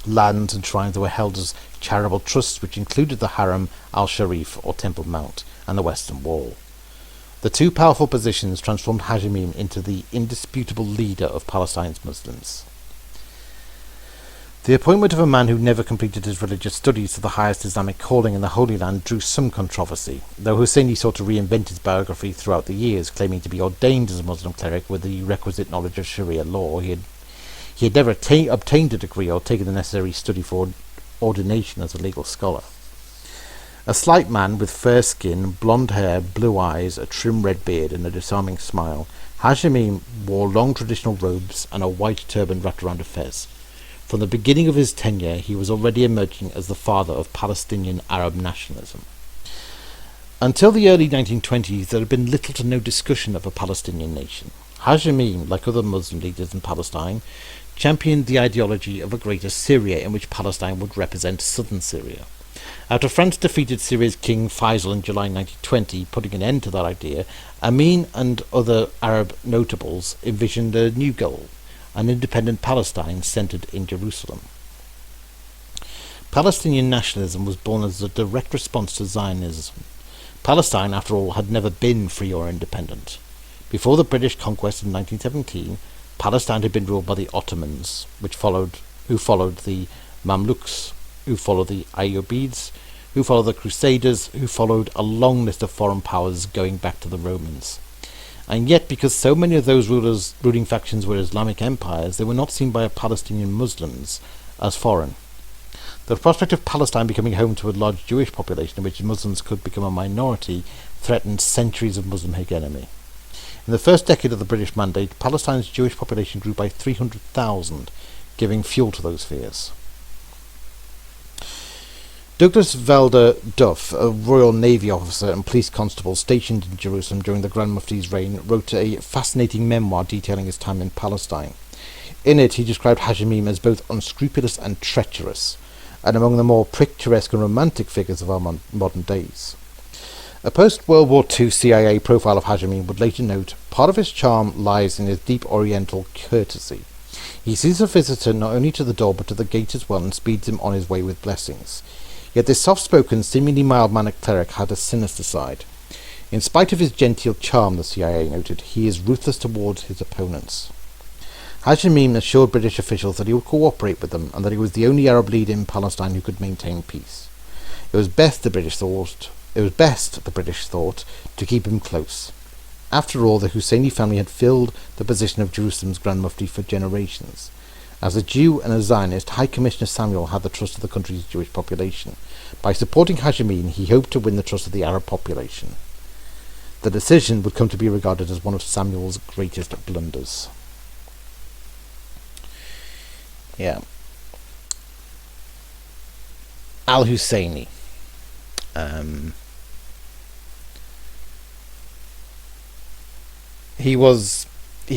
lands and shrines that were held as charitable trusts, which included the Haram al-Sharif, or Temple Mount, and the Western Wall. The two powerful positions transformed Hashemim into the indisputable leader of Palestine's Muslims. The appointment of a man who never completed his religious studies to the highest Islamic calling in the Holy Land drew some controversy, though Husseini sought to reinvent his biography throughout the years, claiming to be ordained as a Muslim cleric with the requisite knowledge of Sharia law. He had never obtained a degree or taken the necessary study for ordination as a legal scholar. A slight man with fair skin, blonde hair, blue eyes, a trim red beard and a disarming smile, Hashemim wore long traditional robes and a white turban wrapped around a fez. From the beginning of his tenure, he was already emerging as the father of Palestinian Arab nationalism. Until the early 1920s, there had been little to no discussion of a Palestinian nation. Hashemim, like other Muslim leaders in Palestine, championed the ideology of a greater Syria in which Palestine would represent southern Syria. After France defeated Syria's King Faisal in July 1920, putting an end to that idea, Amin and other Arab notables envisioned a new goal, an independent Palestine centered in Jerusalem. Palestinian nationalism was born as a direct response to Zionism. Palestine, after all, had never been free or independent. Before the British conquest in 1917, Palestine had been ruled by the Ottomans, who followed the Mamluks, who followed the Ayyubids, who followed the Crusaders, who followed a long list of foreign powers going back to the Romans. And yet, because so many of those ruling factions were Islamic empires, they were not seen by Palestinian Muslims as foreign. The prospect of Palestine becoming home to a large Jewish population in which Muslims could become a minority threatened centuries of Muslim hegemony. In the first decade of the British Mandate, Palestine's Jewish population grew by 300,000, giving fuel to those fears. Douglas Velder Duff, a Royal Navy officer and police constable stationed in Jerusalem during the Grand Mufti's reign, wrote a fascinating memoir detailing his time in Palestine. In it, he described Hashemim as both unscrupulous and treacherous, and among the more picturesque and romantic figures of our modern days. A post-World War II CIA profile of Hashemim would later note, part of his charm lies in his deep oriental courtesy. He sees a visitor not only to the door but to the gate as well and speeds him on his way with blessings. Yet this soft-spoken, seemingly mild-mannered cleric had a sinister side. In spite of his genteel charm, the CIA noted, he is ruthless towards his opponents. Hashemim assured British officials that he would cooperate with them and that he was the only Arab leader in Palestine who could maintain peace. It was best, the British thought, to keep him close. After all, the Husseini family had filled the position of Jerusalem's Grand Mufti for generations. As a Jew and a Zionist, High Commissioner Samuel had the trust of the country's Jewish population. By supporting Hashemim, he hoped to win the trust of the Arab population. The decision would come to be regarded as one of Samuel's greatest blunders. Yeah. Al-Husseini. He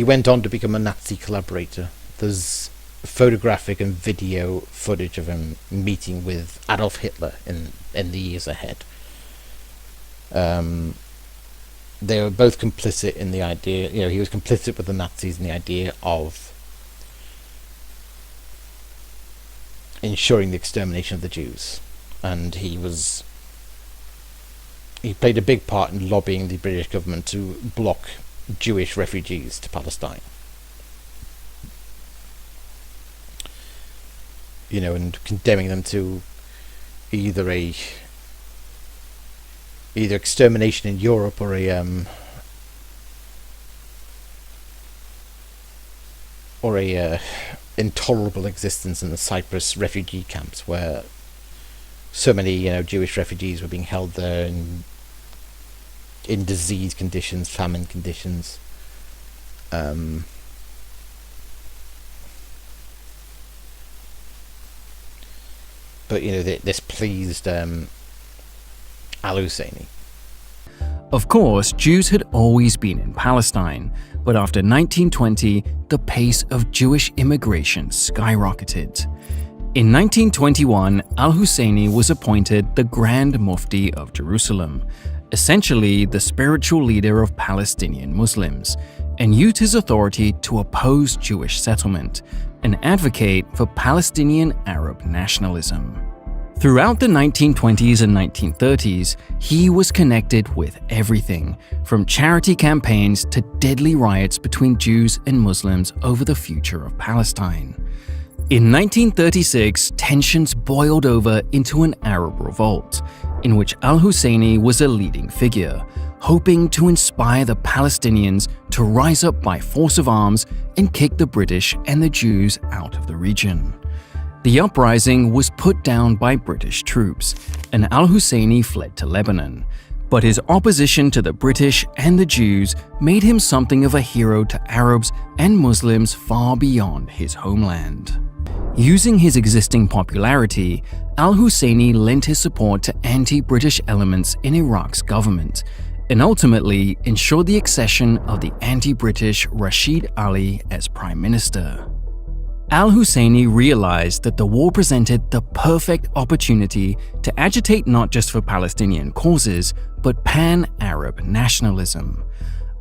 went on to become a Nazi collaborator. There's photographic and video footage of him meeting with Adolf Hitler in the years ahead. They were both complicit in the idea, he was complicit with the Nazis in the idea of ensuring the extermination of the Jews. And he played a big part in lobbying the British government to block Jewish refugees to Palestine. And condemning them to either extermination in Europe or or a intolerable existence in the Cyprus refugee camps, where so many Jewish refugees were being held there in disease conditions, famine conditions. But this pleased Al-Husseini. Of course, Jews had always been in Palestine, but after 1920, the pace of Jewish immigration skyrocketed. In 1921, Al-Husseini was appointed the Grand Mufti of Jerusalem, essentially the spiritual leader of Palestinian Muslims, and used his authority to oppose Jewish settlement and advocate for Palestinian Arab nationalism. Throughout the 1920s and 1930s, he was connected with everything, from charity campaigns to deadly riots between Jews and Muslims over the future of Palestine. In 1936, tensions boiled over into an Arab revolt, in which Al-Husseini was a leading figure, hoping to inspire the Palestinians to rise up by force of arms and kick the British and the Jews out of the region. The uprising was put down by British troops, and Al-Husseini fled to Lebanon. But his opposition to the British and the Jews made him something of a hero to Arabs and Muslims far beyond his homeland. Using his existing popularity, Al-Husseini lent his support to anti-British elements in Iraq's government, and ultimately ensured the accession of the anti-British Rashid Ali as Prime Minister. Al-Husseini realized that the war presented the perfect opportunity to agitate not just for Palestinian causes, but pan-Arab nationalism.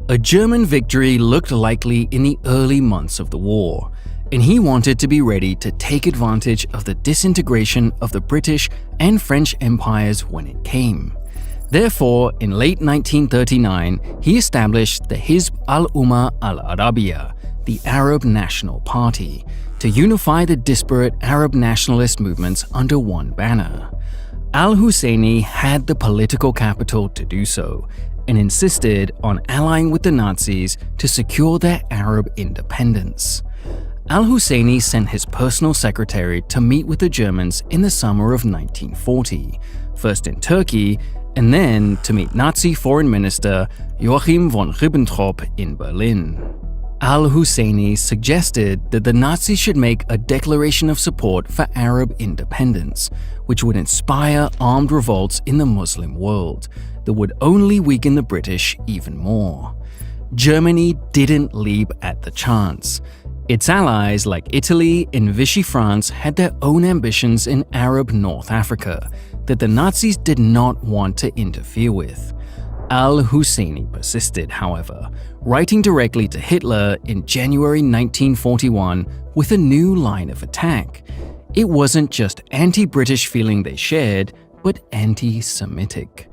A German victory looked likely in the early months of the war, and he wanted to be ready to take advantage of the disintegration of the British and French empires when it came. Therefore, in late 1939, he established the Hizb al-Umma al-Arabiya, the Arab National Party, to unify the disparate Arab nationalist movements under one banner. Al-Husseini had the political capital to do so, and insisted on allying with the Nazis to secure their Arab independence. Al-Husseini sent his personal secretary to meet with the Germans in the summer of 1940, first in Turkey, and then to meet Nazi Foreign Minister Joachim von Ribbentrop in Berlin. Al-Husseini suggested that the Nazis should make a declaration of support for Arab independence, which would inspire armed revolts in the Muslim world that would only weaken the British even more. Germany didn't leap at the chance. Its allies like Italy and Vichy France had their own ambitions in Arab North Africa that the Nazis did not want to interfere with. Al-Husseini persisted, however, writing directly to Hitler in January 1941 with a new line of attack. It wasn't just anti-British feeling they shared, but anti-Semitic.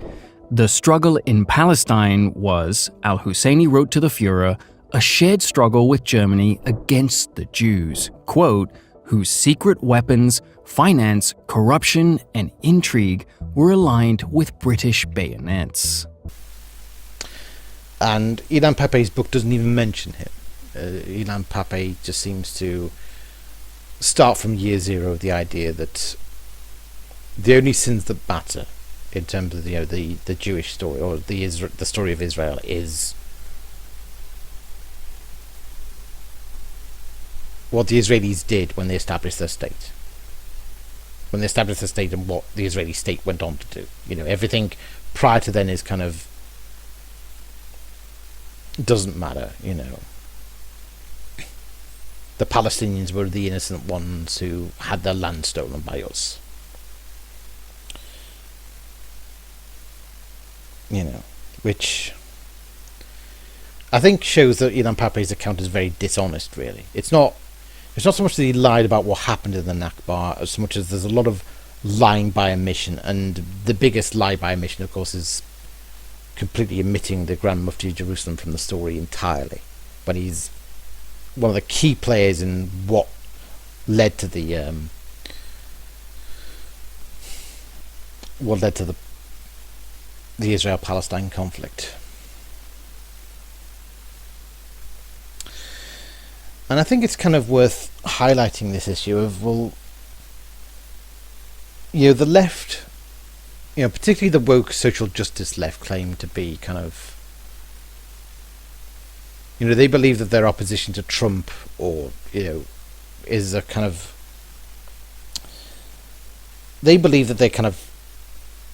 The struggle in Palestine was, Al-Husseini wrote to the Führer, a shared struggle with Germany against the Jews, quote, whose secret weapons, finance, corruption, and intrigue were aligned with British bayonets. And Ilan Pappé's book doesn't even mention him. Ilan Pappé just seems to start from year zero with the idea that the only sins that matter in terms of the Jewish story or the story of Israel is what the Israelis did when they established their state. When they established their state and what the Israeli state went on to do. Everything prior to then is kind of doesn't matter, The Palestinians were the innocent ones who had their land stolen by us. Which I think shows that Ilan Pappé's account is very dishonest, really. It's not so much that he lied about what happened in the Nakba, as much as there's a lot of lying by omission, and the biggest lie by omission, of course, is completely omitting the Grand Mufti of Jerusalem from the story entirely. But he's one of the key players in what led to the And I think it's kind of worth highlighting this issue of, well, the left, particularly the woke social justice left, claim to be kind of, they believe that their opposition to Trump, or, is a kind of, they believe that they're kind of,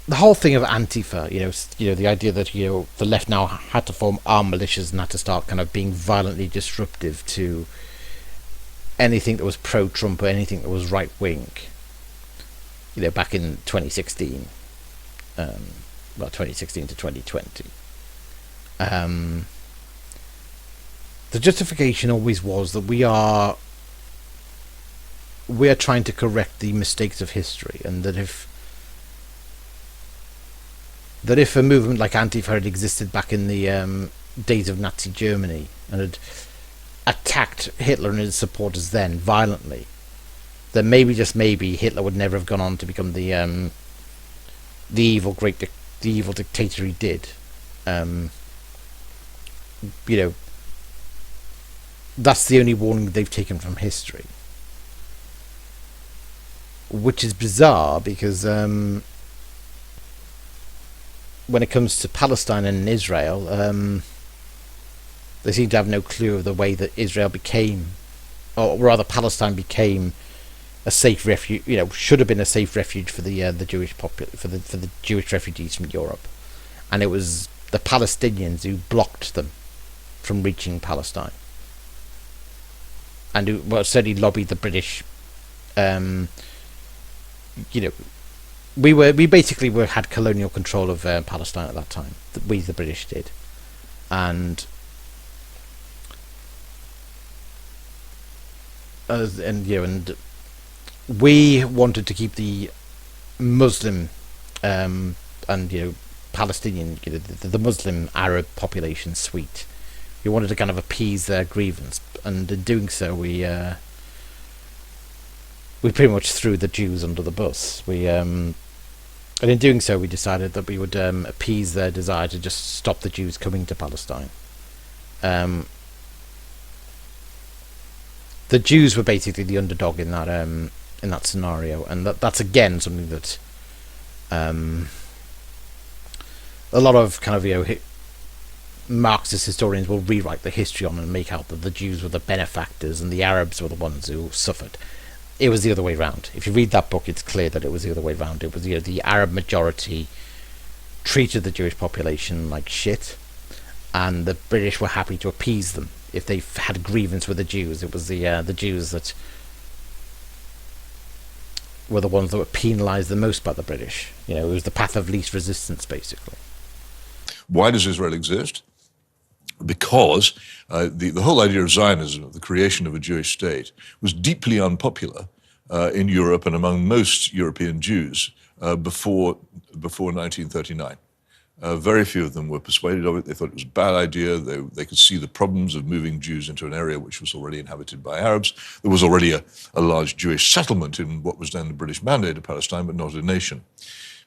the whole thing of Antifa, the idea that, the left now had to form armed militias and had to start kind of being violently disruptive to anything that was pro-Trump or anything that was right-wing, back in 2016, 2016 to 2020. The justification always was that we are trying to correct the mistakes of history, and that if a movement like Antifa had existed back in the days of Nazi Germany and had attacked Hitler and his supporters then violently, then maybe, just maybe, Hitler would never have gone on to become the evil dictator he did. That's the only warning they've taken from history, which is bizarre because when it comes to Palestine and Israel, they seem to have no clue of the way that Israel became, or rather Palestine became, a safe refuge. Should have been a safe refuge for the Jewish for the Jewish refugees from Europe, and it was the Palestinians who blocked them from reaching Palestine, and who certainly lobbied the British. We basically had colonial control of Palestine at that time. We, the British, did, and we wanted to keep the Muslim and Palestinian, the Muslim Arab population sweet. We wanted to kind of appease their grievance, and in doing so, we pretty much threw the Jews under the bus. And in doing so, we decided that we would appease their desire to just stop the Jews coming to Palestine. The Jews were basically the underdog in that scenario, and that's again something that a lot of kind of Marxist historians will rewrite the history on and make out that the Jews were the benefactors and the Arabs were the ones who suffered. It was the other way around. If you read that book, it's clear that it was the other way around. It was the Arab majority treated the Jewish population like shit, and the British were happy to appease them if they had a grievance with the Jews. It was the Jews that were the ones that were penalised the most by the British. It was the path of least resistance, basically. Why does Israel exist? Because the whole idea of Zionism, the creation of a Jewish state, was deeply unpopular in Europe and among most European Jews before 1939. Very few of them were persuaded of it. They thought it was a bad idea. They could see the problems of moving Jews into an area which was already inhabited by Arabs. There was already a large Jewish settlement in what was then the British Mandate of Palestine, but not a nation.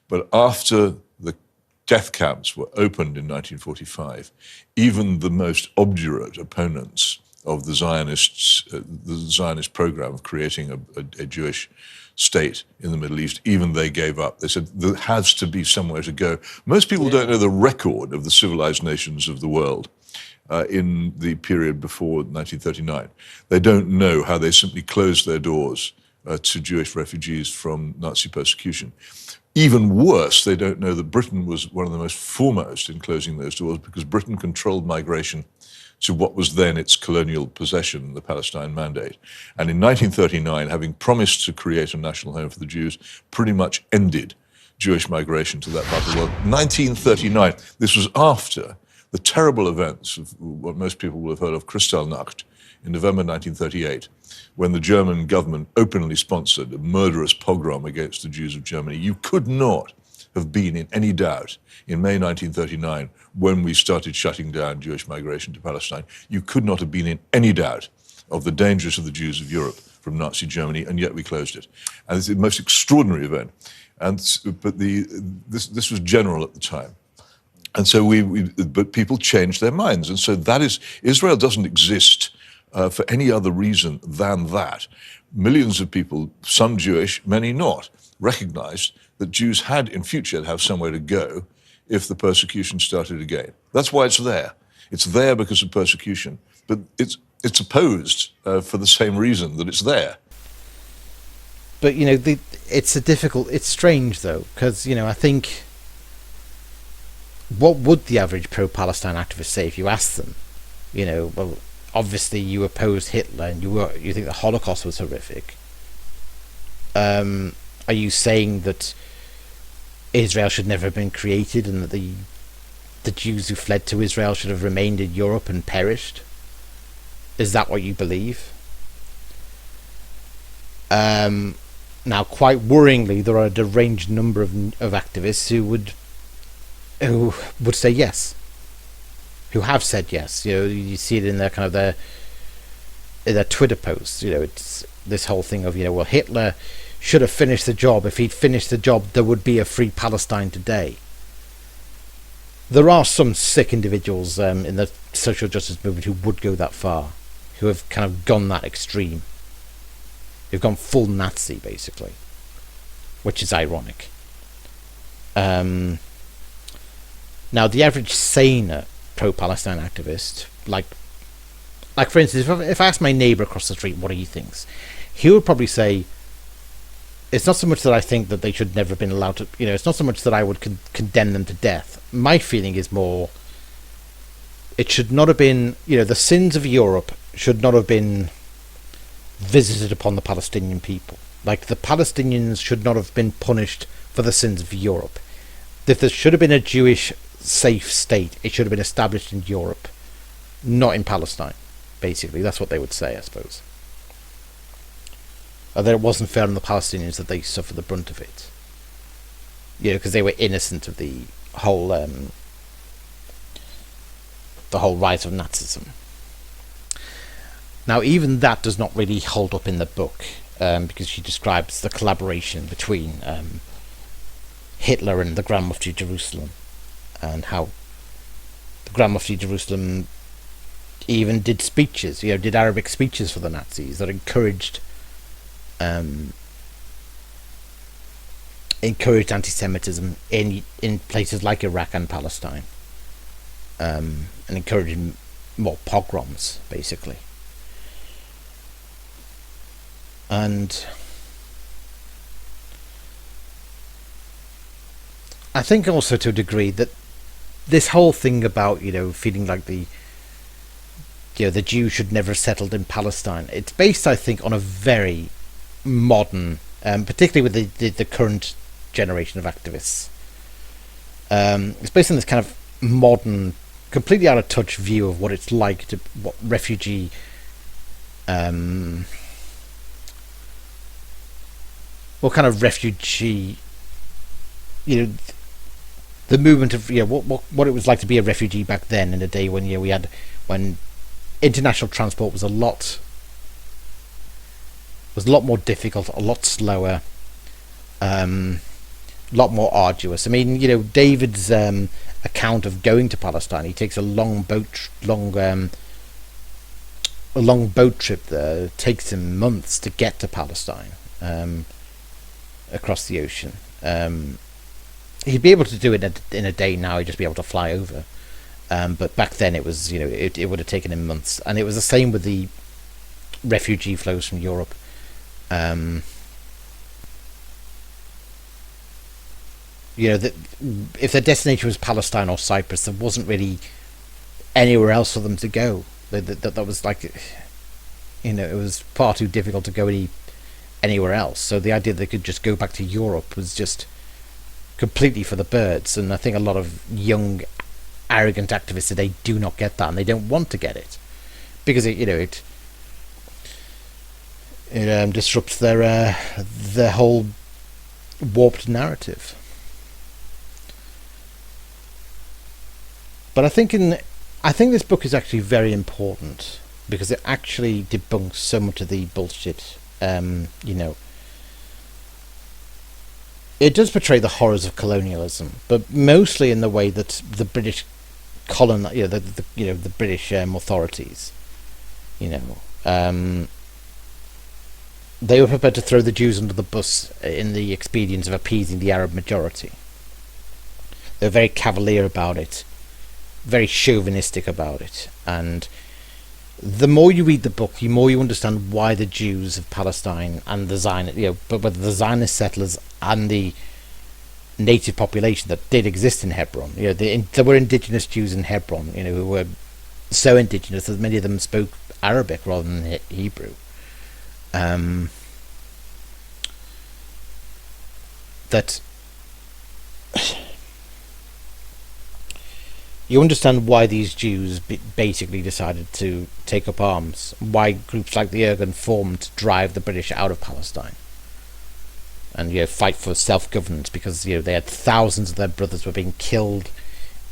But after the death camps were opened in 1945, even the most obdurate opponents of the Zionist program of creating a Jewish state in the Middle East, even they gave up. They said there has to be somewhere to go. Most people don't know the record of the civilized nations of the world in the period before 1939. They don't know how they simply closed their doors to Jewish refugees from Nazi persecution. Even worse, they don't know that Britain was one of the most foremost in closing those doors, because Britain controlled migration to what was then its colonial possession, the Palestine Mandate. And in 1939, having promised to create a national home for the Jews, pretty much ended Jewish migration to that part of the world. 1939, this was after the terrible events of what most people will have heard of, Kristallnacht, in November 1938, when the German government openly sponsored a murderous pogrom against the Jews of Germany. You could not have been in any doubt in May 1939, when we started shutting down Jewish migration to Palestine, you could not have been in any doubt of the dangers of the Jews of Europe from Nazi Germany, and yet we closed it. And it's the most extraordinary event. But this was general at the time. And so but people changed their minds. And so that is, Israel doesn't exist for any other reason than that. Millions of people, some Jewish, many not, recognized that Jews had in future to have somewhere to go if the persecution started again. That's why it's there. It's there because of persecution, but it's opposed for the same reason that it's there. But, you know, it's strange, though, because, you know, I think, what would the average pro-Palestine activist say if you asked them? You know, well, obviously you opposed Hitler and you think the Holocaust was horrific. Are you saying that Israel should never have been created and that the Jews who fled to Israel should have remained in Europe and perished? Is that what you believe? Now, quite worryingly, there are a deranged number of activists who would say yes, who have said yes. You know, you see it in their kind of their Twitter posts. You know, it's this whole thing of, you know, well, Hitler should have finished the job. If he'd finished the job, there would be a free Palestine today. There are some sick individuals in the social justice movement who would go that far, who have kind of gone that extreme. Who've gone full Nazi, basically, which is ironic. Now, the average sane pro-Palestine activist, like for instance, if I ask my neighbour across the street what he thinks, he would probably say, it's not so much that I think that they should never have been allowed to, you know, it's not so much that I would condemn them to death. My feeling is more, it should not have been, you know, the sins of Europe should not have been visited upon the Palestinian people. Like, the Palestinians should not have been punished for the sins of Europe. If there should have been a Jewish safe state, it should have been established in Europe, not in Palestine. Basically, that's what they would say, I suppose. Or that it wasn't fair on the Palestinians that they suffered the brunt of it. You know, because they were innocent of the whole rise of Nazism. Now, even that does not really hold up in the book, because she describes the collaboration between Hitler and the Grand Mufti of Jerusalem, and how the Grand Mufti of Jerusalem even did speeches, you know, did Arabic speeches for the Nazis that encouraged anti-Semitism in places like Iraq and Palestine, and encouraging more pogroms, basically. And I think also, to a degree, that this whole thing about, you know, feeling like the Jews should never have settled in Palestine, it's based, I think, on a very modern, particularly with the current generation of activists. It's based on this kind of modern, completely out of touch view of what it's like to what refugee what kind of refugee, you know, the movement of, you know, what it was like to be a refugee back then, in a day when, you know, when international transport was a lot more difficult, a lot slower, a lot more arduous. I mean, you know, David's account of going to Palestine, he takes a long boat trip there. It takes him months to get to Palestine, across the ocean. He'd be able to do it in a day now. He'd just be able to fly over. But back then it was, you know, it would have taken him months. And it was the same with the refugee flows from Europe. You know, if their destination was Palestine or Cyprus, there wasn't really anywhere else for them to go. That was like, you know, it was far too difficult to go anywhere else. So the idea that they could just go back to Europe was just completely for the birds. And I think a lot of young, arrogant activists today do not get that, and they don't want to get it, because it disrupts their whole warped narrative. But I think this book is actually very important, because it actually debunks so much of the bullshit. You know, it does portray the horrors of colonialism, but mostly in the way that the British the British authorities You know, they were prepared to throw the Jews under the bus in the expedience of appeasing the Arab majority. They were very cavalier about it, very chauvinistic about it, and the more you read the book, the more you understand why the Jews of Palestine and the Zionist, but whether the Zionist settlers and the native population that did exist in Hebron, there were indigenous Jews in Hebron, who were so indigenous that many of them spoke Arabic rather than Hebrew. That you understand why these Jews basically decided to take up arms, why groups like the Irgun formed to drive the British out of Palestine and fight for self-governance, because they had thousands of their brothers were being killed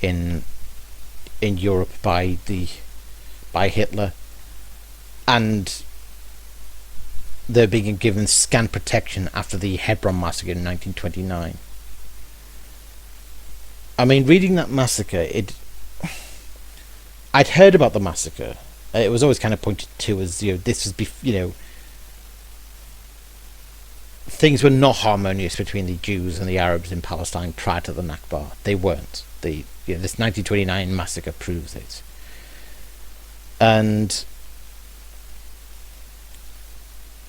in Europe by Hitler, and they're being given scant protection after the Hebron massacre in 1929. I mean, reading that massacre, I'd heard about the massacre. It was always kind of pointed to as this was things were not harmonious between the Jews and the Arabs in Palestine prior to the Nakba. They weren't. This 1929 massacre proves it. And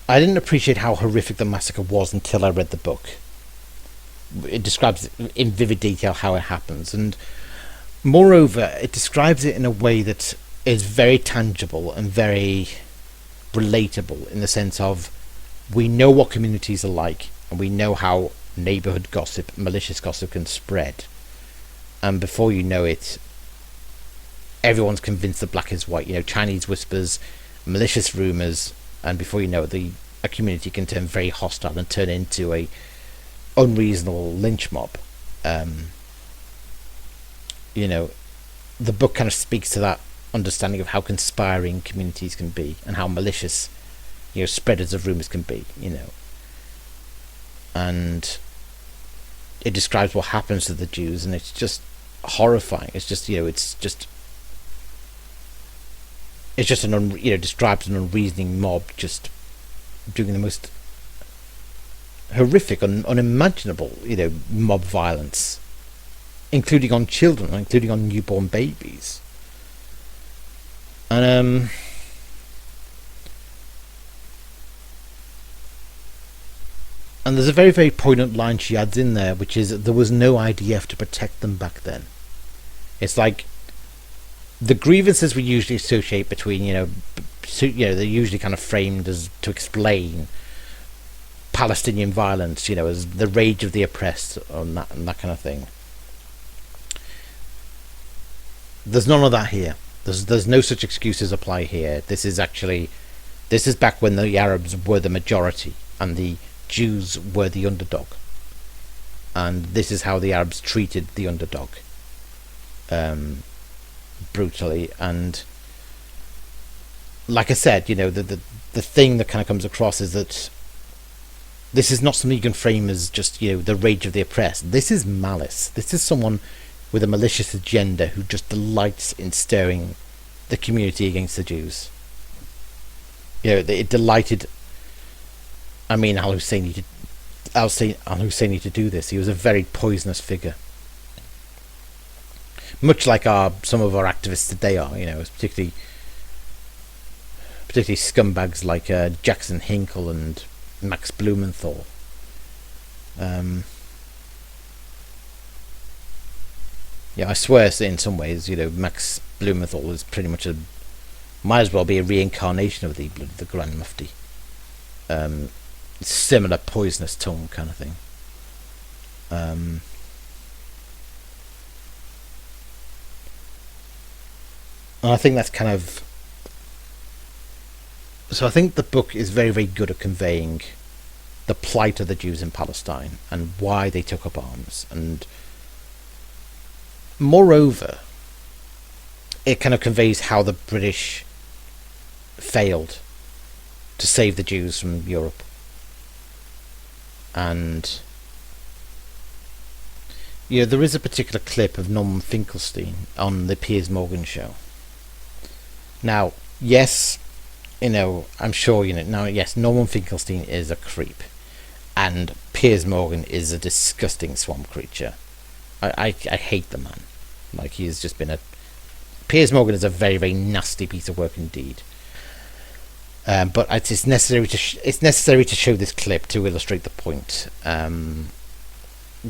I didn't appreciate how horrific the massacre was until I read the book. It describes in vivid detail how it happens, and moreover, it describes it in a way that is very tangible and very relatable, in the sense of, we know what communities are like, and we know how neighbourhood gossip, malicious gossip can spread. And before you know it, everyone's convinced that black is white. Chinese whispers, malicious rumours, and before you know it, a community can turn very hostile and turn into a unreasonable lynch mob. The book kind of speaks to that understanding of how conspiring communities can be and how malicious spreaders of rumors can be, and it describes what happens to the Jews, and it's just horrifying. It's just describes an unreasoning mob just doing the most horrific and unimaginable mob violence, including on children, including on newborn babies. And there's a very, very poignant line she adds in there, which is that there was no IDF to protect them back then. It's like the grievances we usually associate between, they're usually kind of framed as to explain Palestinian violence, as the rage of the oppressed and that kind of thing. There's none of that here. There's no such excuses apply here. This is back when the Arabs were the majority and the Jews were the underdog, and this is how the Arabs treated the underdog, brutally. And like I said, the thing that kind of comes across is that this is not something you can frame as just the rage of the oppressed. This is malice. This is someone with a malicious agenda who just delights in stirring the community against the Jews. It delighted Amin al-Husseini to do this. He was a very poisonous figure, much like some of our activists today are. Particularly scumbags like Jackson Hinkle and Max Blumenthal. I swear in some ways, Max Blumenthal is pretty much might as well be a reincarnation of the Grand Mufti. Similar poisonous tongue kind of thing. And I think that's kind of... So I think the book is very, very good at conveying the plight of the Jews in Palestine and why they took up arms. And moreover, it kind of conveys how the British failed to save the Jews from Europe. And there is a particular clip of Norman Finkelstein on the Piers Morgan show. Now, yes, I'm sure, now, yes, Norman Finkelstein is a creep, and Piers Morgan is a disgusting swamp creature. I hate the man. Like, he has just been Piers Morgan is a very, very nasty piece of work indeed. But it's necessary to show this clip to illustrate the point.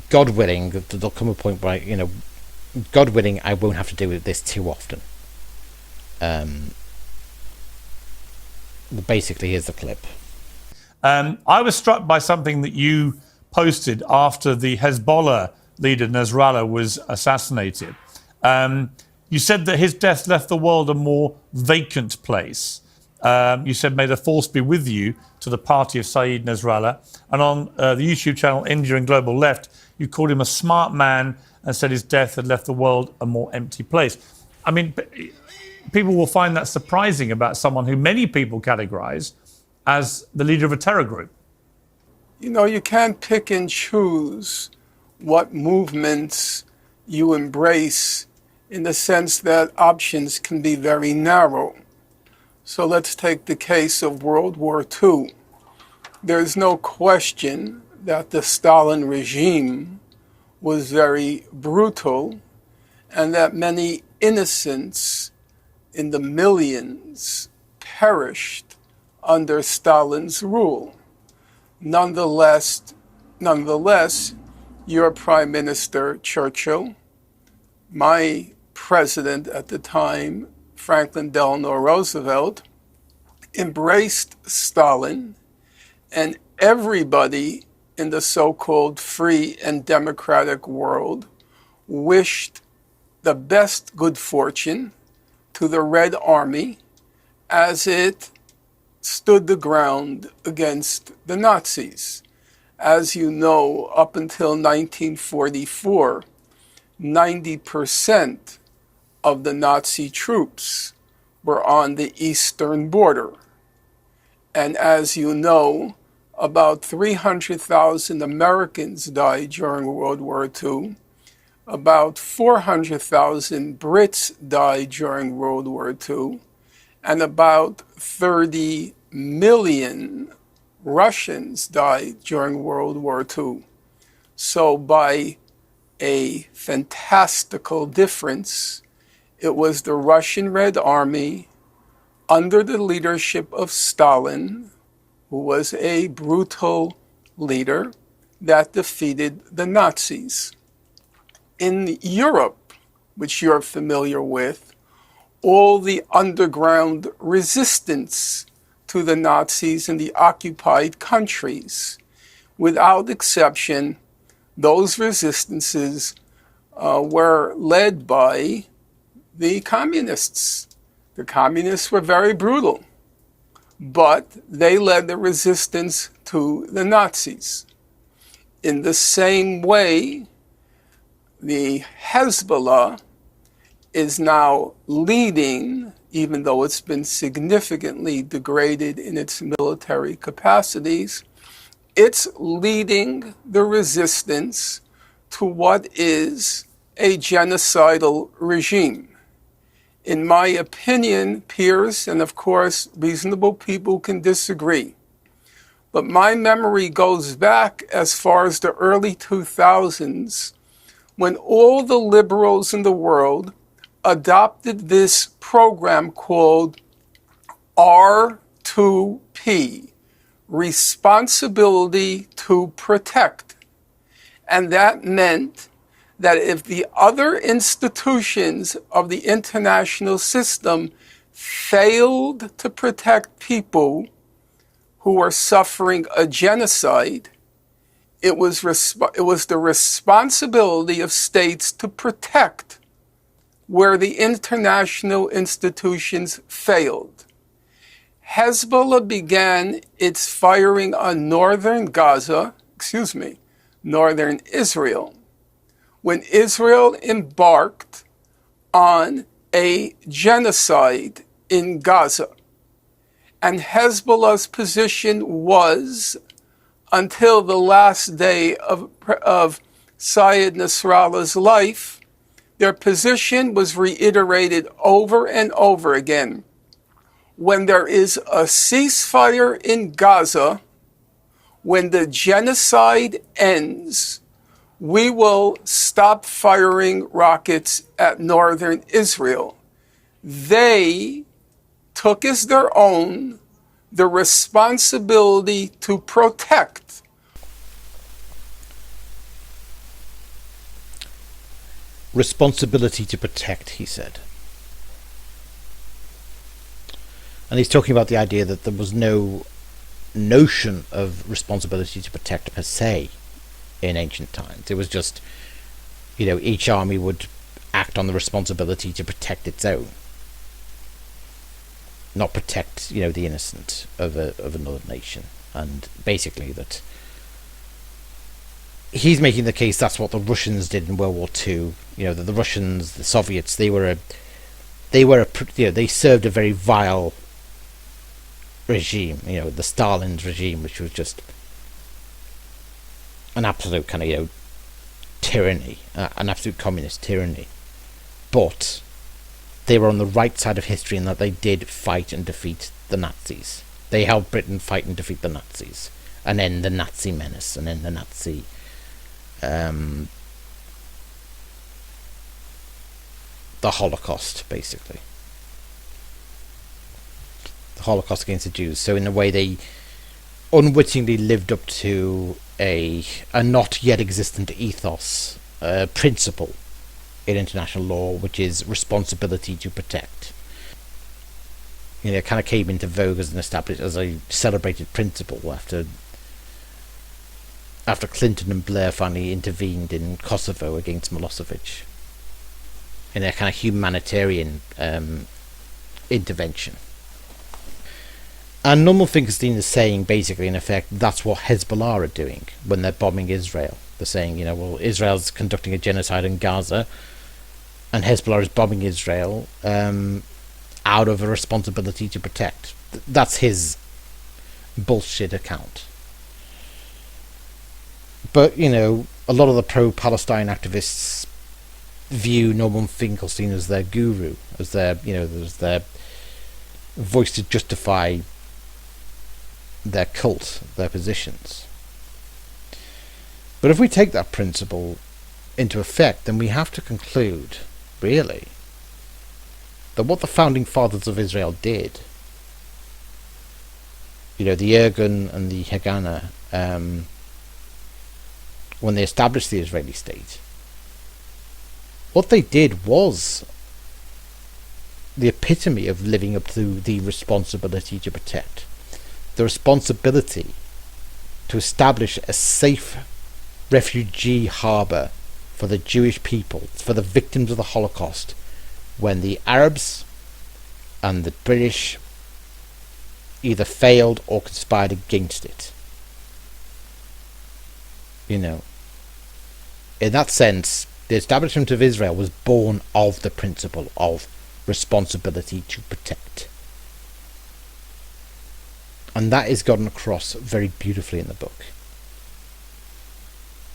God willing, there'll come a point where, God willing, I won't have to do this too often. Basically, here's the clip. I was struck by something that you posted after the Hezbollah leader Nasrallah was assassinated. You said that his death left the world a more vacant place. You said, "May the force be with you," to the party of Saeed Nasrallah. And on the YouTube channel India and Global Left, you called him a smart man and said his death had left the world a more empty place. I mean, people will find that surprising about someone who many people categorize as the leader of a terror group. You can't pick and choose what movements you embrace, in the sense that options can be very narrow. So let's take the case of World War II. There's no question that the Stalin regime was very brutal, and that many innocents in the millions perished under Stalin's rule. Nonetheless, your Prime Minister, Churchill, my president at the time, Franklin Delano Roosevelt, embraced Stalin, and everybody in the so-called free and democratic world wished the best good fortune to the Red Army as it stood the ground against the Nazis. As you know, up until 1944, 90% of the Nazi troops were on the eastern border. And as you know, about 300,000 Americans died during World War II. About 400,000 Brits died during World War II. And about 30 million Russians died during World War II. So by a fantastical difference, it was the Russian Red Army under the leadership of Stalin, who was a brutal leader, that defeated the Nazis. In Europe, which you're familiar with, all the underground resistance to the Nazis in the occupied countries, without exception, those resistances were led by the communists. The communists were very brutal, but they led the resistance to the Nazis. In the same way, the Hezbollah is now leading, even though it's been significantly degraded in its military capacities, it's leading the resistance to what is a genocidal regime. In my opinion, peers, and of course reasonable people can disagree, but my memory goes back as far as the early 2000s, when all the liberals in the world adopted this program called R2P, Responsibility to Protect. And that meant that if the other institutions of the international system failed to protect people who were suffering a genocide, it was the responsibility of states to protect where the international institutions failed. Hezbollah began its firing on northern Israel, when Israel embarked on a genocide in Gaza. And Hezbollah's position was, until the last day of Saeed Nasrallah's life, their position was reiterated over and over again. when there is a ceasefire in Gaza, when the genocide ends, we will stop firing rockets at northern Israel. They took as their own the responsibility to protect. Responsibility to protect, he said. And he's talking about the idea that there was no notion of responsibility to protect per se in ancient times. It was just, each army would act on the responsibility to protect its own, not protect, the innocent of another nation. And basically that he's making the case that's what the Russians did in World War II. That the Russians, the Soviets, they served a very vile regime, the Stalin's regime, which was just an absolute kind of, tyranny, an absolute communist tyranny. But they were on the right side of history in that they did fight and defeat the Nazis. They helped Britain fight and defeat the Nazis, and end the Nazi menace, and end the Nazi the Holocaust, basically. The Holocaust against the Jews. So in a way they unwittingly lived up to a not yet existent ethos, principle in international law, which is responsibility to protect. It kind of came into vogue as a celebrated principle after Clinton and Blair finally intervened in Kosovo against Milosevic in a kind of humanitarian intervention. And Norman Finkelstein is saying, basically, in effect, that's what Hezbollah are doing when they're bombing Israel. They're saying, Israel's conducting a genocide in Gaza, and Hezbollah is bombing Israel out of a responsibility to protect. That's his bullshit account. But, a lot of the pro-Palestine activists view Norman Finkelstein as their guru, as their voice to justify their cult, their positions. But if we take that principle into effect, then we have to conclude, really, that what the founding fathers of Israel did, the Irgun and the Haganah, when they established the Israeli state, what they did was the epitome of living up to the responsibility to protect. The responsibility to establish a safe refugee harbour for the Jewish people, for the victims of the Holocaust, when the Arabs and the British either failed or conspired against it. In that sense, the establishment of Israel was born of the principle of responsibility to protect. And that is gotten across very beautifully in the book.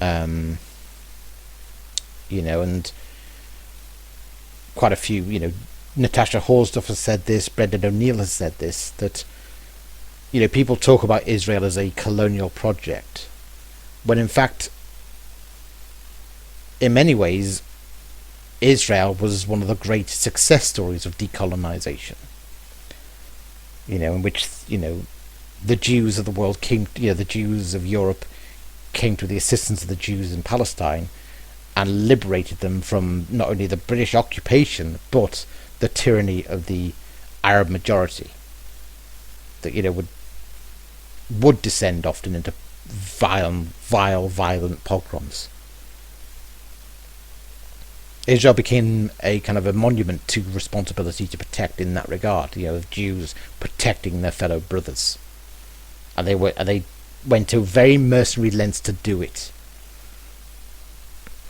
And quite a few, Natasha Horsdorf has said this, Brendan O'Neill has said this, that, people talk about Israel as a colonial project, when in fact, in many ways, Israel was one of the great success stories of decolonization. In which, the Jews of the world came, the Jews of Europe came to the assistance of the Jews in Palestine and liberated them from not only the British occupation, but the tyranny of the Arab majority that, would descend often into violent pogroms. Israel became a kind of a monument to responsibility to protect in that regard, of Jews protecting their fellow brothers. And they went to very mercenary lengths to do it.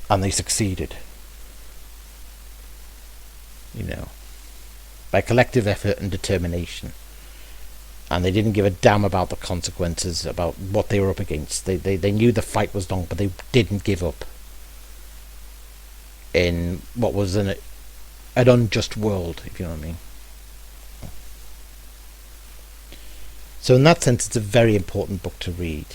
And they succeeded. By collective effort and determination. And they didn't give a damn about the consequences, about what they were up against. They knew the fight was long, but they didn't give up. In what was an unjust world, if you know what I mean. So in that sense, it's a very important book to read.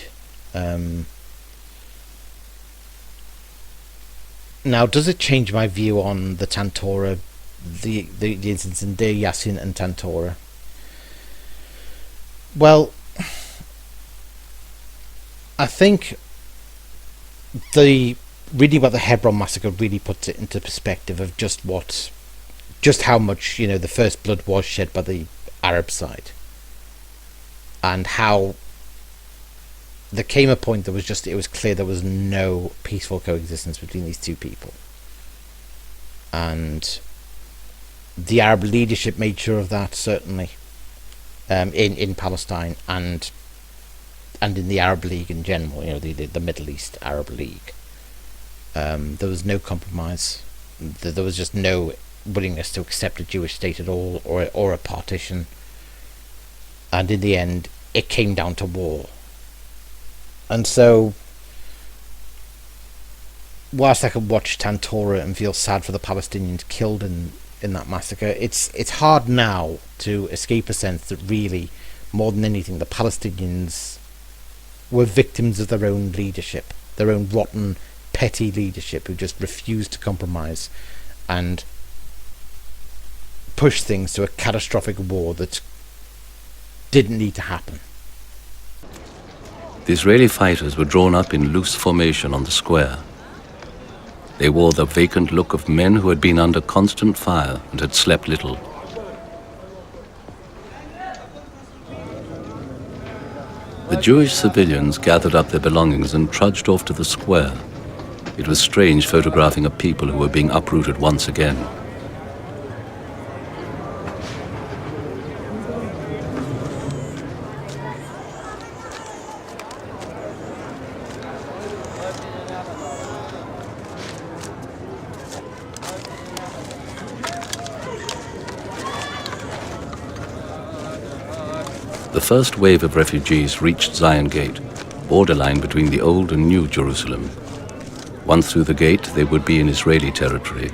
Now, does it change my view on the Tantora, the incidents in Deir Yassin and Tantora? Well, I think the reading about the Hebron massacre really puts it into perspective of just how much, the first blood was shed by the Arab side, and how there came a point it was clear there was no peaceful coexistence between these two people, and the Arab leadership made sure of that, certainly, in Palestine and in the Arab League in general, the Middle East Arab League. There was no compromise. There was just no willingness to accept a Jewish state at all, or a partition. And in the end, it came down to war. And so, whilst I could watch Tantora and feel sad for the Palestinians killed in that massacre, it's hard now to escape a sense that really, more than anything, the Palestinians were victims of their own leadership, their own rotten, petty leadership, who just refused to compromise and push things to a catastrophic war that didn't need to happen. The Israeli fighters were drawn up in loose formation on the square. They wore the vacant look of men who had been under constant fire and had slept little. The Jewish civilians gathered up their belongings and trudged off to the square. It was strange photographing a people who were being uprooted once again. The first wave of refugees reached Zion Gate, borderline between the old and new Jerusalem. Once through the gate, they would be in Israeli territory.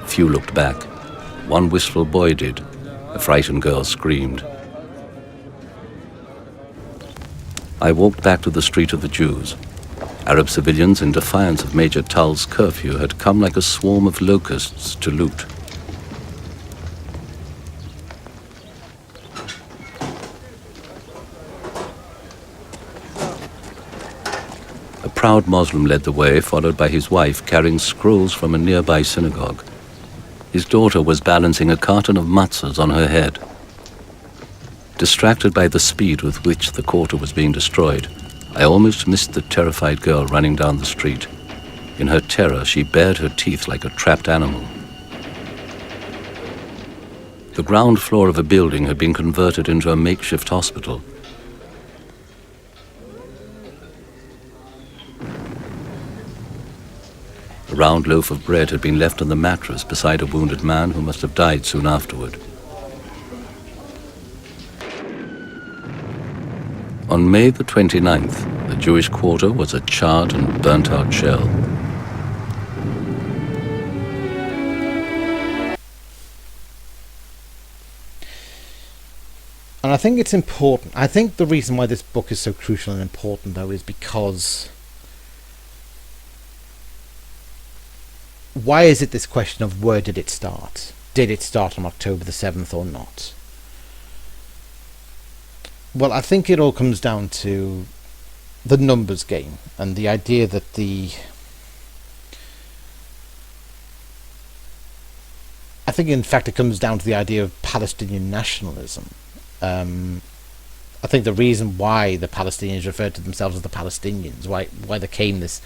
Few looked back. One wistful boy did. A frightened girl screamed. I walked back to the Street of the Jews. Arab civilians, in defiance of Major Tull's curfew, had come like a swarm of locusts to loot. A proud Muslim led the way, followed by his wife carrying scrolls from a nearby synagogue. His daughter was balancing a carton of matzahs on her head. Distracted by the speed with which the quarter was being destroyed, I almost missed the terrified girl running down the street. In her terror, she bared her teeth like a trapped animal. The ground floor of a building had been converted into a makeshift hospital. A round loaf of bread had been left on the mattress beside a wounded man who must have died soon afterward. On May the 29th, the Jewish quarter was a charred and burnt-out shell. And I think it's important. I think the reason why this book is so crucial and important, though, is because why is it this question of where did it start? Did it start on October the 7th or not? Well, I think it all comes down to the numbers game and the idea that I think in fact it comes down to the idea of Palestinian nationalism. I think the reason why the Palestinians referred to themselves as the Palestinians, why there came this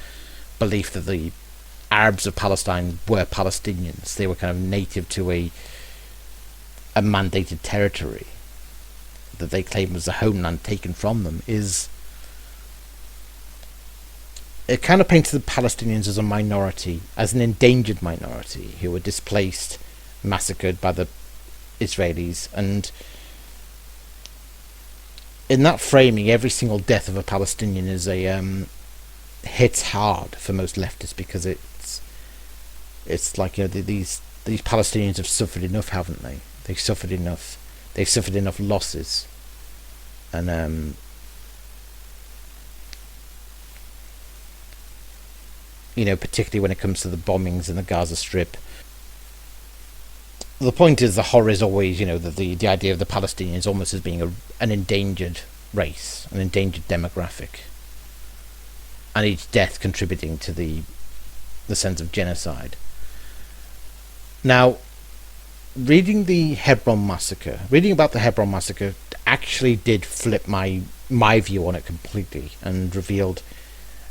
belief that the Arabs of Palestine were Palestinians, they were kind of native to a mandated territory that they claim was a homeland taken from them, is it kind of paints the Palestinians as a minority, as an endangered minority who were displaced, massacred by the Israelis, and in that framing, every single death of a Palestinian is hits hard for most leftists, because it's like, these Palestinians have suffered enough, haven't they? They've suffered enough losses, And particularly when it comes to the bombings in the Gaza Strip. The point is, the horror is always, the idea of the Palestinians almost as being an endangered race, an endangered demographic, and each death contributing to the sense of genocide. Now, reading about the Hebron massacre actually did flip my view on it completely, and revealed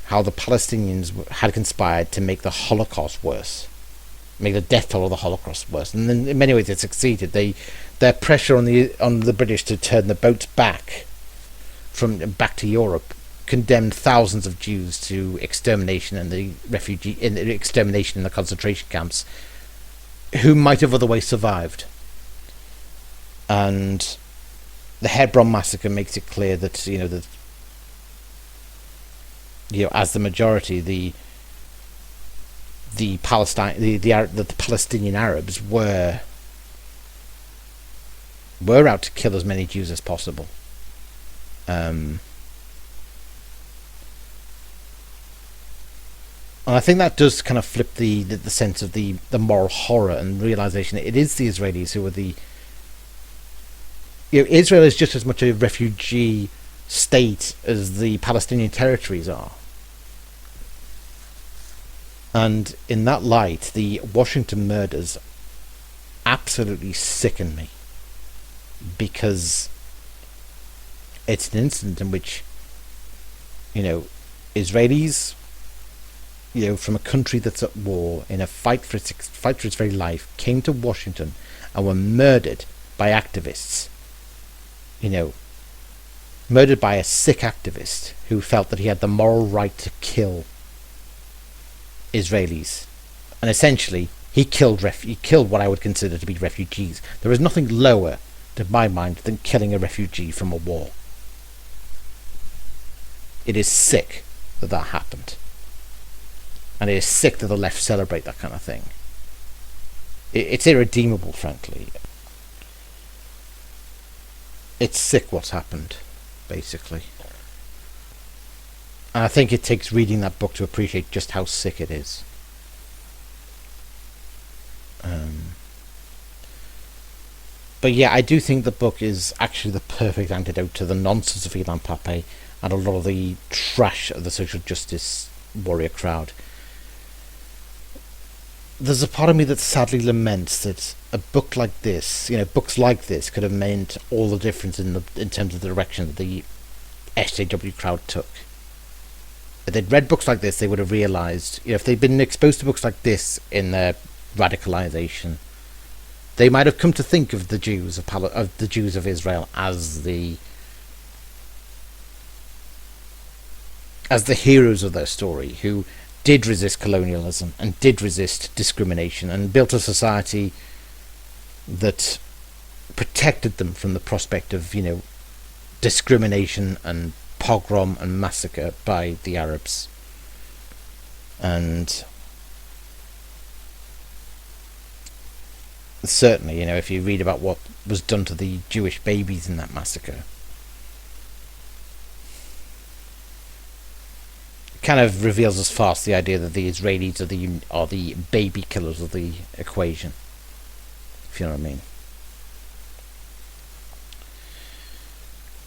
how the Palestinians had conspired to make the Holocaust worse, make the death toll of the Holocaust worse. And then in many ways they succeeded. Their pressure on the British to turn the boats back to Europe condemned thousands of Jews to extermination in the concentration camps, who might have otherwise survived. And the Hebron massacre makes it clear that as the majority, the Palestinian Arabs were out to kill as many Jews as possible. And I think that does kind of flip the sense of the moral horror and realization that it is the Israelis who are Israel is just as much a refugee state as the Palestinian territories are. And in that light, the Washington murders absolutely sicken me, because it's an incident in which Israelis, from a country that's at war, in a fight for its very life, came to Washington and were murdered by activists. Murdered by a sick activist who felt that he had the moral right to kill Israelis, and essentially he killed what I would consider to be refugees. There is nothing lower, to my mind, than killing a refugee from a war. It is sick that happened, and it is sick that the left celebrate that kind of thing. It's irredeemable, frankly. It's sick what's happened, basically. And I think it takes reading that book to appreciate just how sick it is. But yeah, I do think the book is actually the perfect antidote to the nonsense of Ilan Pappé and a lot of the trash of the social justice warrior crowd. There's a part of me that sadly laments that a book like this, books like this could have meant all the difference in terms of the direction that the SJW crowd took. If they'd read books like this, they would have realised, if they'd been exposed to books like this in their radicalisation, they might have come to think of the Jews of Israel as the heroes of their story, who did resist colonialism and did resist discrimination and built a society that protected them from the prospect of, discrimination and pogrom and massacre by the Arabs. And certainly, if you read about what was done to the Jewish babies in that massacre, it kind of reveals as fast the idea that the Israelis are the baby killers of the equation, if you know what I mean.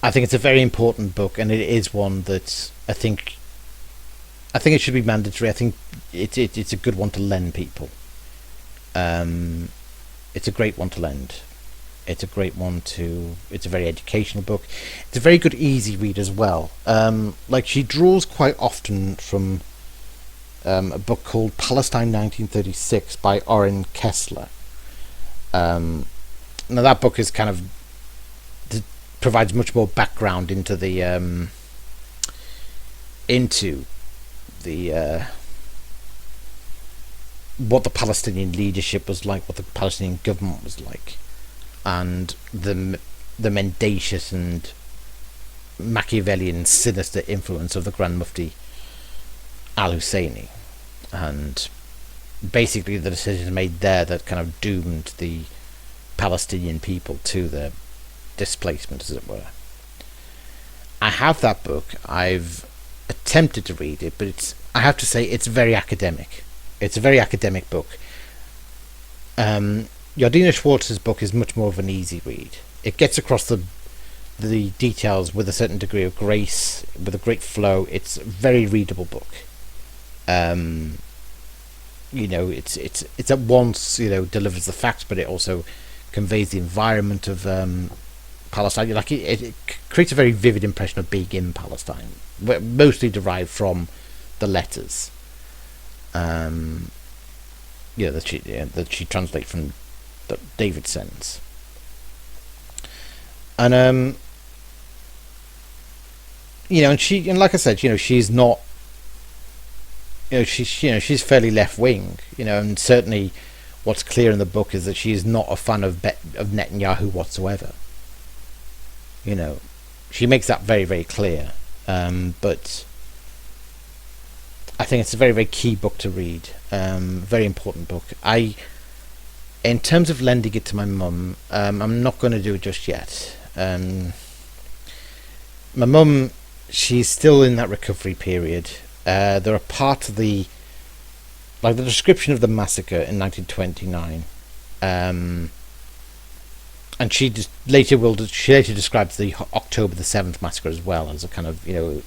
I think it's a very important book, and it is one that I think it should be mandatory. I think it's a good one to lend people. It's a great one to lend. It's a great one it's a very educational book. It's a very good easy read as well. She draws quite often from a book called Palestine 1936 by Oren Kessler. Now that book is kind of provides much more background into the what the Palestinian leadership was like, what the Palestinian government was like, and the mendacious and Machiavellian, sinister influence of the Grand Mufti al-Husseini, and basically the decisions made there that kind of doomed the Palestinian people to their displacement, as it were. I have that book. I've attempted to read it, but I have to say it's very academic. It's a very academic book. Yardina Schwartz's book is much more of an easy read. It gets across the details with a certain degree of grace, with a great flow. It's a very readable book. It's at once, delivers the facts, but it also conveys the environment of Palestine. Like it creates a very vivid impression of being in Palestine, mostly derived from the letters. That she translates from that David sends. And and like I said, she's not, she's fairly left wing, and certainly what's clear in the book is that she is not a fan of Netanyahu whatsoever. She makes that very, very clear. But I think it's a very, very key book to read. Very important book. In terms of lending it to my mum, I'm not going to do it just yet. My mum, she's still in that recovery period. There are parts of the description of the massacre in 1929, and she later describes the October the 7th massacre as well as a kind of the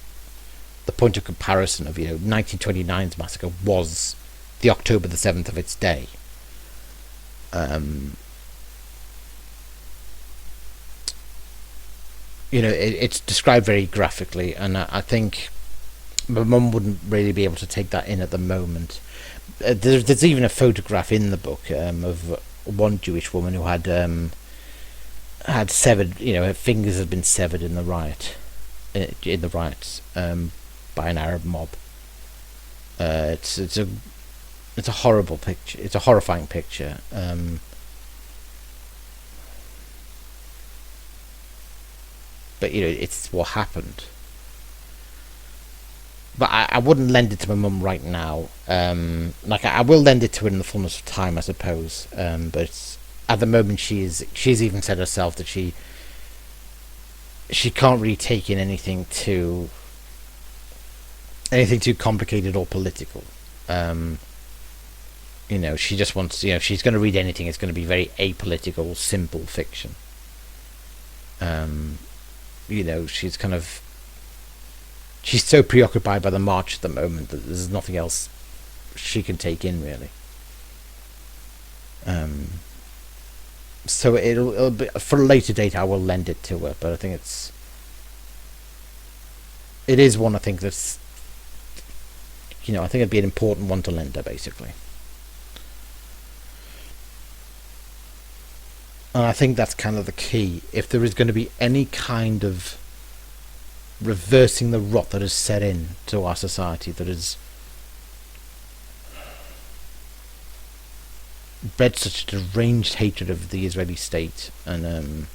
point of comparison of 1929's massacre was the October the 7th of its day. It's described very graphically, and I think my mum wouldn't really be able to take that in at the moment. There's even a photograph in the book of one Jewish woman who had severed, her fingers had been severed in the riots by an Arab mob. It's a horrible picture. It's a horrifying picture. But it's what happened. But I wouldn't lend it to my mum right now. I will lend it to her in the fullness of time, I suppose. But at the moment, she's even said herself that she can't really take in anything too complicated or political. She just wants, she's going to read anything. It's going to be very apolitical, simple fiction. She's so preoccupied by the march at the moment that there's nothing else she can take in, really. So it'll be for a later date. I will lend it to her, but I think it is one. I think that's, I think it'd be an important one to lend her, basically. And I think that's kind of the key. If there is going to be any kind of reversing the rot that has set in to our society, that has bred such a deranged hatred of the Israeli state and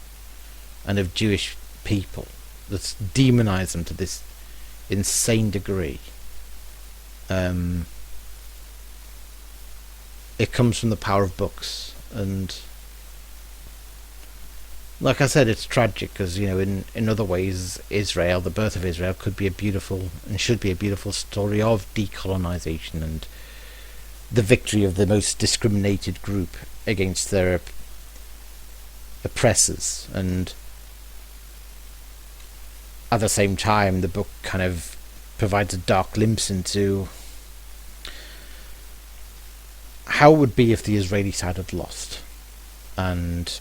of Jewish people, that's demonized them to this insane degree. It comes from the power of books, and like I said, it's tragic because, in other ways, Israel, the birth of Israel, could be a beautiful and should be a beautiful story of decolonization and the victory of the most discriminated group against their oppressors. And at the same time, the book kind of provides a dark glimpse into how it would be if the Israeli side had lost and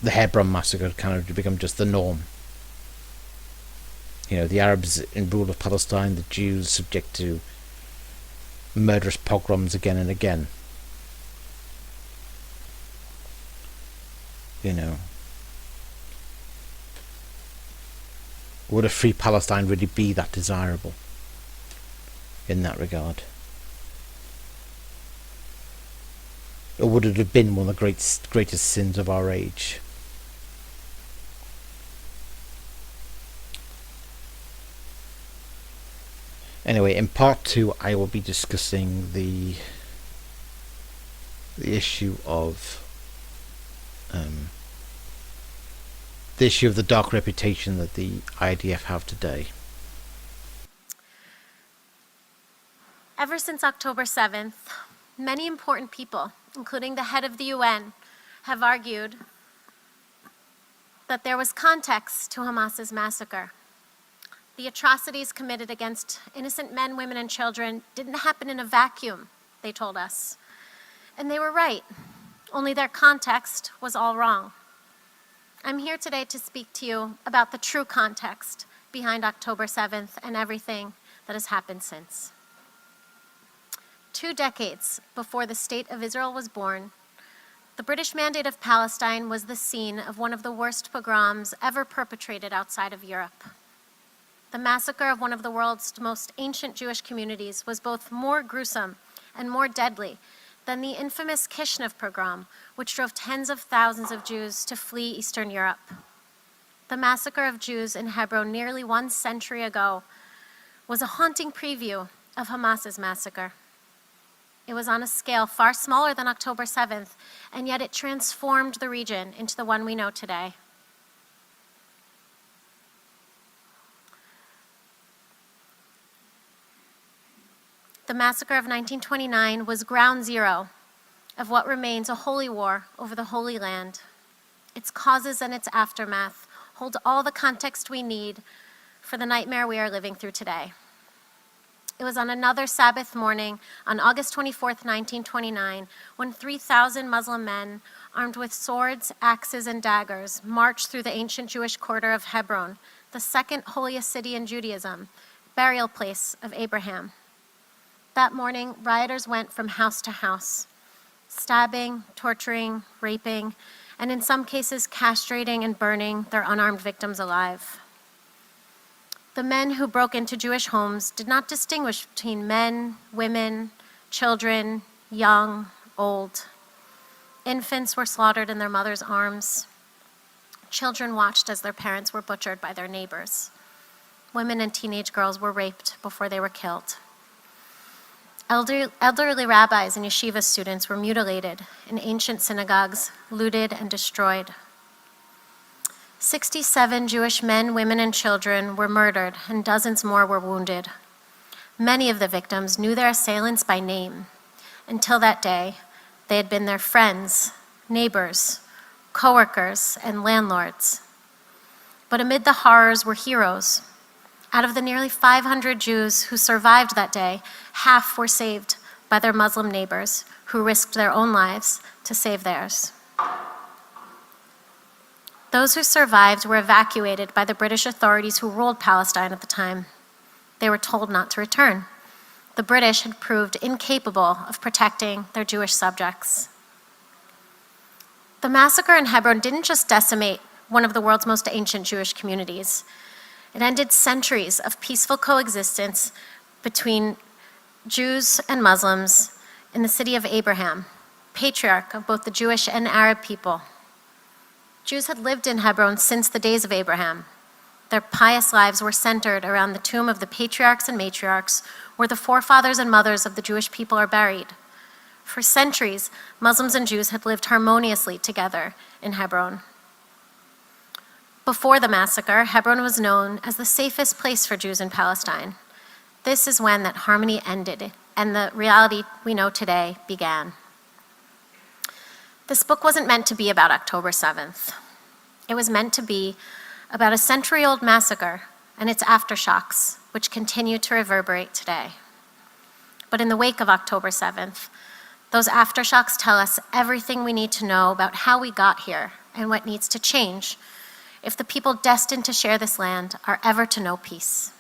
the Hebron massacre had kind of become just the norm. The Arabs in rule of Palestine, the Jews subject to murderous pogroms again and again. Would a free Palestine really be that desirable in that regard? Or would it have been one of the greatest sins of our age? Anyway, in part 2, I will be discussing the issue of the issue of the dark reputation that the IDF have today? Ever since October 7th, many important people, including the head of the UN, have argued that there was context to Hamas's massacre. The atrocities committed against innocent men, women, and children didn't happen in a vacuum, they told us. And they were right, only their context was all wrong. I'm here today to speak to you about the true context behind October 7th and everything that has happened since. 2 decades before the State of Israel was born, the British Mandate of Palestine was the scene of one of the worst pogroms ever perpetrated outside of Europe. The massacre of one of the world's most ancient Jewish communities was both more gruesome and more deadly than the infamous Kishinev pogrom, which drove tens of thousands of Jews to flee Eastern Europe. The massacre of Jews in Hebron nearly 1 century ago was a haunting preview of Hamas's massacre. It was on a scale far smaller than October 7th, and yet it transformed the region into the one we know today. The massacre of 1929 was ground zero of what remains a holy war over the Holy Land. Its causes and its aftermath hold all the context we need for the nightmare we are living through today. It was on another Sabbath morning on August 24th, 1929, when 3,000 Muslim men, armed with swords, axes, and daggers, marched through the ancient Jewish quarter of Hebron, the second holiest city in Judaism, burial place of Abraham. That morning, rioters went from house to house, stabbing, torturing, raping, and in some cases castrating and burning their unarmed victims alive. The men who broke into Jewish homes did not distinguish between men, women, children, young, old. Infants were slaughtered in their mother's arms. Children watched as their parents were butchered by their neighbors. Women and teenage girls were raped before they were killed. Elderly rabbis and yeshiva students were mutilated in ancient synagogues, looted and destroyed. 67 Jewish men, women, and children were murdered, and dozens more were wounded. Many of the victims knew their assailants by name. Until that day, they had been their friends, neighbors, coworkers, and landlords. But amid the horrors were heroes. Out of the nearly 500 Jews who survived that day, half were saved by their Muslim neighbors who risked their own lives to save theirs. Those who survived were evacuated by the British authorities who ruled Palestine at the time. They were told not to return. The British had proved incapable of protecting their Jewish subjects. The massacre in Hebron didn't just decimate one of the world's most ancient Jewish communities. It ended centuries of peaceful coexistence between Jews and Muslims in the city of Abraham, patriarch of both the Jewish and Arab people. Jews had lived in Hebron since the days of Abraham. Their pious lives were centered around the tomb of the patriarchs and matriarchs, where the forefathers and mothers of the Jewish people are buried. For centuries, Muslims and Jews had lived harmoniously together in Hebron. Before the massacre, Hebron was known as the safest place for Jews in Palestine. This is when that harmony ended and the reality we know today began. This book wasn't meant to be about October 7th. It was meant to be about a century-old massacre and its aftershocks, which continue to reverberate today. But in the wake of October 7th, those aftershocks tell us everything we need to know about how we got here and what needs to change if the people destined to share this land are ever to know peace.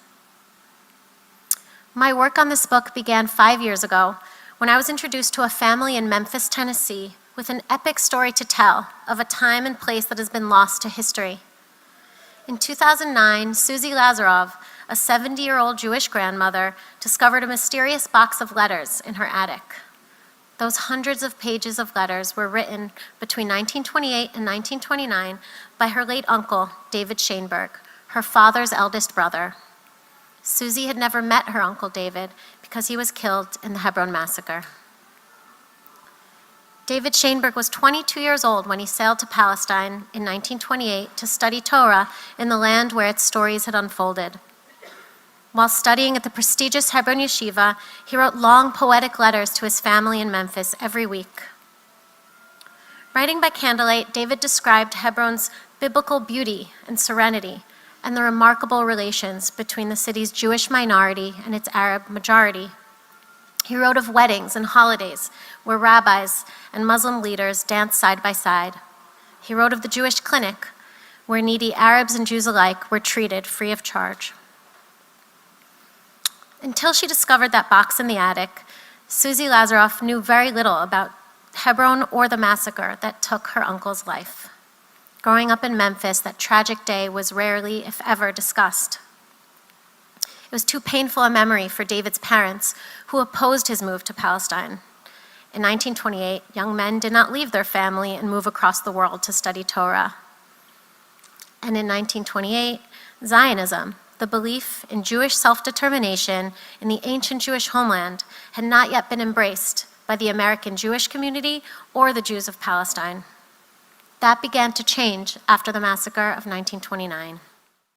My work on this book began 5 years ago when I was introduced to a family in Memphis, Tennessee, with an epic story to tell of a time and place that has been lost to history. In 2009, Susie Lazarov, a 70-year-old Jewish grandmother, discovered a mysterious box of letters in her attic. Those hundreds of pages of letters were written between 1928 and 1929 by her late uncle, David Shainberg, her father's eldest brother. Susie had never met her uncle David because he was killed in the Hebron massacre. David Shainberg was 22 years old when he sailed to Palestine in 1928 to study Torah in the land where its stories had unfolded. While studying at the prestigious Hebron Yeshiva, he wrote long poetic letters to his family in Memphis every week. Writing by candlelight, David described Hebron's biblical beauty and serenity and the remarkable relations between the city's Jewish minority and its Arab majority. He wrote of weddings and holidays where rabbis and Muslim leaders danced side by side. He wrote of the Jewish clinic where needy Arabs and Jews alike were treated free of charge. Until she discovered that box in the attic, Susie Lazaroff knew very little about Hebron or the massacre that took her uncle's life. Growing up in Memphis, that tragic day was rarely, if ever, discussed. It was too painful a memory for David's parents, who opposed his move to Palestine. In 1928, young men did not leave their family and move across the world to study Torah. And in 1928, Zionism, the belief in Jewish self-determination in the ancient Jewish homeland, had not yet been embraced by the American Jewish community or the Jews of Palestine. That began to change after the massacre of 1929.